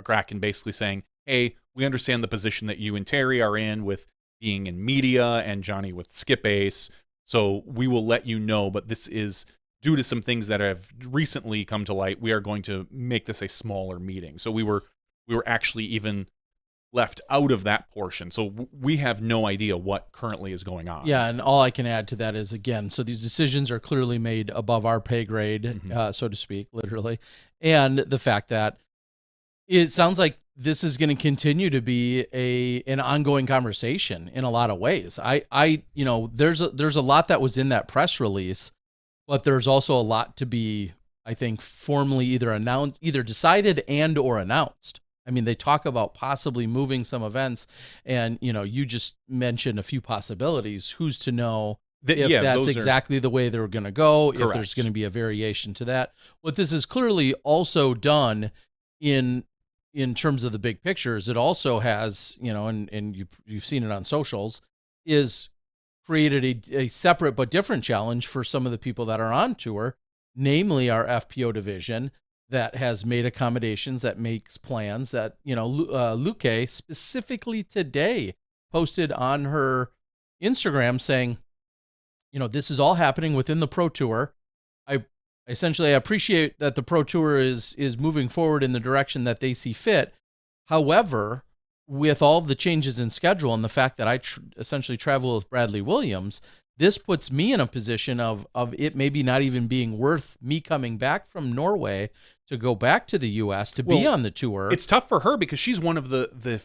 McCracken basically saying, hey, we understand the position that you and Terry are in with being in media and Johnny with Skip Ace. So we will let you know, but this is due to some things that have recently come to light. We are going to make this a smaller meeting. So we were actually even left out of that portion. So we have no idea what currently is going on. Yeah, and all I can add to that is, again, so these decisions are clearly made above our pay grade, so to speak, literally. And the fact that it sounds like this is going to continue to be an ongoing conversation in a lot of ways. There's a lot that was in that press release, but there's also a lot to be, I think, formally either decided and or announced. I mean, they talk about possibly moving some events, and you just mentioned a few possibilities. Who's to know if that's exactly the way they're going to go? Correct. If there's going to be a variation to that. What this is clearly also done in terms of the big picture is it also has, and you've seen it on socials, is created a separate but different challenge for some of the people that are on tour, namely our FPO division, that has made accommodations, that makes plans, that, Luque specifically today posted on her Instagram saying, this is all happening within the Pro Tour. I appreciate that the Pro Tour is moving forward in the direction that they see fit. However, with all of the changes in schedule and the fact that I essentially travel with Bradley Williams, this puts me in a position of it maybe not even being worth me coming back from Norway to go back to the U.S. to be on the tour. It's tough for her because she's one of the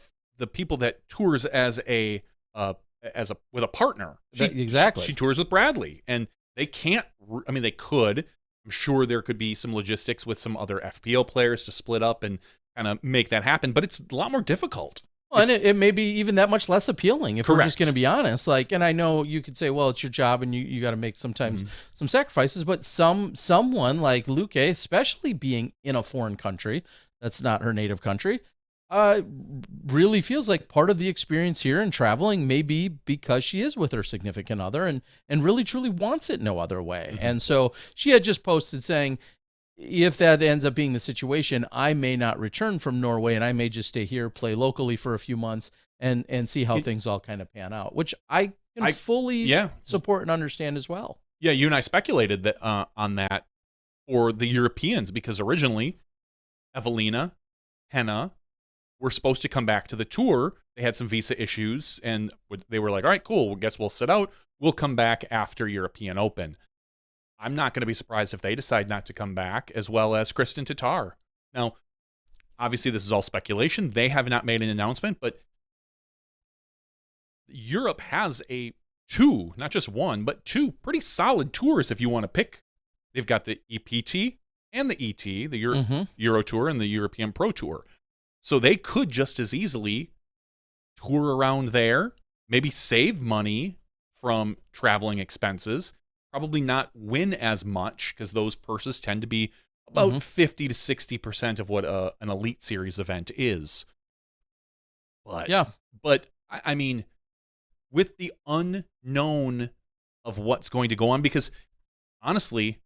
people that tours as a with a partner. Exactly. She tours with Bradley, and they can't. I mean, they could. I'm sure there could be some logistics with some other FPO players to split up and kind of make that happen, but it's a lot more difficult. Well, and it may be even that much less appealing if Correct. we're just going to be honest. Like, and I know you could say, well, it's your job and you got to make sometimes some sacrifices, but someone like Luque, especially being in a foreign country that's not her native country, really feels like part of the experience here and traveling may be because she is with her significant other and really truly wants it no other way. And so she had just posted saying, if that ends up being the situation, I may not return from Norway and I may just stay here, play locally for a few months and see how things all kind of pan out, which I can fully support and understand as well. Yeah, you and I speculated that on that for the Europeans because originally Evelina, Henna were supposed to come back to the tour. They had some visa issues and they were like, all right, cool, well, guess we'll sit out. We'll come back after European Open. I'm not going to be surprised if they decide not to come back, as well as Kristen Tatar. Now, obviously, this is all speculation. They have not made an announcement, but Europe has two, not just one, but two pretty solid tours if you want to pick. They've got the EPT and the ET, the Euro Tour and the European Pro Tour. So they could just as easily tour around there, maybe save money from traveling expenses, probably not win as much because those purses tend to be about 50 to 60% of what an Elite Series event is. But I mean, with the unknown of what's going to go on, because honestly,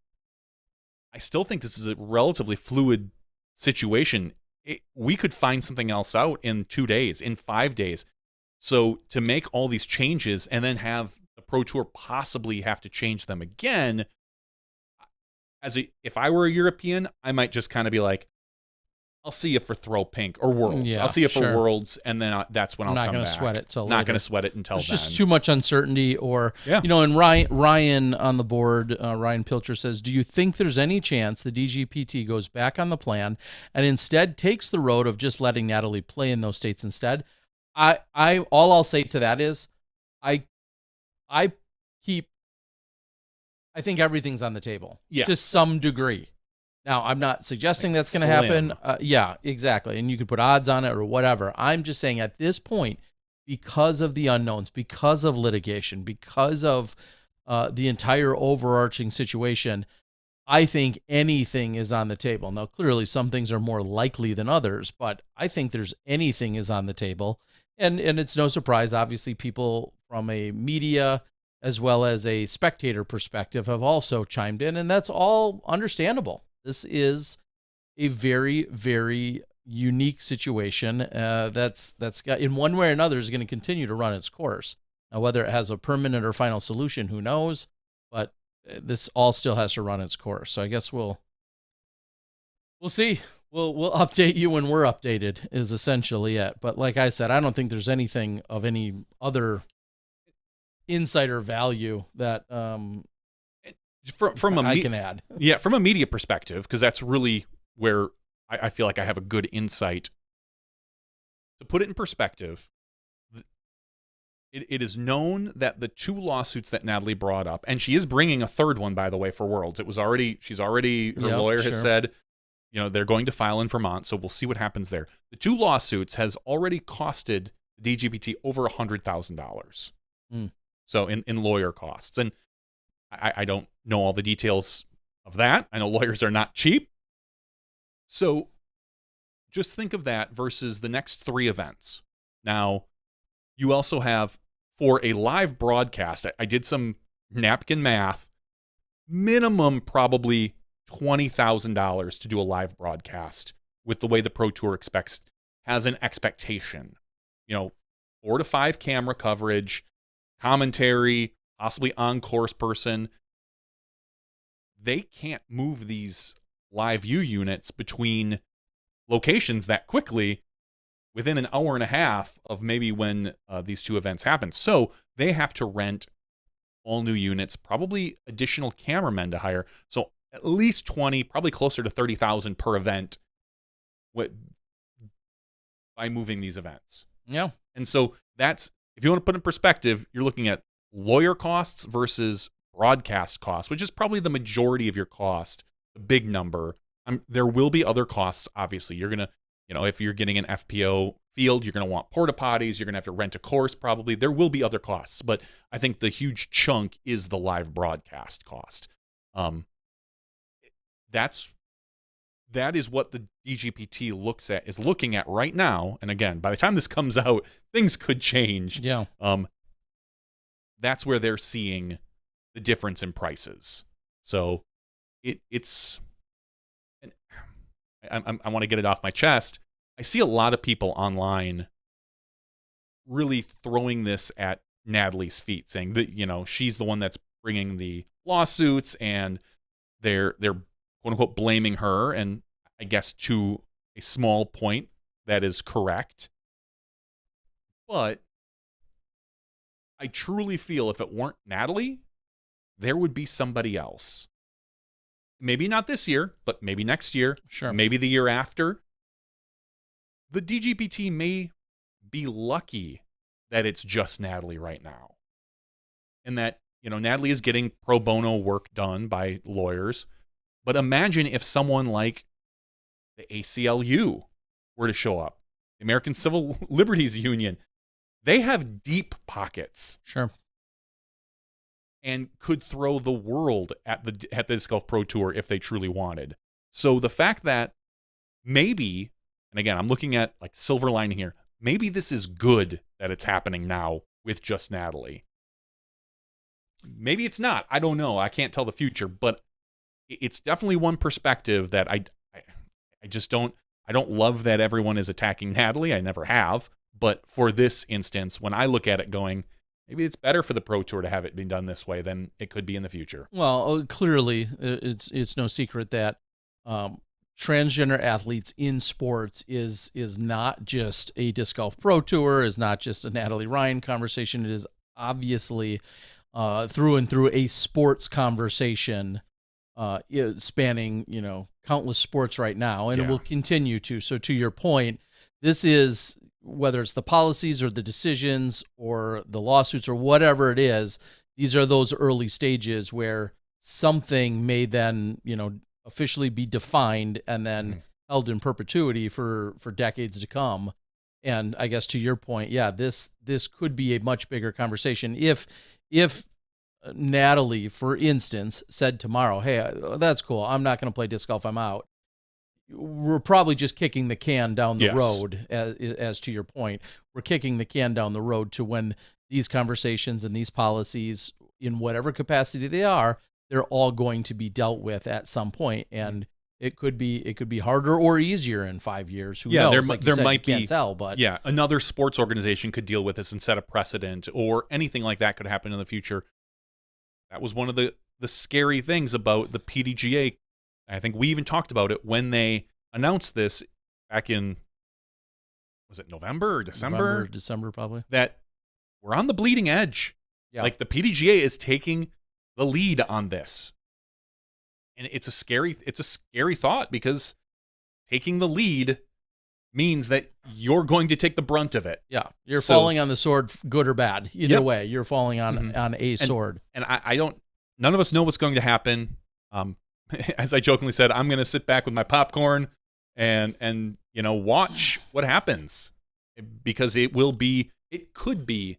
I still think this is a relatively fluid situation. We could find something else out in 2 days, in 5 days. So to make all these changes and then have the Pro Tour possibly have to change them again, if I were a European, I might just kind of be like, I'll see you for Throw Pink or Worlds. Yeah, I'll see you for Worlds, and then that's when I'll come back. Not going to sweat it till Not going to sweat it until There's then. just too much uncertainty. Or, and Ryan on the board, Ryan Pilcher says, do you think there's any chance the DGPT goes back on the plan and instead takes the road of just letting Natalie play in those states instead? All I'll say to that is, I think everything's on the table to some degree. Now, I'm not suggesting that's going to happen. Yeah, exactly. And you could put odds on it or whatever. I'm just saying at this point, because of the unknowns, because of litigation, because of the entire overarching situation, I think anything is on the table. Now, clearly, some things are more likely than others, but I think anything is on the table. And it's no surprise, obviously, people from a media as well as a spectator perspective have also chimed in, and that's all understandable. This is a very, very unique situation that's got, in one way or another, is going to continue to run its course. Now, whether it has a permanent or final solution, who knows? But this all still has to run its course. So I guess we'll see. We'll update you when we're updated is essentially it. But like I said, I don't think there's anything of any other insider value that I can add. Yeah, from a media perspective, because that's really where I feel like I have a good insight. To put it in perspective, it is known that the two lawsuits that Natalie brought up, and she is bringing a third one, by the way, for Worlds. Her lawyer has said, they're going to file in Vermont, so we'll see what happens there. The two lawsuits has already costed the DGPT over $100,000. So in lawyer costs. And I don't know all the details of that. I know lawyers are not cheap. So just think of that versus the next three events. Now, you also have, for a live broadcast, I did some napkin math, minimum probably $20,000 to do a live broadcast with the way the Pro Tour has an expectation. 4 to 5 camera coverage, commentary, possibly on-course person. They can't move these live view units between locations that quickly. within an hour and a half of maybe when these two events happen. So they have to rent all new units, probably additional cameramen to hire. So at least 20, probably closer to 30,000 per event by moving these events. Yeah. And so that's, if you want to put in perspective, you're looking at lawyer costs versus broadcast costs, which is probably the majority of your cost, the big number. There will be other costs, obviously. You're going to, if you're getting an FPO field, you're going to want porta potties. You're going to have to rent a course probably. There will be other costs, but I think the huge chunk is the live broadcast cost. That is what the DGPT is looking at right now. And again, by the time this comes out, things could change. Yeah. That's where they're seeing the difference in prices. So it's. I want to get it off my chest. I see a lot of people online really throwing this at Natalie's feet, saying that she's the one that's bringing the lawsuits, and they're quote unquote blaming her. And I guess to a small point that is correct, but I truly feel if it weren't Natalie, there would be somebody else. Maybe not this year, but maybe next year. Sure. Maybe the year after. The DGPT may be lucky that it's just Natalie right now. And that, Natalie is getting pro bono work done by lawyers. But imagine if someone like the ACLU were to show up, the American Civil Liberties Union. They have deep pockets. Sure. And could throw the world at the Disc Golf Pro Tour if they truly wanted. So the fact that maybe, and again, I'm looking at like silver lining here, maybe this is good that it's happening now with just Natalie. Maybe it's not. I don't know. I can't tell the future, but it's definitely one perspective that I just don't love that everyone is attacking Natalie. I never have. But for this instance, when I look at it going, maybe it's better for the Pro Tour to have it being done this way than it could be in the future. Well, clearly, it's no secret that transgender athletes in sports is not just a Disc Golf Pro Tour, is not just a Natalie Ryan conversation. It is obviously through and through a sports conversation spanning, countless sports right now, and it will continue to. So to your point, this is, whether it's the policies or the decisions or the lawsuits or whatever it is, these are those early stages where something may then, officially be defined and then held in perpetuity for decades to come. And I guess to your point, this could be a much bigger conversation. If Natalie, for instance, said tomorrow, hey, that's cool, I'm not going to play disc golf, I'm out, we're probably just kicking the can down the road, as to your point. We're kicking the can down the road to when these conversations and these policies, in whatever capacity they are, they're all going to be dealt with at some point. And it could be harder or easier in 5 years. Who knows? There might be. Can't tell, but another sports organization could deal with this and set a precedent, or anything like that could happen in the future. That was one of the scary things about the PDGA. I think we even talked about it when they announced this back in, was it November or December? December probably. That we're on the bleeding edge. Yeah. Like the PDGA is taking the lead on this. And it's a scary thought, because taking the lead means that you're going to take the brunt of it. Yeah. You're falling on the sword, good or bad. Either way, you're falling on a sword. And none of us know what's going to happen. As I jokingly said, I'm going to sit back with my popcorn and watch what happens, because it could be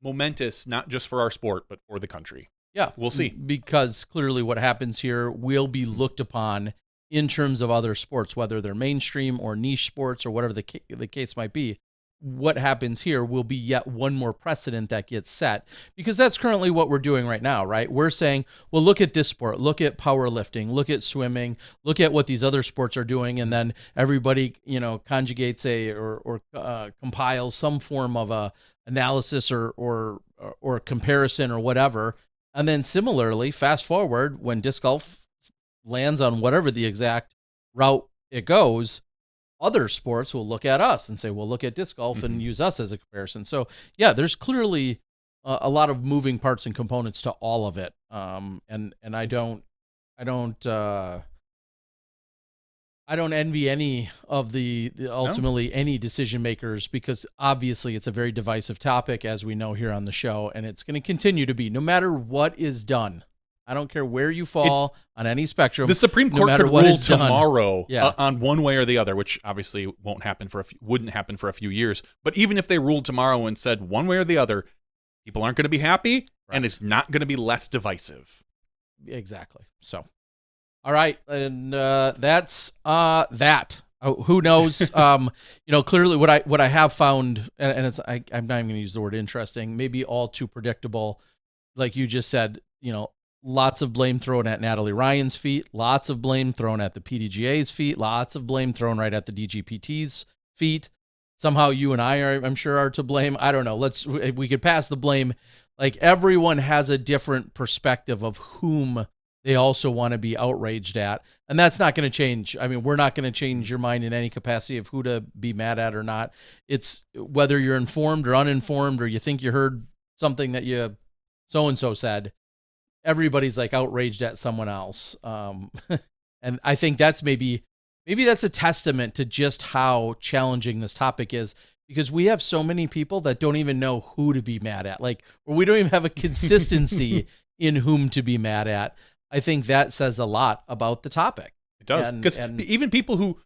momentous, not just for our sport, but for the country. Yeah. We'll see. Because clearly what happens here will be looked upon in terms of other sports, whether they're mainstream or niche sports or whatever the case might be. What happens here will be yet one more precedent that gets set, because that's currently what we're doing right now, right? We're saying, well, look at this sport, look at powerlifting, look at swimming, look at what these other sports are doing, and then everybody, conjugates or compiles some form of a analysis or comparison or whatever, and then similarly, fast forward when disc golf lands on whatever the exact route it goes, other sports will look at us and say, well, look at disc golf and use us as a comparison. So yeah, there's clearly a lot of moving parts and components to all of it. And I don't envy any of the ultimately any decision makers, because obviously it's a very divisive topic, as we know here on the show, and it's going to continue to be no matter what is done. I don't care where you fall on any spectrum. The Supreme Court could rule tomorrow on one way or the other, which obviously wouldn't happen for a few years. But even if they ruled tomorrow and said one way or the other, people aren't going to be happy, and it's not going to be less divisive. Exactly. So, all right, and that's that. Who knows? Clearly, what I have found, and it's I'm not even going to use the word interesting. Maybe all too predictable, like you just said. Lots of blame thrown at Natalie Ryan's feet, lots of blame thrown at the PDGA's feet, lots of blame thrown right at the DGPT's feet. Somehow you and I I'm sure are to blame. I don't know. We could pass the blame. Like, everyone has a different perspective of whom they also want to be outraged at. And that's not going to change. I mean, we're not going to change your mind in any capacity of who to be mad at or not. It's whether you're informed or uninformed, or you think you heard something that you so-and-so said. Everybody's like outraged at someone else. And I think that's maybe that's a testament to just how challenging this topic is, because we have so many people that don't even know who to be mad at. Like, or we don't even have a consistency in whom to be mad at. I think that says a lot about the topic. It does. Because even people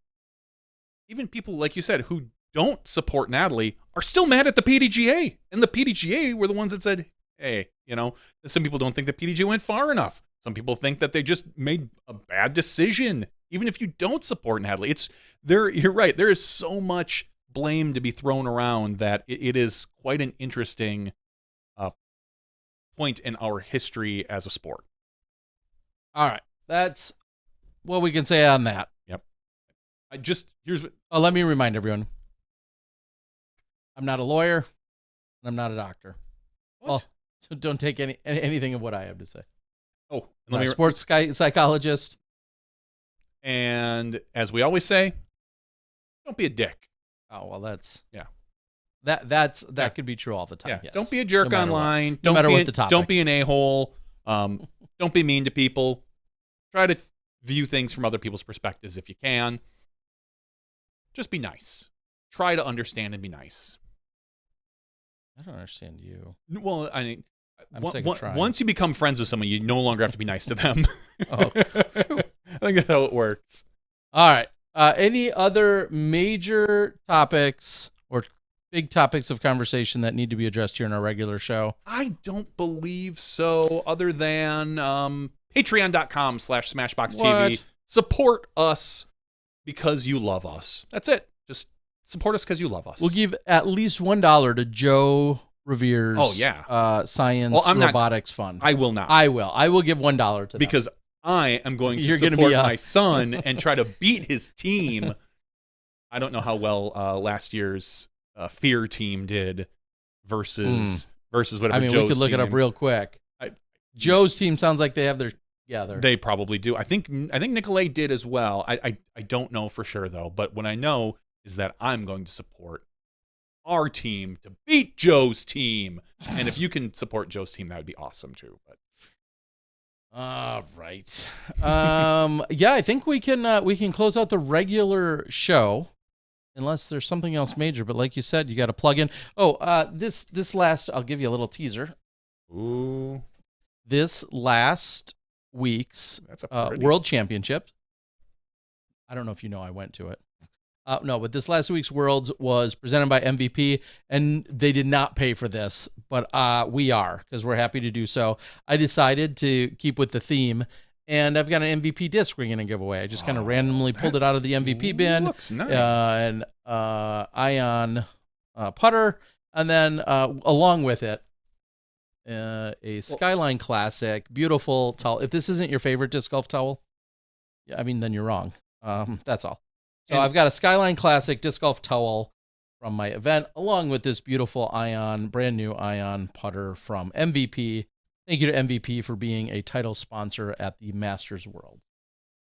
like you said, who don't support Natalie are still mad at the PDGA. And the PDGA were the ones that said, hey, some people don't think the PDGA went far enough. Some people think that they just made a bad decision, even if you don't support Natalie. You're right. There is so much blame to be thrown around that it is quite an interesting point in our history as a sport. All right. That's what we can say on that. Yep. Let me remind everyone. I'm not a lawyer, and I'm not a doctor. What? Well, so don't take anything of what I have to say. Oh, I'm a sports psychologist. And as we always say, don't be a dick. Oh, well, that's... Yeah. That could be true all the time. Yeah. Yes. Don't be a jerk online. No matter what the topic. Don't be an a-hole. Don't be mean to people. Try to view things from other people's perspectives if you can. Just be nice. Try to understand and be nice. I don't understand you. Well, I mean, trying. Once you become friends with someone, you no longer have to be nice to them. Oh. I think that's how it works. All right. Any other major topics or big topics of conversation that need to be addressed here in our regular show? I don't believe so, other than patreon.com/SmashboxTV. Support us because you love us. That's it. Just support us because you love us. We'll give at least $1 to Joe Revere's science robotics fund. I will not. I will give $1 to them. Because I am going to support my son and try to beat his team. I don't know how well last year's Fear team did versus whatever. I mean, we could look it up real quick. Joe's team sounds like they have their together. They probably do. I think Nicolay did as well. I don't know for sure though. But what I know is that I'm going to support our team to beat Joe's team. And if you can support Joe's team, that would be awesome too. But all right. I think we can close out the regular show unless there's something else major. But like you said, you got to plug in. This last, I'll give you a little teaser. Ooh. This last week's World Championship. I don't know if you know I went to it. No, but this last week's Worlds was presented by MVP, and they did not pay for this, but we are, because we're happy to do so. I decided to keep with the theme, and I've got an MVP disc we're going to give away. I just kind of randomly pulled it out of the MVP bin. Looks nice. And Ion putter, and then along with it, a Skyline Classic, beautiful towel. If this isn't your favorite disc golf towel, then you're wrong. That's all. So I've got a Skyline Classic disc golf towel from my event, along with this beautiful brand new Ion putter from MVP. Thank you to MVP for being a title sponsor at the Masters World.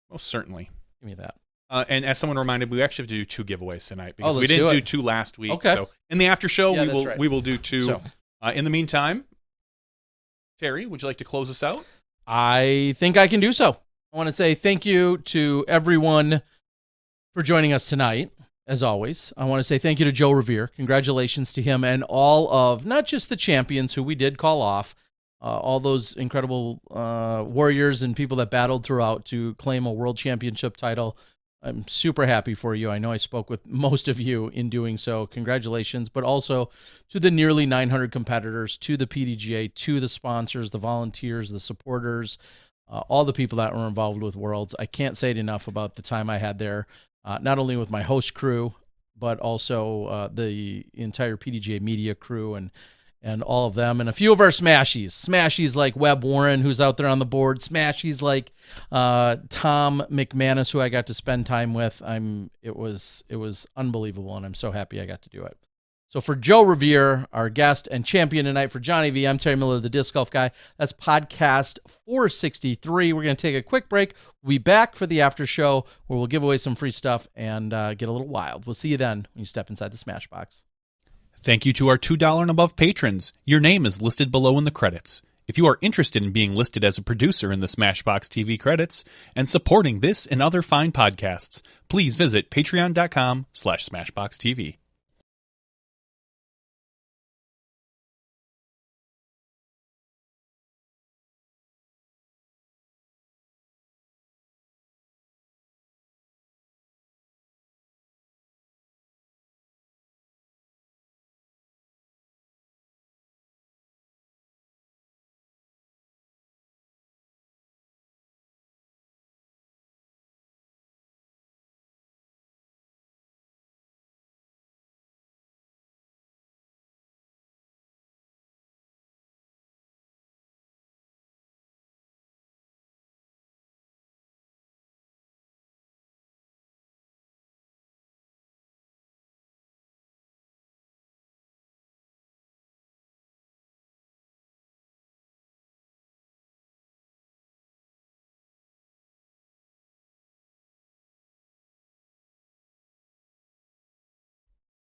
Most certainly. Give me that. And as someone reminded, we actually have to do 2 giveaways tonight because we let's didn't do do it. 2 last week. Okay. So in the after show, Yeah, that's right. we will do 2. So. In the meantime, Terry, would you like to close us out? I think I can do so. I want to say thank you to everyone for joining us tonight. As always, I want to say thank you to Joe Rovere. Congratulations to him and all of, not just the champions who we did call off, all those incredible warriors and people that battled throughout to claim a world championship title. I'm super happy for you. I know I spoke with most of you in doing so. Congratulations, but also to the nearly 900 competitors, to the PDGA, to the sponsors, the volunteers, the supporters, all the people that were involved with Worlds. I can't say it enough about the time I had there, not only with my host crew, but also the entire PDGA media crew and all of them, and a few of our smashies like Webb Warren, who's out there on the board, smashies like Tom McManus, who I got to spend time with. It was unbelievable, and I'm so happy I got to do it. So for Joe Rovere, our guest and champion tonight, for Johnny V, I'm Terry Miller, the Disc Golf Guy. That's podcast 463. We're going to take a quick break. We'll be back for the after show where we'll give away some free stuff and get a little wild. We'll see you then when you step inside the Smash Box. Thank you to our $2 and above patrons. Your name is listed below in the credits. If you are interested in being listed as a producer in the Smashbox TV credits and supporting this and other fine podcasts, please visit patreon.com/SmashboxTV.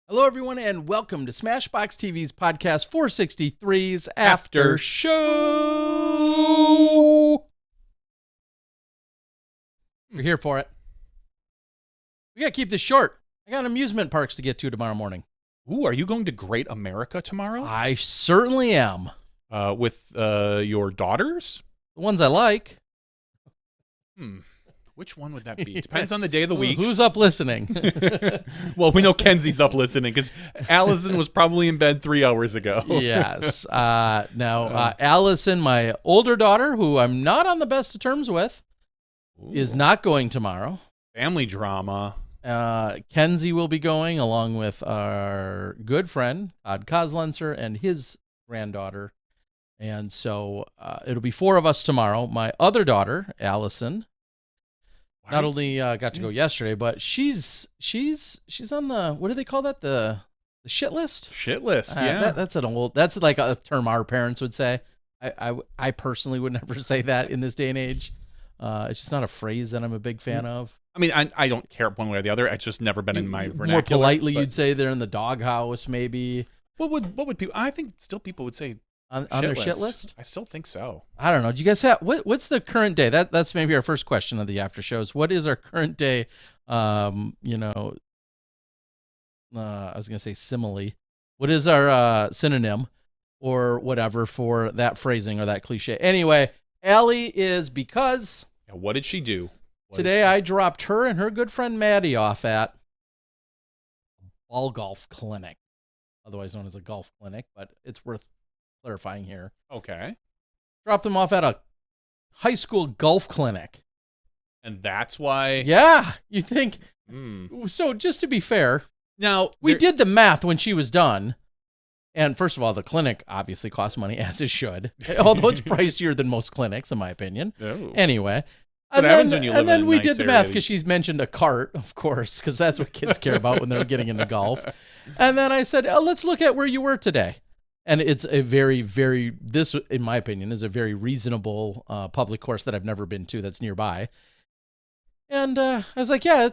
Hello, everyone, and welcome to Smashbox TV's podcast 463's After Show. We're here for it. We got to keep this short. I got amusement parks to get to tomorrow morning. Ooh, are you going to Great America tomorrow? I certainly am. With your daughters? The ones I like. Which one would that be? Depends on the day of the week. Who's up listening? Well, we know Kenzie's up listening because Allison was probably in bed 3 hours ago. Yes. Now, Allison, my older daughter, who I'm not on the best of terms with, is not going tomorrow. Family drama. Kenzie will be going along with our good friend, Todd Kozlenser, and his granddaughter. And so it'll be 4 of us tomorrow. My other daughter, Allison, not only got to go yesterday, but she's on the, what do they call that? The shit list? Shit list, yeah. That's like a term our parents would say. I personally would never say that in this day and age. It's just not a phrase that I'm a big fan of. I mean, I don't care one way or the other. It's just never been in my vernacular. More politely, you'd say they're in the doghouse, maybe. What would people? I think still people would say on their shit list. I still think so. I don't know. Do you guys have what's the current day? That's maybe our first question of the after shows. What is our current day? I was gonna say simile. What is our synonym or whatever for that phrasing or that cliche? Anyway, Allie is because. Now, what did she do? Today I dropped her and her good friend Maddie off at Ball Golf Clinic, otherwise known as a golf clinic, but it's worth clarifying here. Okay. Dropped them off at a high school golf clinic. And that's why... Yeah, you think... So just to be fair, now we did the math when she was done. And first of all, the clinic obviously costs money, as it should, although it's pricier than most clinics, in my opinion. Oh. Anyway... And then we did the math because she's mentioned a cart, of course, because that's what kids care about when they're getting into golf. And then I said, let's look at where you were today. And it's a very, very, this, in my opinion, is a very reasonable public course that I've never been to that's nearby. And I was like, yeah,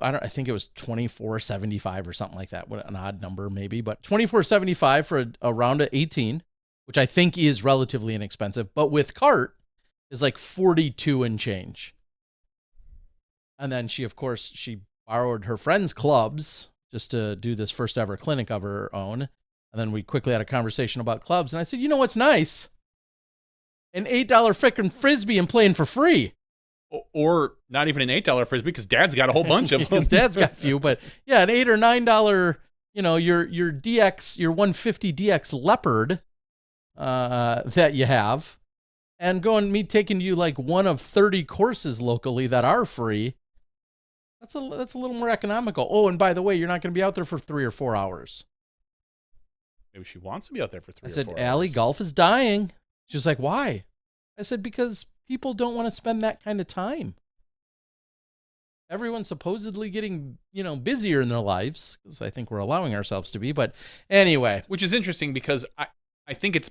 I think it was $24.75 or something like that. What an odd number maybe, but $24.75 for a round of 18, which I think is relatively inexpensive, but with cart is like 42 and change. And then she borrowed her friend's clubs just to do this first ever clinic of her own. And then we quickly had a conversation about clubs. And I said, you know what's nice? An $8 frickin' Frisbee and playing for free. Or not even an $8 Frisbee because Dad's got a whole bunch of them. Because Dad's got a few. But yeah, an $8 or $9, your DX, your 150 DX Leopard that you have. And me taking you like one of 30 courses locally that are free. That's a little more economical. Oh, and by the way, you're not going to be out there for 3 or 4 hours. Maybe she wants to be out there for 3 or 4 hours. I said, Allie, golf is dying. She's like, why? I said, because people don't want to spend that kind of time. Everyone's supposedly getting, busier in their lives, because I think we're allowing ourselves to be. But anyway. Which is interesting because I think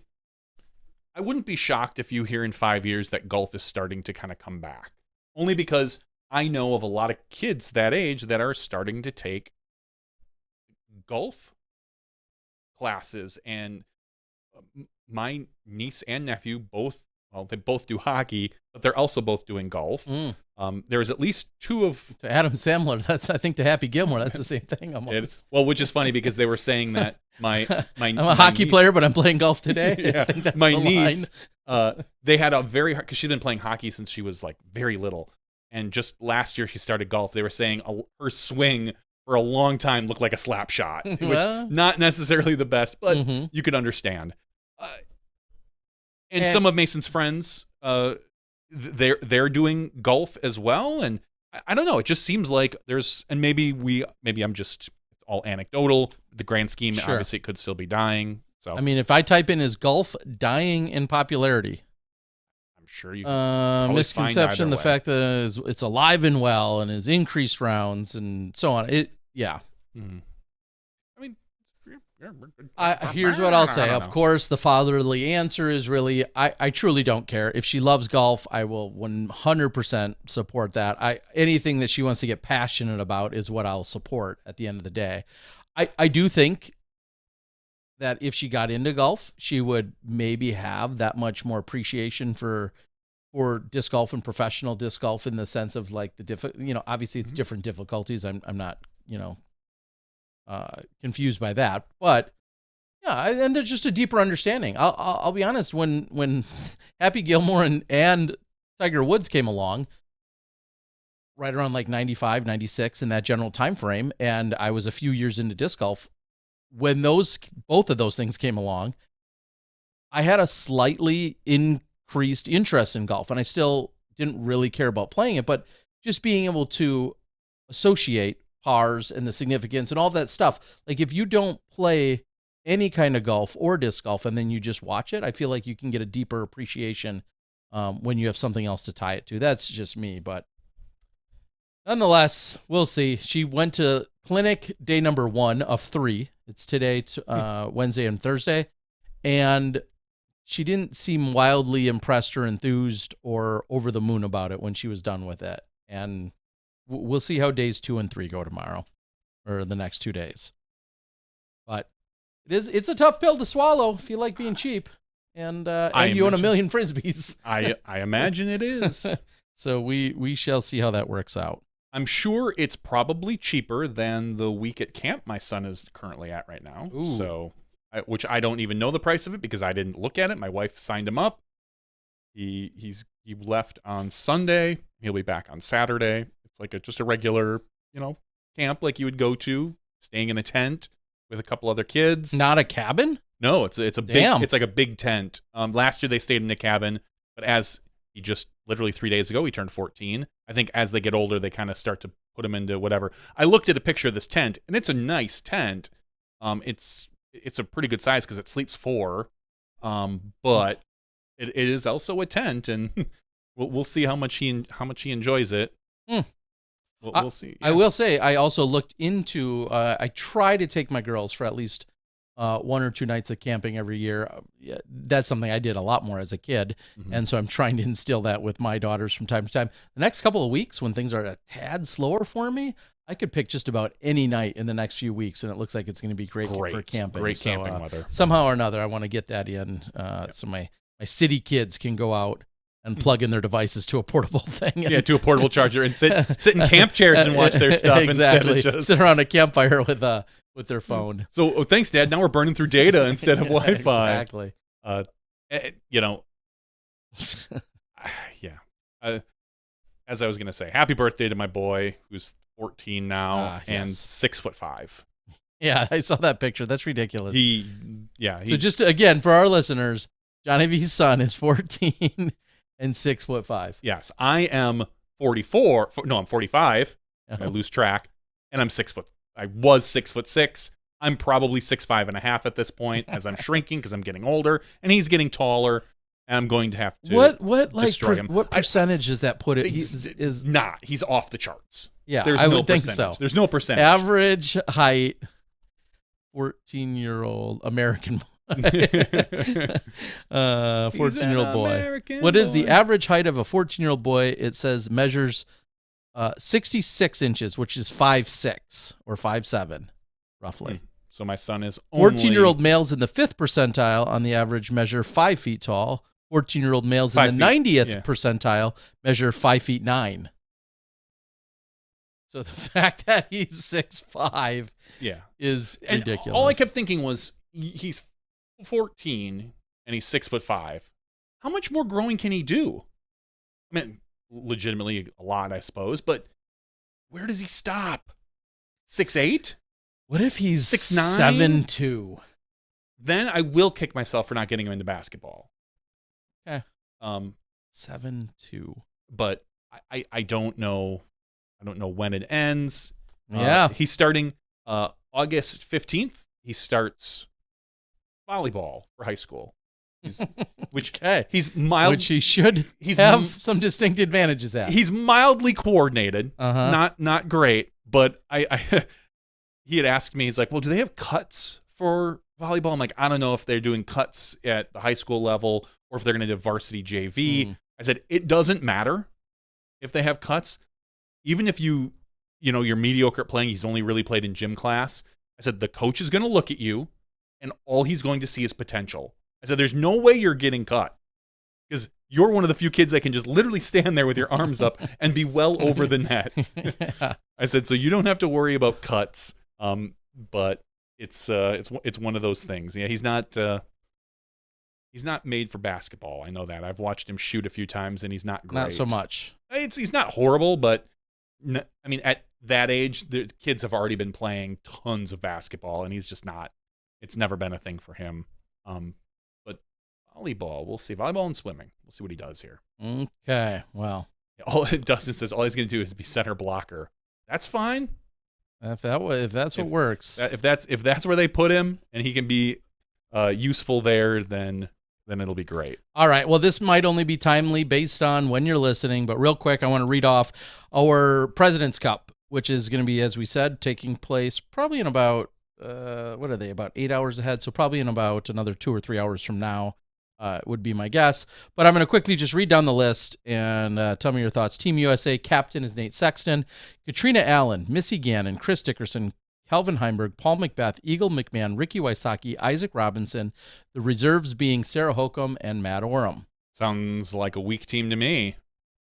I wouldn't be shocked if you hear in 5 years that golf is starting to kind of come back. Only because I know of a lot of kids that age that are starting to take golf classes. And my niece and nephew they both do hockey, but they're also both doing golf. There's at least 2 of... To Adam Sandler, I think to Happy Gilmore, that's the same thing almost. Which is funny because they were saying that I'm a hockey player, but I'm playing golf today. Yeah. I think that's my the niece, line. they had a very hard... Because she'd been playing hockey since she was like very little. And just last year she started golf. They were saying her swing for a long time looked like a slap shot, which not necessarily the best, but you could understand. And some of Mason's friends, they're doing golf as well. And I don't know. It just seems like maybe I'm just, it's all anecdotal. The grand scheme, obviously, it could still be dying. So I mean, if I type in is golf dying in popularity, I'm sure you can misconception, the fact that it's alive and well and has increased rounds and so on. I mean, here's what I'll say. Of course, the fatherly answer is really, I truly don't care. If she loves golf, I will 100% support that. Anything that she wants to get passionate about is what I'll support at the end of the day. I do think that if she got into golf, she would maybe have that much more appreciation for disc golf and professional disc golf in the sense of like obviously it's different difficulties. I'm not, confused by that, but yeah, and there's just a deeper understanding. I'll be honest, when Happy Gilmore and Tiger Woods came along right around like 95, 96 in that general time frame, and I was a few years into disc golf, when both of those things came along, I had a slightly increased interest in golf, and I still didn't really care about playing it, but just being able to associate pars and the significance and all that stuff. Like if you don't play any kind of golf or disc golf and then you just watch it, I feel like you can get a deeper appreciation when you have something else to tie it to. That's just me, but nonetheless, we'll see. She went to clinic day number 1 of 3. It's today, Wednesday and Thursday, and she didn't seem wildly impressed or enthused or over the moon about it when she was done with it. And we'll see how days 2 and 3 go tomorrow, or the next 2 days. But it's a tough pill to swallow if you like being cheap, and you own a million Frisbees. I imagine it is. So we shall see how that works out. I'm sure it's probably cheaper than the week at camp my son is currently at right now. Ooh. So, which I don't even know the price of it because I didn't look at it. My wife signed him up. He left on Sunday. He'll be back on Saturday. It's like just a regular, camp like you would go to, staying in a tent with a couple other kids. Not a cabin? No, it's a Damn. big. It's like a big tent. Last year they stayed in a cabin, but as he just literally 3 days ago he turned 14. I think as they get older they kind of start to put him into whatever. I looked at a picture of this tent and it's a nice tent. It's a pretty good size because it sleeps 4, but it is also a tent, and we'll see how much he enjoys it. We'll see. Yeah. I will say I also looked into. I try to take my girls for at least 1 or 2 nights of camping every year. That's something I did a lot more as a kid. Mm-hmm. And so I'm trying to instill that with my daughters from time to time. The next couple of weeks, when things are a tad slower for me, I could pick just about any night in the next few weeks, and it looks like it's going to be great for camping. Great camping weather. Somehow or another, I want to get that in so my city kids can go out and plug in their devices to a portable thing. To a portable charger and sit in camp chairs and watch their stuff exactly. instead of just sit around a campfire with their phone. So thanks, Dad. Now we're burning through data instead of Wi-Fi. Exactly. As I was going to say, happy birthday to my boy who's 14 now and 6'5". Yeah, I saw that picture. That's ridiculous. So just again, for our listeners, Johnny V's son is 14 and 6'5". Yes, I am 44. No, I'm 45. Uh-huh. I lose track, and I'm 6 foot. I was 6'6". I'm probably 6'5.5" at this point as I'm shrinking because I'm getting older, and he's getting taller. And I'm going to have to destroy him. What percentage does that put it? He's not. He's off the charts. Yeah, There's I no would think percentage. so. There's no percentage. Average height, 14-year-old American boy. 14-year-old boy. What is the average height of a 14-year-old boy? It says measures 66 inches, which is 5'6" or 5'7", roughly. So my son is only 14-year-old males in the 5th percentile on the average measure 5 feet tall. 14-year-old males in the 90th percentile measure 5'9". So the fact that he's 6'5" is ridiculous. All I kept thinking was he's 14 and he's 6'5". How much more growing can he do? I mean, legitimately a lot, I suppose, but where does he stop? 6'8"? What if he's 6'9"? 7'2"? Then I will kick myself for not getting him into basketball. Okay. 7'2". But I don't know. I don't know when it ends. Yeah. He's starting August 15th. He starts volleyball for high school. Which he should have some distinct advantages at. He's mildly coordinated. Not great, but he had asked me, he's like, well, do they have cuts for volleyball? I'm like, I don't know if they're doing cuts at the high school level or if they're going to do varsity JV. I said, it doesn't matter if they have cuts. Even if you're mediocre at playing, he's only really played in gym class. I said, the coach is going to look at you and all he's going to see is potential. I said, there's no way you're getting cut because you're one of the few kids that can just literally stand there with your arms up and be well over the net. Yeah. I said, so you don't have to worry about cuts. But it's one of those things. Yeah, he's not made for basketball. I know that. I've watched him shoot a few times, and he's not great. Not so much. He's not horrible, but I mean, at that age, the kids have already been playing tons of basketball, and he's just not. It's never been a thing for him. But volleyball, we'll see. Volleyball and swimming, we'll see what he does here. Okay, well, Dustin says all he's going to do is be center blocker. That's fine. If that's what works. If that's where they put him and he can be useful there, then it'll be great. All right. Well, this might only be timely based on when you're listening, but real quick, I want to read off our President's Cup, which is going to be, as we said, taking place probably in about about 8 hours ahead. So probably in about another 2 or 3 hours from now. Would be my guess. But I'm going to quickly just read down the list and tell me your thoughts. Team USA captain is Nate Sexton, Katrina Allen, Missy Gannon, Chris Dickerson, Calvin Heimberg, Paul McBeth, Eagle McMahon, Ricky Wysocki, Isaac Robinson, the reserves being Sarah Holcomb and Matt Oram. Sounds like a weak team to me.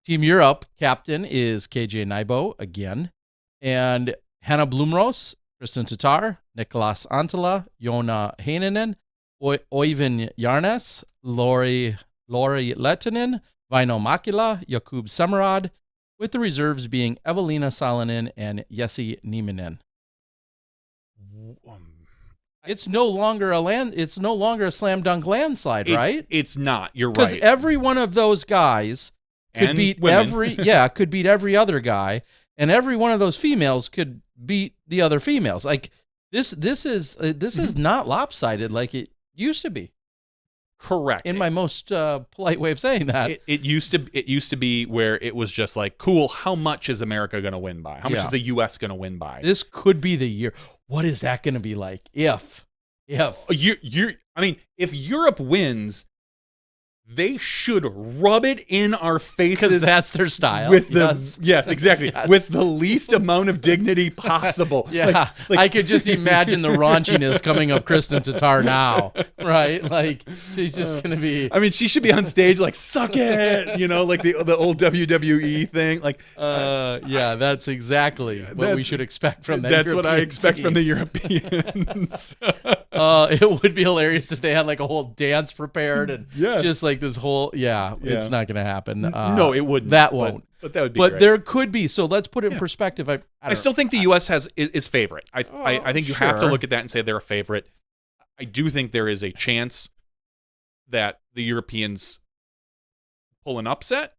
Team Europe captain is KJ Nybo again, and Hannah Blumros, Kristen Tatar, Nicolas Antala, Jona Heinonen, Oiven Yarnes, Lori Lettinen, Vaino Makila, Jakub Samarad, with the reserves being Evelina Salonen and Jesse Nieminen. It's no longer a slam dunk landslide, right? It's not. You're right. Because every one of those guys could beat every other guy, and every one of those females could beat the other females. Like this is not lopsided like it used to be. Correct. In my most polite way of saying that. It used to be where it was just like, cool, how much is America going to win by? How much is the U.S. going to win by? This could be the year. What is that going to be like if Yeah. I mean, if Europe wins, they should rub it in our faces because that's their style. with yes, exactly, Yes. with the least amount of dignity possible. Yeah, I could just imagine the raunchiness coming of Kristen Tatar now, right? Like she's just gonna be. I mean, she should be on stage like "suck it," like the old WWE thing. Like, yeah, that's exactly what we should expect from that. That's what I European expect team. from the Europeans. It would be hilarious if they had like a whole dance prepared and Yes. just like this whole. Yeah, it's not gonna happen. No, it wouldn't. That won't. But that would be. But great. there could be. So let's put it in perspective. I still think the U.S. is favorite. I think you have to sure. look at that and say they're a favorite. I do think there is a chance that the Europeans pull an upset,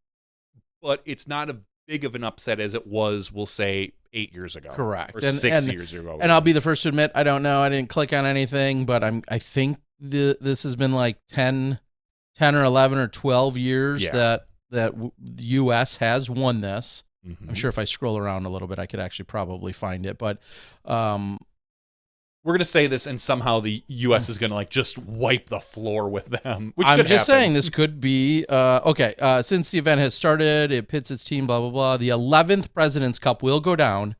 but it's not as big of an upset as it was, we'll say, 8 years ago. Correct. Or 6 years ago. And I'll be the first to admit, I don't know. I didn't click on anything, but I think this has been like 10 or 11 or 12 years that the U.S. has won this. Mm-hmm. I'm sure if I scroll around a little bit, I could actually probably find it. But we're going to say this, and somehow the U.S. is going to like just wipe the floor with them. Which I'm could just happen. saying this could be okay. Since the event has started, it pits its team. Blah blah blah. The 11th President's Cup will go down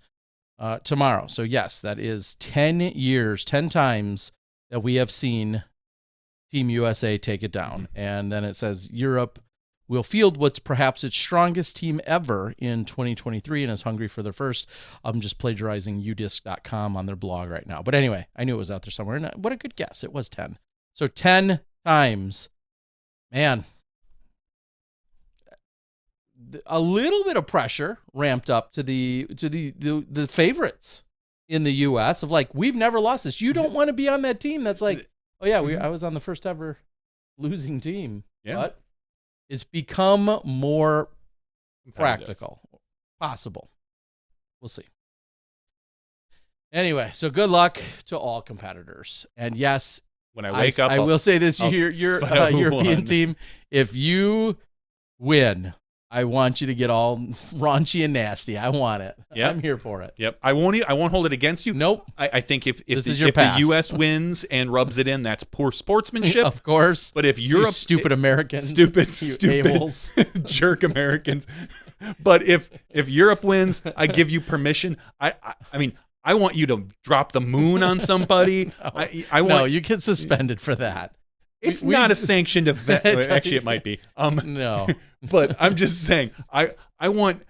tomorrow. So yes, that is 10 years, 10 times that we have seen Team USA take it down. And then it says Europe will field what's perhaps its strongest team ever in 2023 and is hungry for their first. I'm just plagiarizing udisc.com on their blog right now. But anyway, I knew it was out there somewhere. And what a good guess. It was 10. So 10 times. Man. A little bit of pressure ramped up to the favorites in the U.S. of like, we've never lost this. You don't want to be on that team that's like, oh yeah, I was on the first ever losing team. Yeah. But it's become more practical, possible. We'll see. Anyway, so good luck to all competitors. And yes, when I wake up, I will say this: your who European won. team, if you win, I want you to get all raunchy and nasty. I want it. Yep. I'm here for it. Yep. I won't hold it against you. Nope. I think if your the pass. U.S. wins and rubs it in, that's poor sportsmanship. Of course. But if You Europe, stupid Americans, stupid a-holes. jerk Americans. But if Europe wins, I give you permission. I mean, I want you to drop the moon on somebody. I want. No, you get suspended for that. It's not a sanctioned event. Actually, it might be. No. But I'm just saying, I want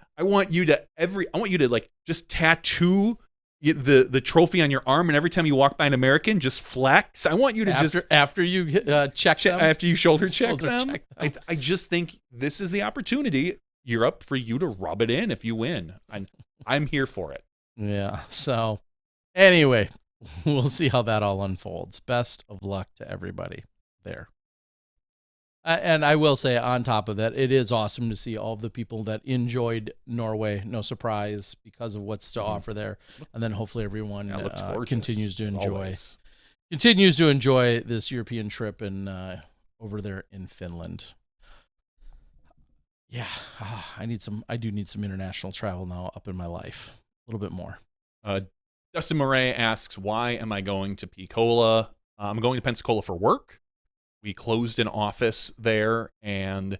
you to like just tattoo the trophy on your arm, and every time you walk by an American, just flex. I want you to after you check them, after you shoulder check them. check them. I just think this is the opportunity, Europe, for you to rub it in if you win. I'm here for it. Yeah. So anyway, we'll see how that all unfolds. Best of luck to everybody there. And I will say, on top of that, it is awesome to see all of the people that enjoyed Norway. No surprise, because of what's to offer there. And then hopefully everyone continues to enjoy this European trip and over there in Finland. Yeah, I do need some international travel now up in my life. A little bit more. Dustin Murray asks, why am I going to Pensacola? I'm going to Pensacola for work. We closed an office there, and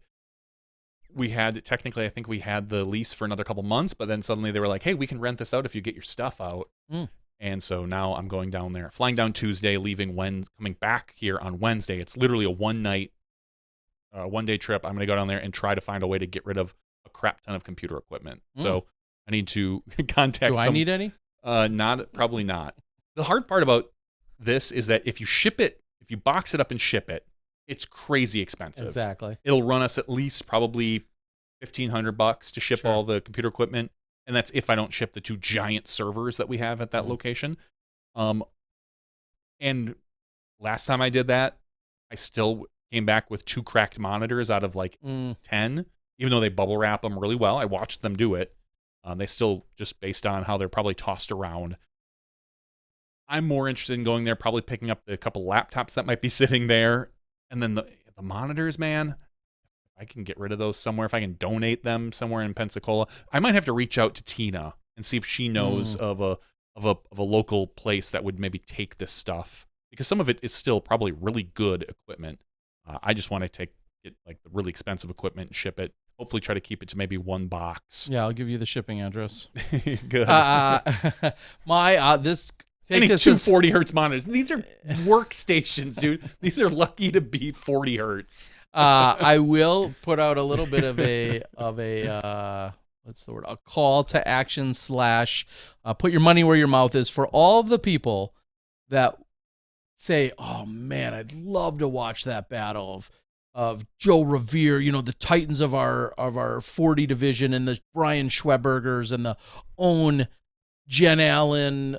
we had, technically, I think we had the lease for another couple months, but then suddenly they were like, hey, we can rent this out if you get your stuff out. And so now I'm going down there, flying down Tuesday, leaving coming back here on Wednesday. It's literally a one-day trip. I'm going to go down there and try to find a way to get rid of a crap ton of computer equipment. So I need to contact I need any? Probably not. The hard part about this is that if you box it up and ship it, it's crazy expensive. Exactly. It'll run us at least probably $1,500 to ship all the computer equipment, and that's if I don't ship the 2 giant servers that we have at that location. And last time I did that, I still came back with 2 cracked monitors out of like 10, even though they bubble wrap them really well. I watched them do it. They still, just based on how they're probably tossed around. I'm more interested in going there, probably picking up a couple laptops that might be sitting there. And then the monitors, man, if I can get rid of those somewhere, if I can donate them somewhere in Pensacola, I might have to reach out to Tina and see if she knows of a local place that would maybe take this stuff. because some of it is still probably really good equipment. I just want to get like the really expensive equipment and ship it. Hopefully try to keep it to maybe one box. Yeah, I'll give you the shipping address. Good. Take this two as 40 hertz monitors. These are workstations, dude. These are lucky to be 40 hertz. I will put out a little bit of a what's the word? A call to action / put your money where your mouth is for all of the people that say, "Oh man, I'd love to watch that battle of Joe Revere, the titans of our 40 division, and the Brian Schwebergers and the own Jen Allen,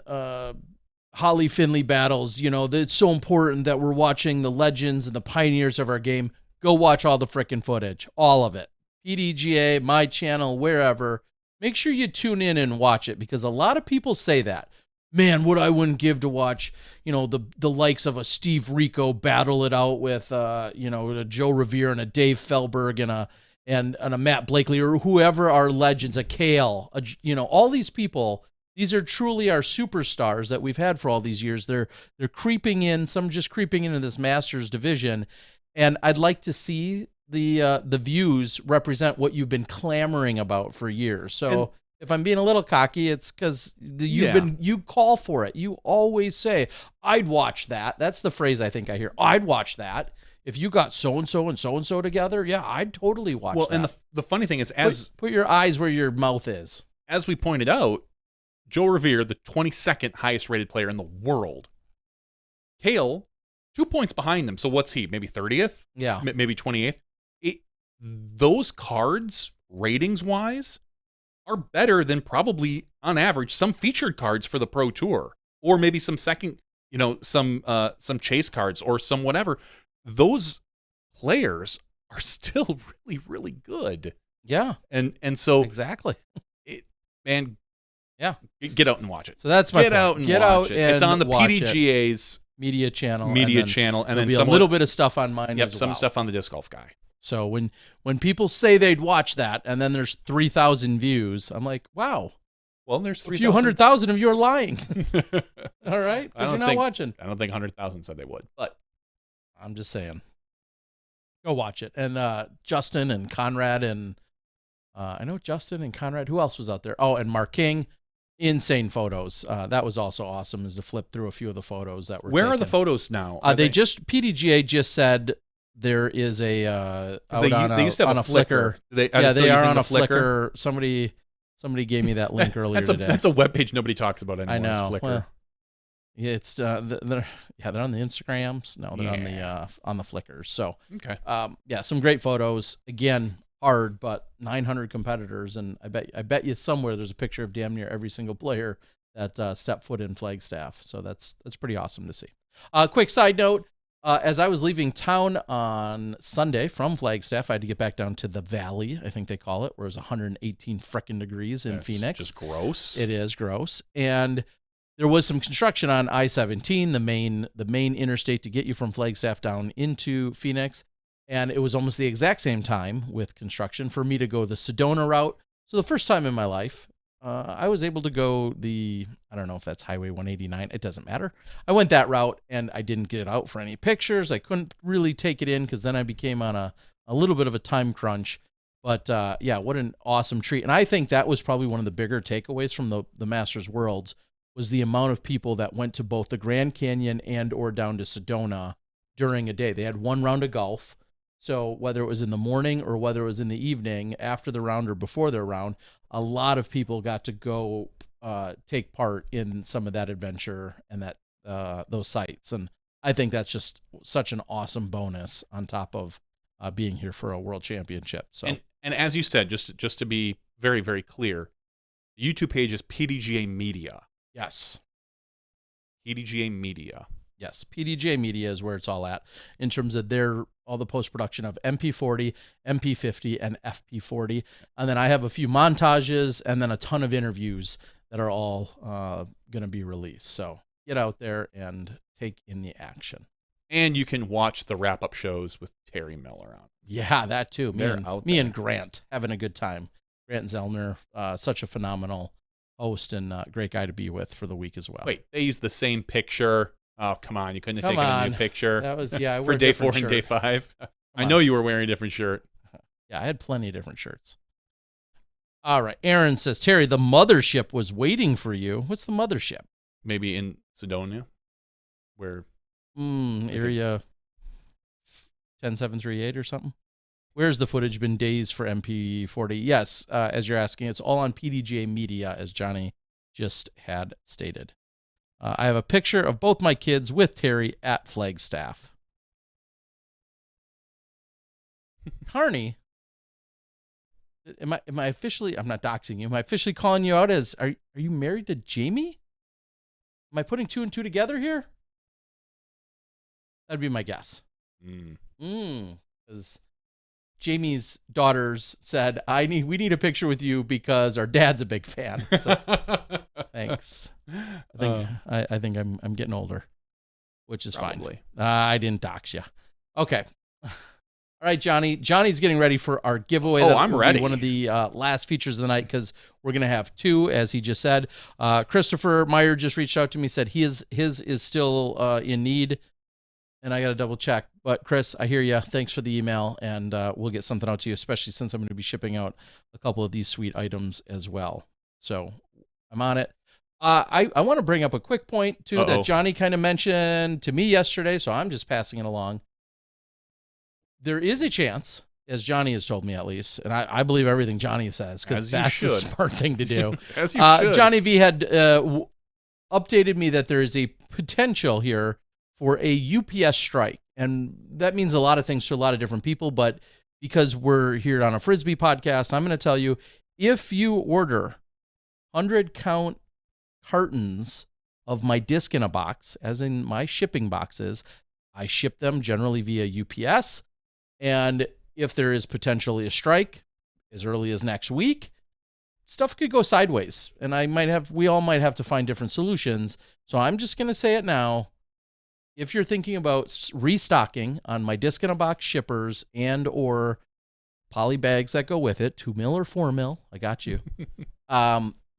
Holly Finley battles. It's so important that we're watching the legends and the pioneers of our game. Go watch all the frickin' footage, all of it. PDGA, my channel, wherever. Make sure you tune in and watch it, because a lot of people say that. Man, what I wouldn't give to watch, the likes of a Steve Rico battle it out with, a Joe Revere and a Dave Felberg and a Matt Blakely, or whoever are legends, a Kale, all these people. These are truly our superstars that we've had for all these years. They're creeping in, some just creeping into this Masters division, and I'd like to see the views represent what you've been clamoring about for years. So if I'm being a little cocky, it's because you call for it. You always say, "I'd watch that." That's the phrase I think I hear. "I'd watch that. If you got so-and-so and so-and-so together, yeah, I'd totally watch that." Well, and the funny thing is, put your eyes where your mouth is. As we pointed out, Joe Revere, the 22nd highest rated player in the world. Kale, 2 points behind them. So what's he? Maybe 30th? Yeah. Maybe 28th? Those cards, ratings-wise, are better than probably, on average, some featured cards for the Pro Tour. Or maybe some second, some chase cards or some whatever. Those players are still really, really good. Yeah. And so... Exactly. Yeah, get out and watch it. So that's my get point. out and get watch out it. And it's on the watch PDGA's media channel, and then a little bit of stuff on mine. Yep, as some well. stuff on the Disc Golf Guy. So when people say they'd watch that, and then there's 3,000 views, I'm like, wow. Well, there's 3,000. A few 100,000 of you are lying. All right, because you're not watching. I don't think 100,000 said they would, but I'm just saying, go watch it. And Justin and Conrad and I know Justin and Conrad. Who else was out there? Oh, and Mark King. Insane photos. That was also awesome, is to flip through a few of the photos that were Where taken. are the photos now? PDGA just said there is a they used to have on a Flickr. They are on a Flickr. Somebody gave me that link earlier today. That's a webpage nobody talks about anymore. I know. Flickr. Well, yeah, it's they're on the Instagrams. No, they're on the Flickrs. So okay. Some great photos. Again, hard, but 900 competitors, and I bet you somewhere there's a picture of damn near every single player that stepped foot in Flagstaff. So that's pretty awesome to see. Quick side note: as I was leaving town on Sunday from Flagstaff, I had to get back down to the Valley, I think they call it, where it's 118 frickin' degrees in Phoenix. Just gross. It is gross, and there was some construction on I-17, the main interstate to get you from Flagstaff down into Phoenix. And it was almost the exact same time with construction for me to go the Sedona route. So the first time in my life, I was able to go I don't know if that's Highway 189. It doesn't matter. I went that route, and I didn't get out for any pictures. I couldn't really take it in because then I became on a little bit of a time crunch. But what an awesome treat. And I think that was probably one of the bigger takeaways from the Masters Worlds was the amount of people that went to both the Grand Canyon and or down to Sedona during a day. They had one round of golf. So whether it was in the morning or whether it was in the evening after the round or before their round, a lot of people got to go take part in some of that adventure and that those sites. And I think that's just such an awesome bonus on top of being here for a world championship. So and as you said, just to be very, very clear, the YouTube page is PDGA Media. Yes. PDGA Media. Yes, PDGA Media is where it's all at in terms of all the post-production of MP40, MP50, and FP40. And then I have a few montages and then a ton of interviews that are all going to be released. So get out there and take in the action. And you can watch the wrap-up shows with Terry Miller on. Yeah, that too. Me and Grant having a good time. Grant Zellner, such a phenomenal host and great guy to be with for the week as well. Wait, they use the same picture Oh, come on. You couldn't have Come taken a on. new picture That was, I for wore a day 4 different and day shirt. 5. I on. know you were wearing a different shirt. Yeah, I had plenty of different shirts. All right. Aaron says, Terry, the mothership was waiting for you. What's the mothership? Maybe in Sedona, where Area 10738 or something. Where's the footage been days for MP40? Yes, as you're asking, it's all on PDGA Media, as Johnny just had stated. I have a picture of both my kids with Terry at Flagstaff. Carney, am I officially? I'm not doxing you. Am I officially calling you out as? Are you married to Jamie? Am I putting 2 and 2 together here? That'd be my guess. Because Jamie's daughters said, we need a picture with you because our dad's a big fan. So, thanks. I think I'm getting older, which is probably fine. I didn't dox you. Okay. All right, Johnny. Johnny's getting ready for our giveaway. Oh, That I'm will ready. be one of the last features of the night because we're going to have 2, as he just said. Christopher Meyer just reached out to me, said his is still in need, and I got to double check. But Chris, I hear you. Thanks for the email, and we'll get something out to you, especially since I'm going to be shipping out a couple of these sweet items as well. So I'm on it. I want to bring up a quick point, too, that Johnny kind of mentioned to me yesterday, so I'm just passing it along. There is a chance, as Johnny has told me at least, and I believe everything Johnny says because that's the smart thing to do. As you should. Johnny V had updated me that there is a potential here for a UPS strike, and that means a lot of things to a lot of different people, but because we're here on a Frisbee podcast, I'm going to tell you, if you order 100-count cartons of my disc in a box, as in my shipping boxes, I ship them generally via UPS. And if there is potentially a strike as early as next week, stuff could go sideways. And we all might have to find different solutions. So I'm just going to say it now. If you're thinking about restocking on my disc in a box shippers and or poly bags that go with it, 2 mil or 4 mil, I got you.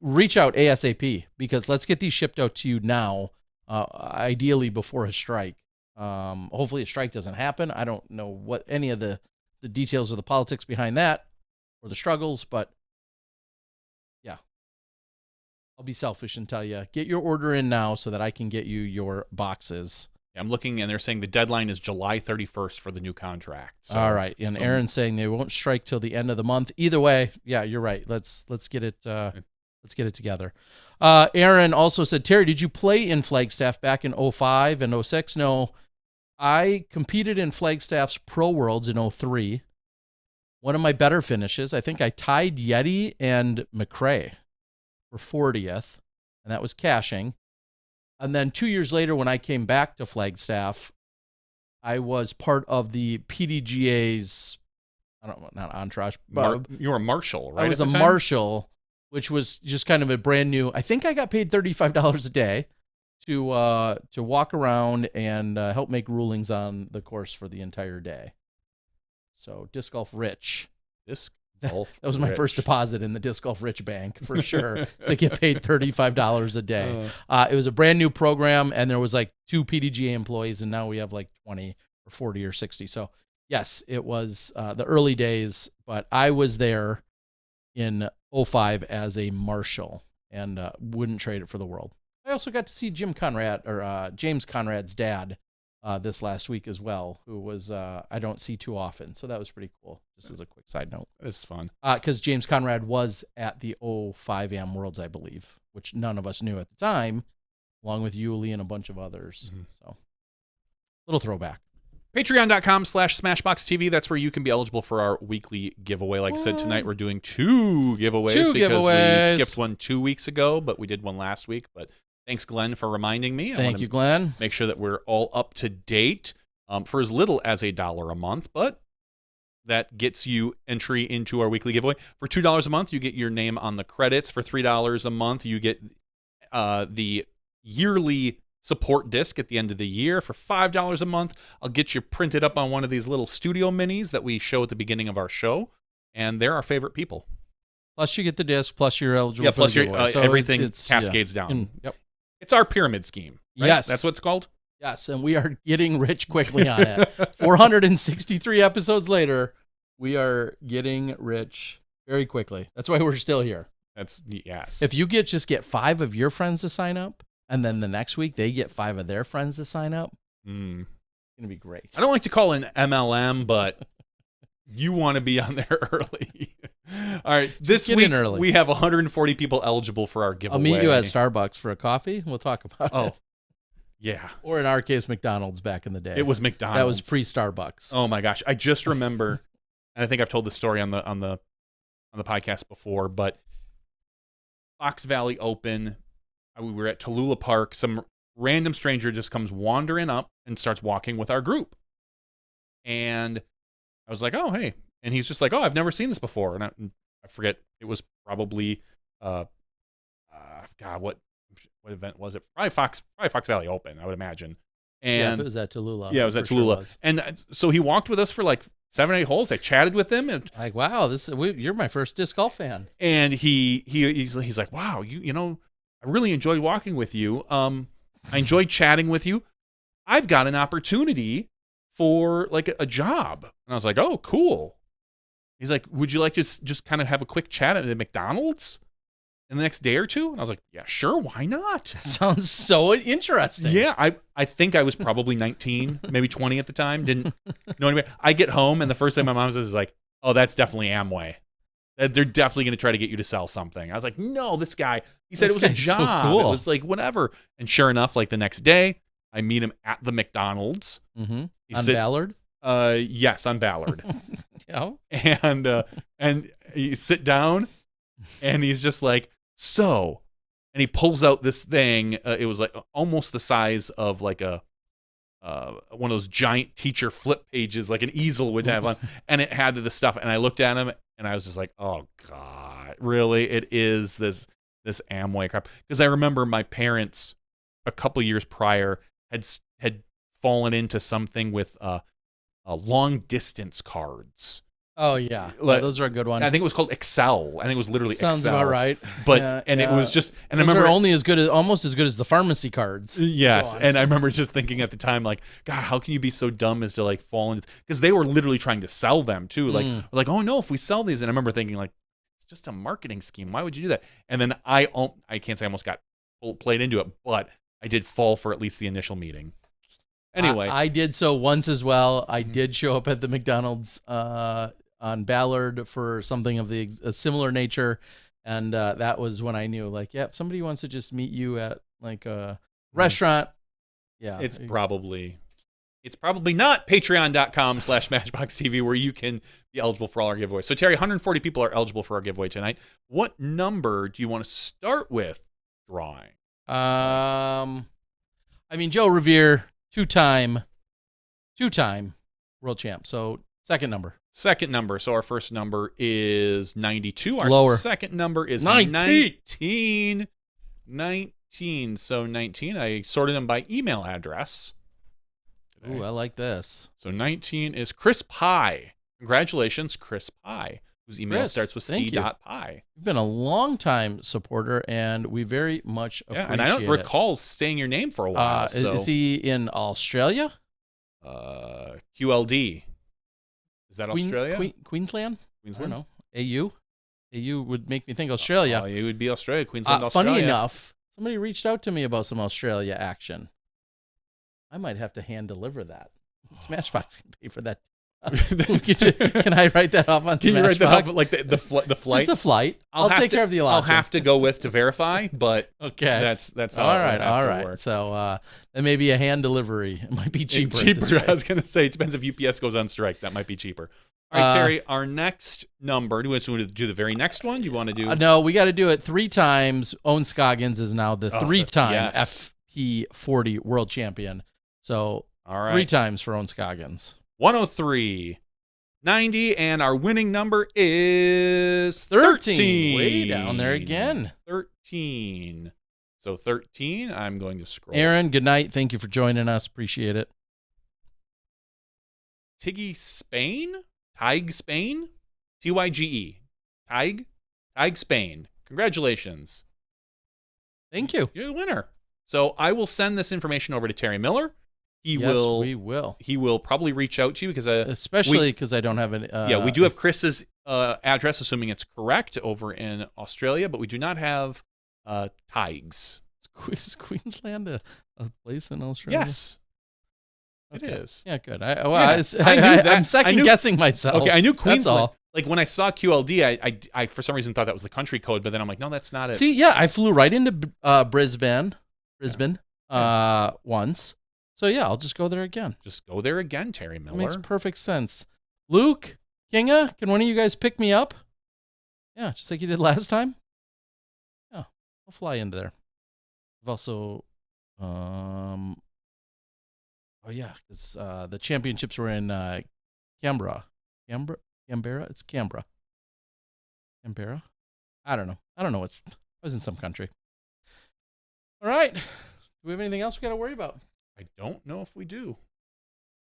Reach out ASAP because let's get these shipped out to you now, ideally before a strike. Hopefully a strike doesn't happen. I don't know what any of the details of the politics behind that or the struggles, but yeah, I'll be selfish and tell you, get your order in now so that I can get you your boxes. I'm looking and they're saying the deadline is July 31st for the new contract. So, all right. And Aaron's saying they won't strike till the end of the month. Either way, yeah, you're right. Let's get it. Let's get it together. Aaron also said, Terry, did you play in Flagstaff back in 05 and 06? No. I competed in Flagstaff's Pro Worlds in 03. One of my better finishes, I think I tied Yeti and McRae for 40th, and that was cashing. And then 2 years later, when I came back to Flagstaff, I was part of the PDGA's, I don't know, not entourage. You were a marshal, right? I was a marshal, which was just kind of a brand new, I think I got paid $35 a day to walk around and help make rulings on the course for the entire day. So Disc Golf Rich. Disc Golf That was my first deposit in the Disc Golf Rich Bank, for sure, to get paid $35 a day. It was a brand new program, and there was like 2 PDGA employees, and now we have like 20 or 40 or 60. So, yes, it was the early days, but I was there in 05 as a marshal and wouldn't trade it for the world. I also got to see James Conrad's dad this last week as well, who was I don't see too often. So that was pretty cool, just as a quick side note. It's fun. Because James Conrad was at the 05 AM Worlds, I believe, which none of us knew at the time, along with Yuli and a bunch of others. Mm-hmm. So, little throwback. Patreon.com/SmashboxTV. That's where you can be eligible for our weekly giveaway. Like I said, tonight we're doing 2 giveaways because we skipped one 2 weeks ago, but we did one last week. But thanks, Glenn, for reminding me. Thank you, Glenn. Make sure that we're all up to date for as little as $1 a month, but that gets you entry into our weekly giveaway. For $2 a month, you get your name on the credits. For $3 a month, you get the yearly support disc at the end of the year. For $5 a month, I'll get you printed up on one of these little studio minis that we show at the beginning of our show, and they're our favorite people. Plus, you get the disc. Plus, you're eligible for the giveaway. So everything cascades down. Yep. It's our pyramid scheme, right? Yes. That's what it's called? Yes, and we are getting rich quickly on it. 463 episodes later, we are getting rich very quickly. That's why we're still here. Yes. If you just get 5 of your friends to sign up, and then the next week they get 5 of their friends to sign up, it's going to be great. I don't like to call it an MLM, but you want to be on there early. All right. This week, we have 140 people eligible for our giveaway. I'll meet you at Starbucks for a coffee. We'll talk about it. Yeah. Or in our case, McDonald's back in the day. It was McDonald's. That was pre-Starbucks. Oh my gosh. I just remember, and I think I've told this story on the podcast before, but Fox Valley Open, we were at Tallulah Park. Some random stranger just comes wandering up and starts walking with our group. And I was like, oh, hey. And he's just like, oh, I've never seen this before. And I forget, it was probably, God, what event was it? Probably Fox Valley Open, I would imagine. And yeah, if it was at Tallulah. Yeah, it was at Tallulah. Sure. And so he walked with us for like 7 or 8 holes. I chatted with him. And like, wow, you're my first disc golf fan. And he's like, wow, you know, I really enjoyed walking with you. I enjoyed chatting with you. I've got an opportunity for like a job. And I was like, oh, cool. He's like, would you like to just kind of have a quick chat at McDonald's in the next day or two? And I was like, yeah, sure. Why not? That sounds so interesting. Yeah. I think I was probably 19, maybe 20 at the time. Didn't know anybody. I get home and the first thing my mom says is like, oh, that's definitely Amway. They're definitely going to try to get you to sell something. I was like, no, this guy, he said it was a job. So cool. It was like, whatever. And sure enough, like the next day, I meet him at the McDonald's. Mm-hmm. On Ballard? Yes, on Ballard. Yeah. And you sit down and he's just like, so, and he pulls out this thing. It was like almost the size of like one of those giant teacher flip pages, like an easel would have on, and it had the stuff. And I looked at him and I was just like, oh God, really? It is this Amway crap. Because I remember my parents a couple years prior had fallen into something with long distance cards. Oh yeah, those are a good one. I think it was called Excel. I think it was literally Sounds Excel. about right. But it was just, and those I remember are only almost as good as the pharmacy cards. Yes, and I remember just thinking at the time, like, God, how can you be so dumb as to like fall into? Because they were literally trying to sell them too. Like, oh no, if we sell these, and I remember thinking like, it's just a marketing scheme. Why would you do that? And then I can't say I almost got played into it, but I did fall for at least the initial meeting. Anyway, I did so once as well. I did show up at the McDonald's on Ballard for something of a similar nature, and that was when I knew, like, yeah, if somebody wants to just meet you at like a restaurant, yeah, it's probably not patreon.com/MatchboxTV where you can be eligible for all our giveaways. So Terry, 140 people are eligible for our giveaway tonight. What number do you want to start with drawing? I mean, Joe Rovere, two-time world champ. So second number. So our first number is 92. Our lower. Second number is 19. 19. So 19. I sorted them by email address. Ooh, I like this. So 19 is Chris Pye. Congratulations, Chris Pye, whose email starts with c.pie. You've been a long-time supporter, and we very much appreciate it. And I don't recall saying your name for a while. Is he in Australia? QLD. Is that Australia? Queensland? I don't know. AU would make me think Australia. It would be Australia. Queensland, Australia. Funny enough, somebody reached out to me about some Australia action. I might have to hand deliver that. Smashbox can pay for that. Can I write that off on Smashbox? Can you write that off, like the flight? Just the flight. I'll take care of the allotment. I'll have to go with to verify, but okay, that's how all right. Work. So then maybe a hand delivery. It might be cheaper. I was gonna say it depends if UPS goes on strike. That might be cheaper. All right, Terry. Our next number. Do you want to do the very next one? Do you want to do? No, we got to do it 3 times. Owen Scoggins is now the 3-time FP40 world champion. So all right. 3 times for Owen Scoggins. 103, 90, and our winning number is 13. Way down there again. 13. So 13, I'm going to scroll. Aaron, good night. Thank you for joining us. Appreciate it. Tige Spain? Tyge. Tige Spain. Congratulations. Thank you. You're the winner. So I will send this information over to Terry Miller. we will. He will probably reach out to you because especially because I don't have any. We do have Chris's address, assuming it's correct, over in Australia, but we do not have Tiggs. Is Queensland a place in Australia? Yes. Okay. It is. Yeah, good. I knew that. I'm second guessing myself. Okay, I knew Queensland. That's all. Like when I saw QLD, I for some reason thought that was the country code, but then I'm like, no, that's not it. See, yeah, I flew right into Brisbane, once. So yeah, I'll just go there again. Just go there again, Terry Miller. That makes perfect sense. Luke, Kinga, can one of you guys pick me up? Yeah, just like you did last time. Yeah, I'll fly into there. I've also, oh yeah, because the championships were in Canberra. Canberra? It's Canberra. Canberra? I don't know. I was in some country. All right. Do we have anything else we got to worry about? I don't know if we do.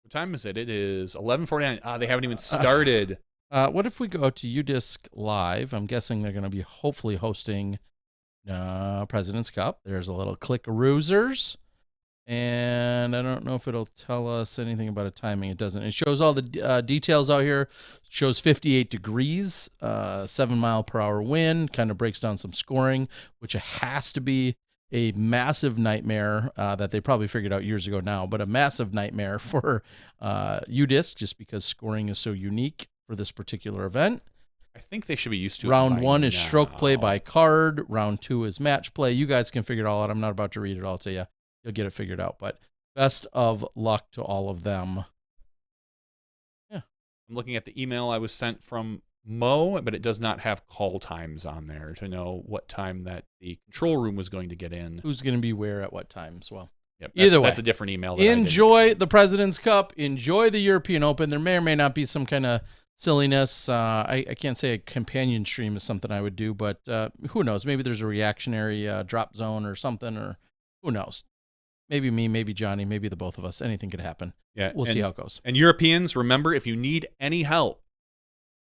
What time is it? It is 11:49. They haven't even started. What if we go to UDisc Live? I'm guessing they're going to be hopefully hosting President's Cup. There's a little click-a-roosers. And I don't know if it'll tell us anything about a timing. It doesn't. It shows all the details out here. It shows 58 degrees, 7 mile per hour wind, kind of breaks down some scoring, which has to be a massive nightmare that they probably figured out years ago now, but a massive nightmare for UDisc just because scoring is so unique for this particular event. I think they should be used to it. Round 1 is now. stroke play by card. Round 2 is match play. You guys can figure it all out. I'm not about to read it all to you. You'll get it figured out. But best of luck to all of them. Yeah. I'm looking at the email I was sent from Mo, but it does not have call times on there to know what time that the control room was going to get in. Who's going to be where at what time as well. Yep, Either way. That's a different email. Enjoy the President's Cup. Enjoy the European Open. There may or may not be some kind of silliness. I can't say a companion stream is something I would do, but who knows? Maybe there's a reactionary drop zone or something, or who knows? Maybe me, maybe Johnny, maybe the both of us. Anything could happen. Yeah, we'll see how it goes. And Europeans, remember, if you need any help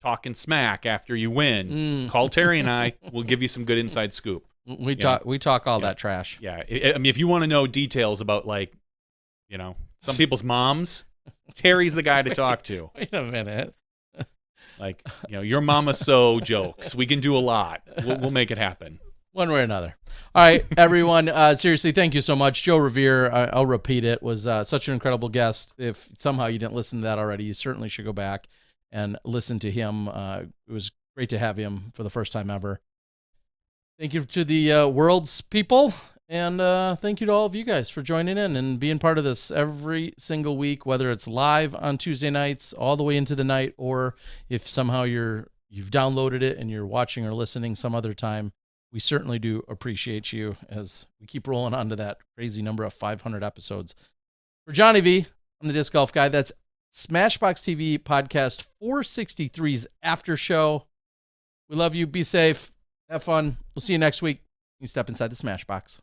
talking smack after you win, call Terry and I. We'll give you some good inside scoop. We talk all that trash. Yeah, I mean, if you want to know details about some people's moms, Terry's the guy to talk to. Wait a minute. Your mama so jokes. We can do a lot. We'll make it happen. One way or another. All right, everyone. Seriously, thank you so much. Joe Rovere, I'll repeat it, was such an incredible guest. If somehow you didn't listen to that already, you certainly should go back and listen to him. It was great to have him for the first time ever. Thank you to the world's people, and thank you to all of you guys for joining in and being part of this every single week, whether it's live on Tuesday nights all the way into the night, or if somehow you've downloaded it and you're watching or listening some other time. We certainly do appreciate you as we keep rolling on to that crazy number of 500 episodes. For Johnny V, I'm the Disc Golf Guy. That's Smashbox TV Podcast 463's after show. We love you. Be safe. Have fun. We'll see you next week. You step inside the Smashbox.